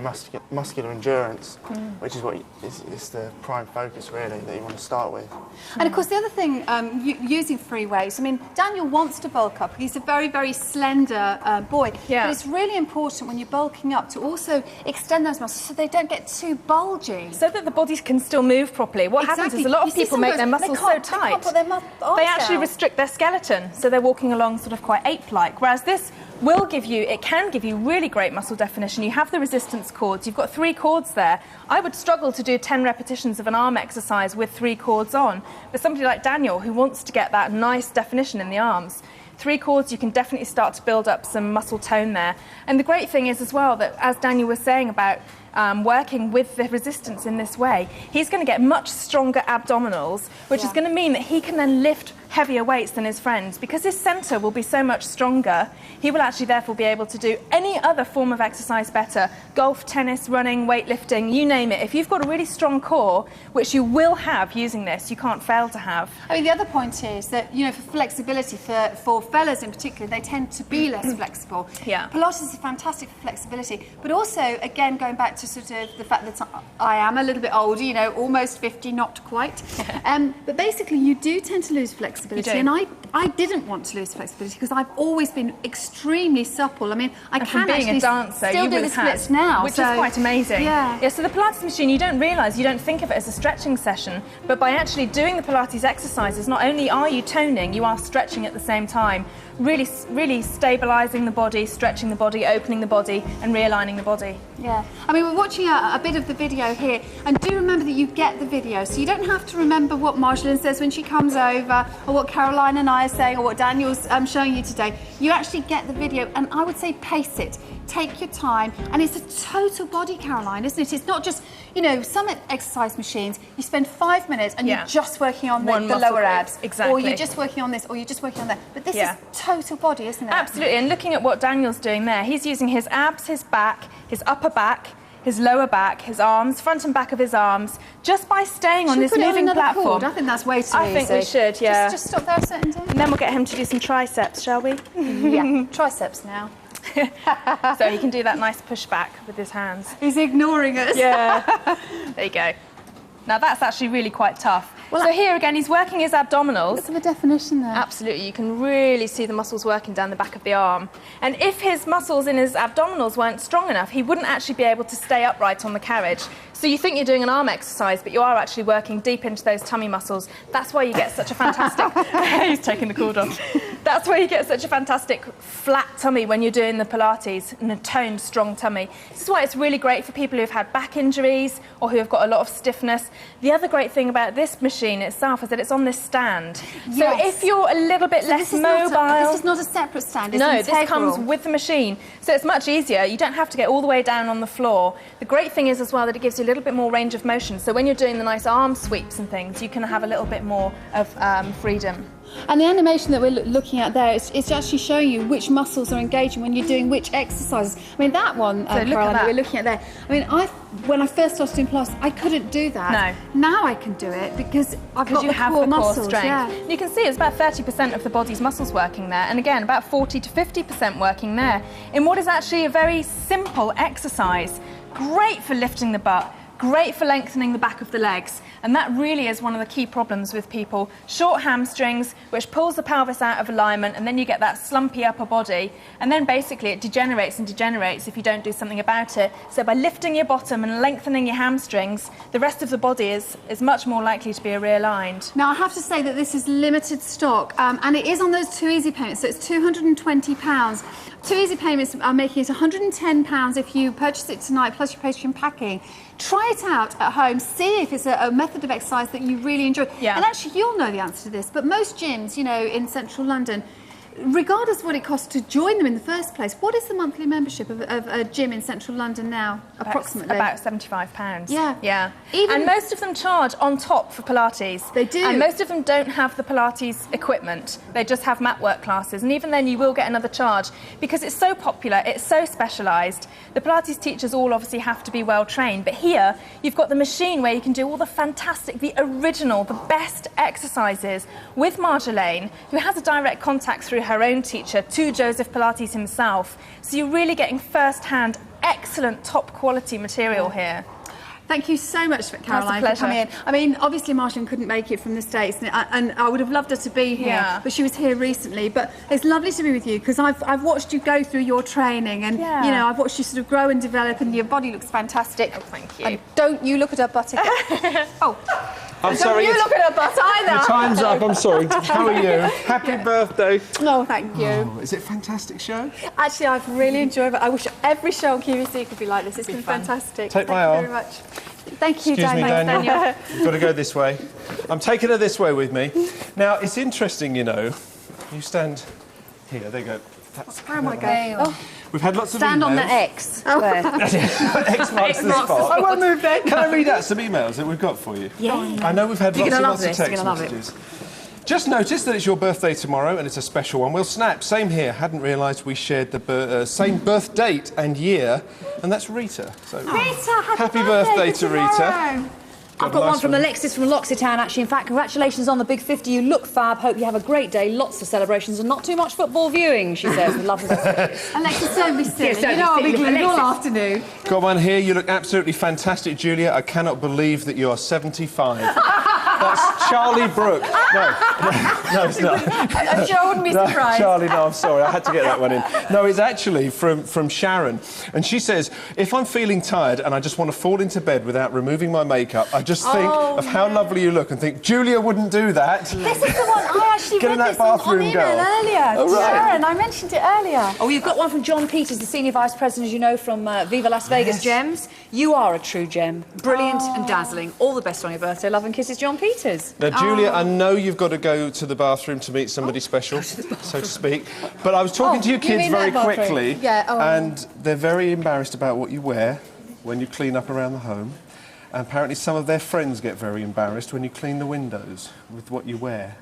muscular endurance, which is what is the prime focus, really, that you want to start with. And of course, the other thing, using free weights, I mean, Daniel wants to bulk up. He's a very, very slender boy. Yeah. But it's really important when you're bulking up to also extend those muscles so they don't get too bulgy. So that the body can still move properly. What happens is a lot of people make their muscles so tight, they actually restrict their skeleton, so they're walking along sort of quite ape-like, whereas this can give you really great muscle definition. You have the resistance cords. You've got 3 cords there. I would struggle to do 10 repetitions of an arm exercise with 3 cords on. But somebody like Daniel, who wants to get that nice definition in the arms, 3 cords, you can definitely start to build up some muscle tone there. And the great thing is as well that, as Daniel was saying about working with the resistance in this way, he's going to get much stronger abdominals, which is going to mean that he can then lift heavier weights than his friends. Because his centre will be so much stronger, he will actually therefore be able to do any other form of exercise better. Golf, tennis, running, weightlifting, you name it. If you've got a really strong core, which you will have using this, you can't fail to have. I mean, the other point is that, you know, for flexibility, for fellas in particular, they tend to be less flexible. Yeah. Pilates is fantastic for flexibility, but also, again, going back to sort of the fact that I am a little bit older, you know, almost 50, not quite. But basically, you do tend to lose flexibility flexibility, and I didn't want to lose flexibility because I've always been extremely supple. I mean, I and can from being actually a dancer, still you do the splits now, which is quite amazing. Yeah. So the Pilates machine, you don't realise, you don't think of it as a stretching session, but by actually doing the Pilates exercises, not only are you toning, you are stretching at the same time, really stabilising the body, stretching the body, opening the body, and realigning the body. Yeah. I mean, we're watching a bit of the video here, and do remember that you get the video, so you don't have to remember what Marjolaine says when she comes over, or what Caroline and I are saying, or what Daniel's showing you today. You actually get the video, and I would say pace it. Take your time, and it's a total body, Caroline, isn't it? It's not just, you know, some exercise machines, you spend 5 minutes and you're just working on the lower abs. Exactly. Or you're just working on this, or you're just working on that. But this is total body, isn't it? Absolutely, and looking at what Daniel's doing there, he's using his abs, his back, his upper back, his lower back, his arms, front and back of his arms, just by staying on this moving platform. Cord? I think that's way too easy. I think we should, yeah. Just stop there a second. And then we'll get him to do some triceps, shall we? Yeah, triceps now. So he can do that nice push back with his hands. He's ignoring us. Yeah. There you go. Now that's actually really quite tough. Well, so here again, he's working his abdominals. Look at the definition there. Absolutely, you can really see the muscles working down the back of the arm. And if his muscles in his abdominals weren't strong enough, he wouldn't actually be able to stay upright on the carriage. So you think you're doing an arm exercise, but you are actually working deep into those tummy muscles. That's why you get such a fantastic... He's taking the cord off. That's why you get such a fantastic flat tummy when you're doing the Pilates, and a toned, strong tummy. This is why it's really great for people who've had back injuries or who have got a lot of stiffness. The other great thing about this machine itself is that it's on this stand. Yes. So if you're a little bit less mobile... This is not a separate stand, it's No, integral. this comes with the machine. So it's much easier. You don't have to get all the way down on the floor. The great thing is as well that it gives you a little bit more range of motion. So when you're doing the nice arm sweeps and things, you can have a little bit more of freedom. And the animation that we're looking at there, it's actually showing you which muscles are engaging when you're doing which exercises. I mean, that one, Caroline, that we're looking at there, I mean, when I first started doing Pilates, I couldn't do that. No. Now I can do it because I've got you have the core muscles. strength. Yeah. You can see it's about 30% of the body's muscles working there, and again, about 40 to 50% working there, in what is actually a very simple exercise. Great for lifting the butt, great for lengthening the back of the legs. And that really is one of the key problems with people. Short hamstrings, which pulls the pelvis out of alignment, and then you get that slumpy upper body. And then basically it degenerates and degenerates if you don't do something about it. So by lifting your bottom and lengthening your hamstrings, the rest of the body is much more likely to be realigned. Now, I have to say that this is limited stock, and it is on those 2 easy payments, so it's £220. 2 easy payments are making it £110 if you purchase it tonight, plus your pastry and packing. Try it out at home, see if it's a method of exercise that you really enjoy. Yeah. And actually, you'll know the answer to this, but most gyms, you know, in central London, regardless of what it costs to join them in the first place, what is the monthly membership of a gym in central London now, approximately? About £75. Yeah. Yeah. And most of them charge on top for Pilates. They do. And most of them don't have the Pilates equipment. They just have mat work classes. And even then you will get another charge because it's so popular, it's so specialised. The Pilates teachers all obviously have to be well trained. But here you've got the machine where you can do all the fantastic, the original, the best exercises with Marjolaine, who has a direct contact through her own teacher to Joseph Pilates himself. So you're really getting first-hand, excellent, top-quality material here. Thank you so much, Caroline, That's a for coming in. pleasure. I mean, obviously Marjolaine couldn't make it from the States, and I would have loved her to be here, but she was here recently. But it's lovely to be with you, because I've watched you go through your training, and, you know, I've watched you sort of grow and develop, and your body looks fantastic. Oh, thank you. And don't you look at her butt again. I'm sorry. Don't you look at her butt either. Your time's up, I'm sorry. How are you? Happy birthday. No, thank you. Oh, is it a fantastic show? Actually, I've really enjoyed it. I wish every show on QVC could be like this. It's been fantastic. Take my Thank you arm. very much. Thank you, Excuse me, Daniel. Daniel. You've got to go this way. I'm taking her this way with me. Now, it's interesting, you know. You stand here. There you go. That's Where am I going? Oh. We've had lots of Stand emails. on the X. Oh. X marks the spot. I won't move then. Can I read out some emails that we've got for you? Yeah. I know we've had You're lots gonna and love lots of this. You're text gonna love it. messages. Just noticed that it's your birthday tomorrow and it's a special one. We'll snap. Same here. Hadn't realised we shared the same birth date and year, and that's Rita. So Rita, happy birthday to Rita. I've got one from Alexis from Loxitown, actually. In fact, congratulations on the big 50. You look fab. Hope you have a great day. Lots of celebrations and not too much football viewing, she says. Love this. Alexis, don't be silly. Yes, don't you know I'll be be silly. glued all Alexis. afternoon. Got one here. You look absolutely fantastic, Julia. I cannot believe that you are 75. That's Charlie Brooke. No, it's not. Joe wouldn't be surprised. Charlie, no, I'm sorry. I had to get that one in. No, it's actually from Sharon. And she says, if I'm feeling tired and I just want to fall into bed without removing my makeup, I just think of how lovely you look and think, Julia wouldn't do that. This is the one I actually Get in read that this on bathroom, email girl. earlier. Oh, right. Sharon, I mentioned it earlier. Oh, you've got one from John Peters, the Senior Vice President, as you know, from Viva Las Vegas Gems. You are a true gem. Brilliant and dazzling. All the best on your birthday. Love and kisses, John Peters. Now, Julia, I know you've got to go to the bathroom to meet somebody special, so to speak. But I was talking to your kids very quickly, and they're very embarrassed about what you wear when you clean up around the home. And apparently some of their friends get very embarrassed when you clean the windows with what you wear.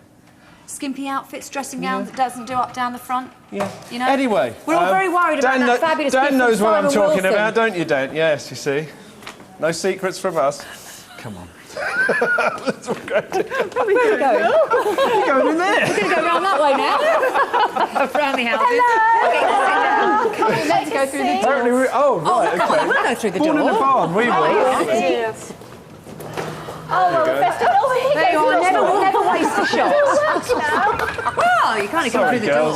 Skimpy outfits, dressing gown that doesn't do up down the front. Yeah. You know? Anyway, we're all very worried about that fabulous Dan knows what I'm talking Wilson. about, don't you, Dan? Yes, you see. No secrets from us. Come on. That's what we're going to do. Where are we going to go? We're going in there. We're going to go round that way now. Around the houses. Hello. Come on, let's go through the Apparently we... Oh, right, come on, we'll go through the door. Born in the barn, we will. Oh, the festival. There you are. Never waste a shot. Well, you kind of come through the door.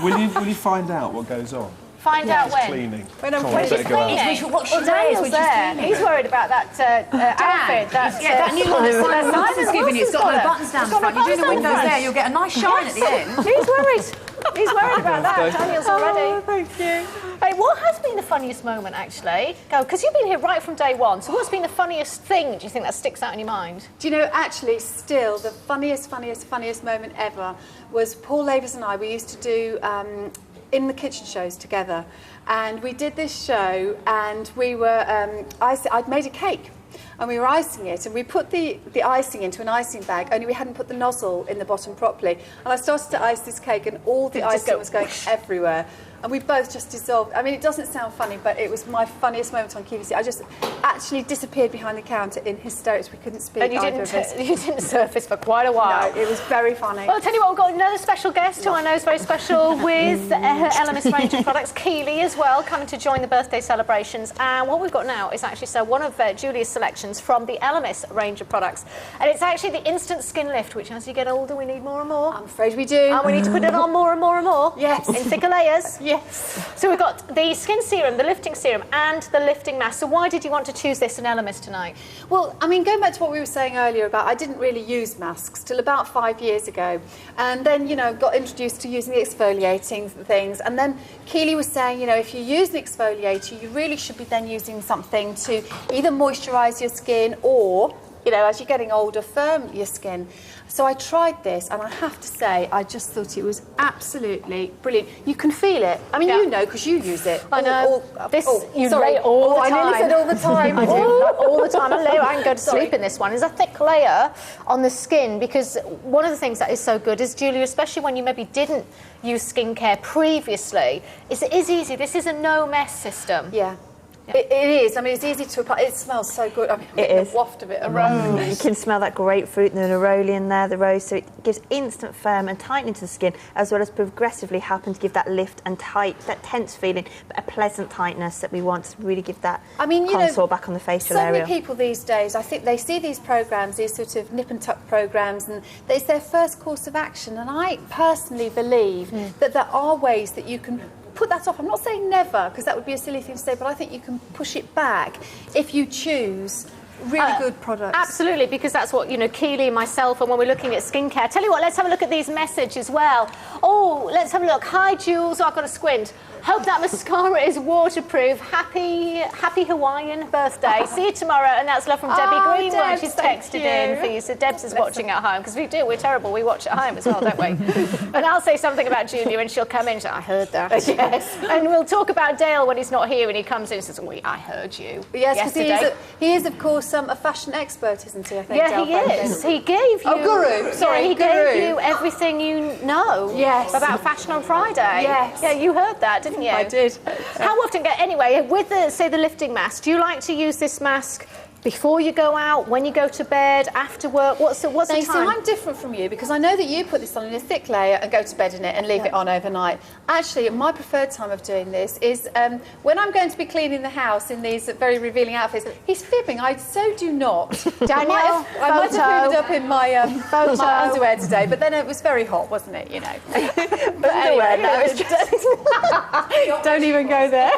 Will you find out what goes on? Find out when. Cleaning. When Come on, better go out. What she Daniel's there. He's worried about that outfit. That new one that Simon's given you. It's got no buttons down the front. You're doing the windows there. You'll get a nice shine at the end. He's worried. He's worried about that. Daniel's already. Thank you. Hey, what has been the funniest moment, actually? Go, because you've been here right from day one. So what's been the funniest thing, do you think, that sticks out in your mind? Do you know, actually, still, the funniest moment ever was Paul Lavis and I, we used to do In the Kitchen shows together. And we did this show, and we were, I'd made a cake. And we were icing it, and we put the icing into an icing bag, only we hadn't put the nozzle in the bottom properly. And I started to ice this cake, and all the icing was going everywhere. And we both just dissolved. I mean, it doesn't sound funny, but it was my funniest moment on QVC. I just actually disappeared behind the counter in hysterics. We couldn't speak. And you didn't surface for quite a while. No, it was very funny. Well, I'll tell you what, we've got another special guest who I know is very special with her Elemis range of products, Keely as well, coming to join the birthday celebrations. And what we've got now is actually one of Julia's selections from the Elemis range of products. And it's actually the Instant Skin Lift, which as you get older, we need more and more. I'm afraid we do. And we need to put it on more and more and more. Yes. In thicker layers. Yes. So we've got the skin serum, the lifting serum, and the lifting mask. So why did you want to choose this in Elemis tonight? Well, I mean, going back to what we were saying earlier about I didn't really use masks till about 5 years ago. And then, you know, got introduced to using the exfoliating things. And then Keely was saying, you know, if you use an exfoliator, you really should be then using something to either moisturise your skin or, you know, as you're getting older, firm your skin. So I tried this, and I have to say, I just thought it was absolutely brilliant. You can feel it. I mean, you know, because you use it. I know. You sorry. lay all the time. I nearly said all the time. I do. All the time. I can go to sleep in this one. There's a thick layer on the skin, because one of the things that is so good is, Julia, especially when you maybe didn't use skincare previously, is it is easy. This is a no-mess system. Yeah. It is. I mean, it's easy to apply. It smells so good. I mean, It is. the waft of it around. You can smell that grapefruit and the neroli in there, the rose, so it gives instant firm and tightening to the skin, as well as progressively helping to give that lift and tight, that tense feeling, but a pleasant tightness that we want to really give that contour back on the facial area. So many people these days, I think they see these programmes, these sort of nip and tuck programmes, and it's their first course of action. And I personally believe that there are ways that you can put that off. I'm not saying never, because that would be a silly thing to say, but I think you can push it back if you choose really good products. Absolutely, because that's what, you know, Keely and myself, and when we're looking at skincare. Tell you what, let's have a look at these messages as well. Oh, let's have a look. Hi, Jules. Oh, I've got to squint. Hope that mascara is waterproof. Happy Hawaiian birthday. See you tomorrow. And that's love from Debbie Greenwood. Debs, She's texted in for you. So Debs is watching at home, because we do. We're terrible. We watch at home as well, don't we? And I'll say something about Julia, and she'll come in and say, I heard that. Yes. And we'll talk about Dale when he's not here, and he comes in and says, I heard you. Yes, because yesterday. he is, of course, a fashion expert, isn't he? I think. Yeah, he is. He gave you... guru. Sorry, he guru. gave you everything you know about fashion on Friday. Yes. Yeah, you heard that, didn't you? I did. How often... Anyway, with, the lifting mask, do you like to use this mask before you go out, when you go to bed, after work? What's the time? See, I'm different from you because I know that you put this on in a thick layer and go to bed in it and leave it on overnight. Actually, my preferred time of doing this is when I'm going to be cleaning the house in these very revealing outfits. He's fibbing. I so do not. Daniel, I might have moved up in my, my underwear today, but then it was very hot, wasn't it? You know. But anyway, don't even go there.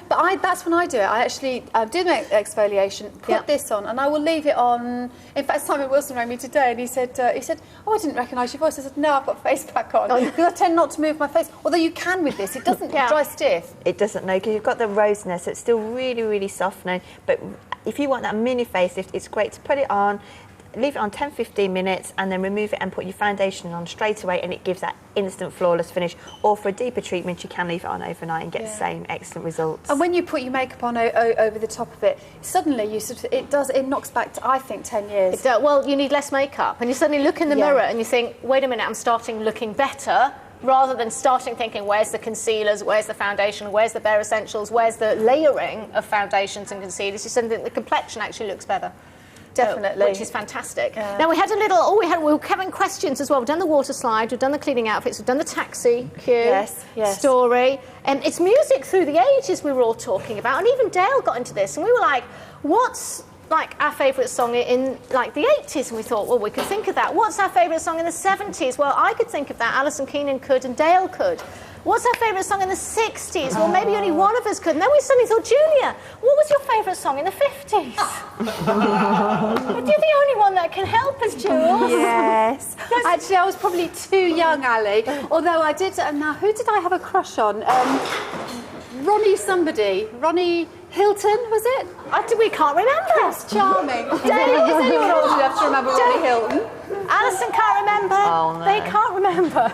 But that's when I do it. I actually do make exfoliation, put this on, and I will leave it on. In fact, Simon Wilson rang me today, and he said, "Oh, I didn't recognise your voice." I said, "No, I've got face pack on because I tend not to move my face. Although you can with this, it doesn't dry stiff." It doesn't, no, because you've got the rosiness, so it's still really, really softening. But if you want that mini facelift, it's great to put it on, leave it on 10-15 minutes, and then remove it and put your foundation on straight away, and it gives that instant flawless finish. Or for a deeper treatment, you can leave it on overnight and get the same excellent results. And when you put your makeup on over the top of it, suddenly it knocks back to, I think, 10 years. Well, you need less makeup, and you suddenly look in the mirror and you think, wait a minute, I'm starting looking better, rather than starting thinking, where's the concealers, where's the foundation, where's the bare essentials, where's the layering of foundations and concealers. You suddenly think the complexion actually looks better. Definitely. Which is fantastic. Now, we had a little, we were having questions as well. We've done the water slide, we've done the cleaning outfits, we've done the taxi queue story. And it's music through the ages we were all talking about. And even Dale got into this. And we were like, what's like our favourite song in like the 80s? And we thought, well, we could think of that. What's our favourite song in the 70s? Well, I could think of that. Alison Keenan could and Dale could. What's our favourite song in the 60s? Well, maybe only one of us could. And then we suddenly thought, Julia, what was your favourite song in the 50s? You're the only one that can help us, Jules. Yes. Actually, I was probably too young, Ali. Although I did... now, who did I have a crush on? Ronnie Hilton, was it? We can't remember. Prince Charming. Is anyone old enough to remember Ronnie Hilton? Alison can't remember. Oh, no. They can't remember.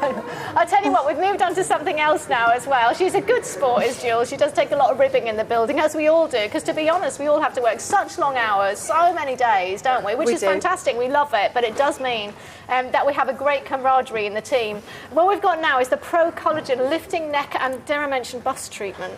I'll tell you what, we've moved on to something else now as well. She's a good sport, is Jules. She does take a lot of ribbing in the building, as we all do, because to be honest, we all have to work such long hours, so many days, don't we? Which is fantastic. We love it, but it does mean that we have a great camaraderie in the team. What we've got now is the Pro Collagen lifting neck and, dare I mention, bust treatment.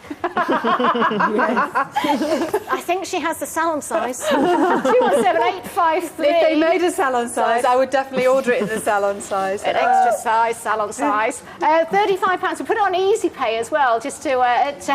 I think she has the salon size. 217853. If they made a salon size, I would definitely order it in the salon size. An extra size, salon size. £35. We put it on Easy Pay as well, just to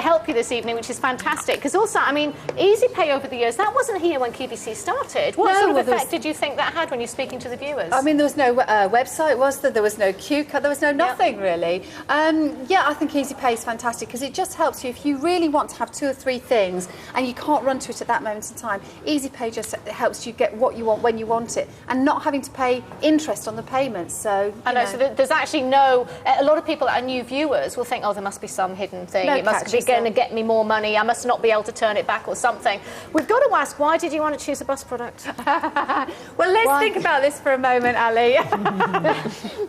help you this evening, which is fantastic. Because also, I mean, Easy Pay over the years, that wasn't here when QVC started. What sort of effect did you think that had when you're speaking to the viewers? I mean, there was no website, was there? There was no QVC, there was no nothing really. I think Easy Pay is fantastic because it just helps you if you really want to have 2 or 3 things and you can't run to it at that moment in time. Easy Pay just helps you get what you want when you want it and not having to pay interest on the payments. So I know. So there's actually no. A lot of people that are new viewers will think, oh, there must be some hidden thing. It must be going to get me more money. I must not be able to turn it back or something. We've got to ask, why did you want to choose a bust product? Well, let's think about this for a moment, Ali.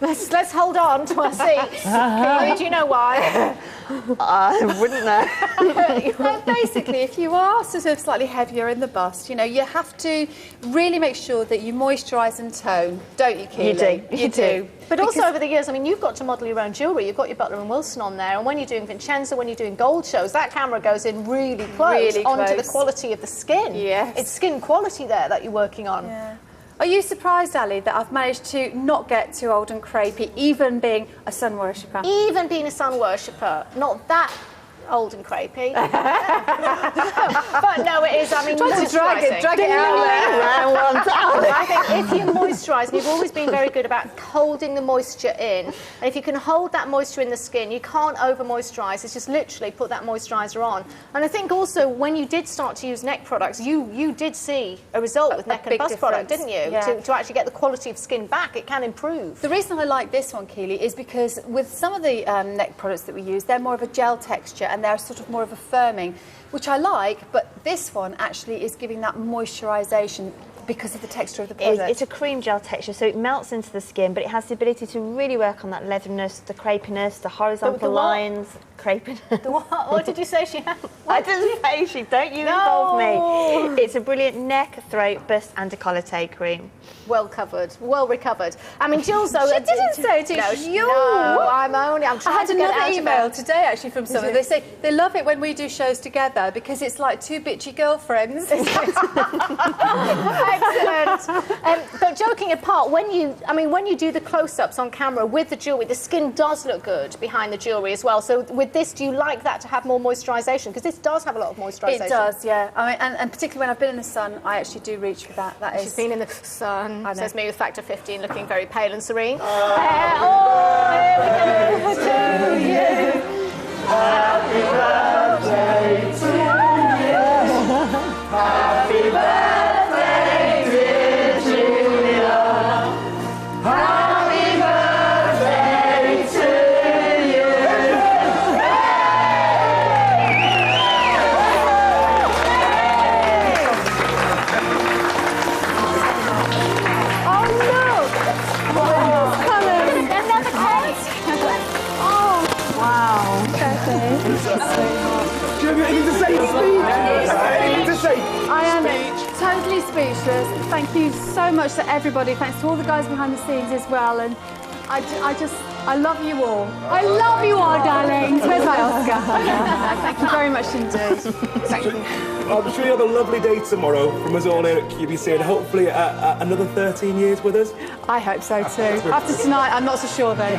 let's hold on to our seats. Do you know why? I wouldn't know. Basically, if you are sort of slightly heavier in the bust, you know, you have to really make sure that you moisturise and tone, don't you, Keely? You do. But also over the years, I mean, you've got to model your own jewellery. You've got your Butler & Wilson on there, and when you're doing Vincenzo, when you're doing gold shows, that camera goes in really close onto the quality of the skin. Yes. It's skin quality there that you're working on. Yeah. Are you surprised, Ali, that I've managed to not get too old and crepey, even being a sun worshipper? Even being a sun worshipper, not that old and crepey. But no, it is. I mean, try to drag it out there. I think if you moisturise, and you've always been very good about holding the moisture in, and if you can hold that moisture in the skin, you can't over moisturise. It's just literally put that moisturiser on. And I think also when you did start to use neck products, you did see a result with neck and bust product, didn't you? Yeah. To actually get the quality of skin back, it can improve. The reason I like this one, Keely, is because with some of the neck products that we use, they're more of a gel texture and they're sort of more of a firming, which I like, but this one actually is giving that moisturisation because of the texture of the product? It's a cream gel texture, so it melts into the skin, but it has the ability to really work on that leatheriness, the crepiness, the horizontal lines. Crepiness. What did you say she had? I didn't say she. Don't you involve me. It's a brilliant neck, throat, bust, and décolleté cream. Well covered, well recovered. I mean, Jill's though. She didn't say it. No, you. No, I'm trying I had to get another out email of today actually from someone. They say they love it when we do shows together because it's like two bitchy girlfriends. Excellent. But joking apart, when you do the close-ups on camera with the jewellery, the skin does look good behind the jewellery as well. So with this, do you like that to have more moisturisation? Because this does have a lot of moisturisation. It does, yeah. I mean, and particularly when I've been in the sun, I actually do reach for that. She's been in the sun. Says me with factor 15, looking very pale and serene. Here we go to you. Happy birthday to you. Happy birthday, dear Julia. Happy birthday to you. Oh look! Oh, colours. Another cake. Oh, wow. Do you have anything to say, Steve? Anything to say? I am totally speechless. Thank you so much to everybody. Thanks to all the guys behind the scenes as well. And I love you all. I love you all, darlings. Where's my Oscar? Thank you very much indeed. Thank you. I'm sure you have a lovely day tomorrow from us all here at QVC and hopefully another 13 years with us. I hope so too. After tonight, I'm not so sure though.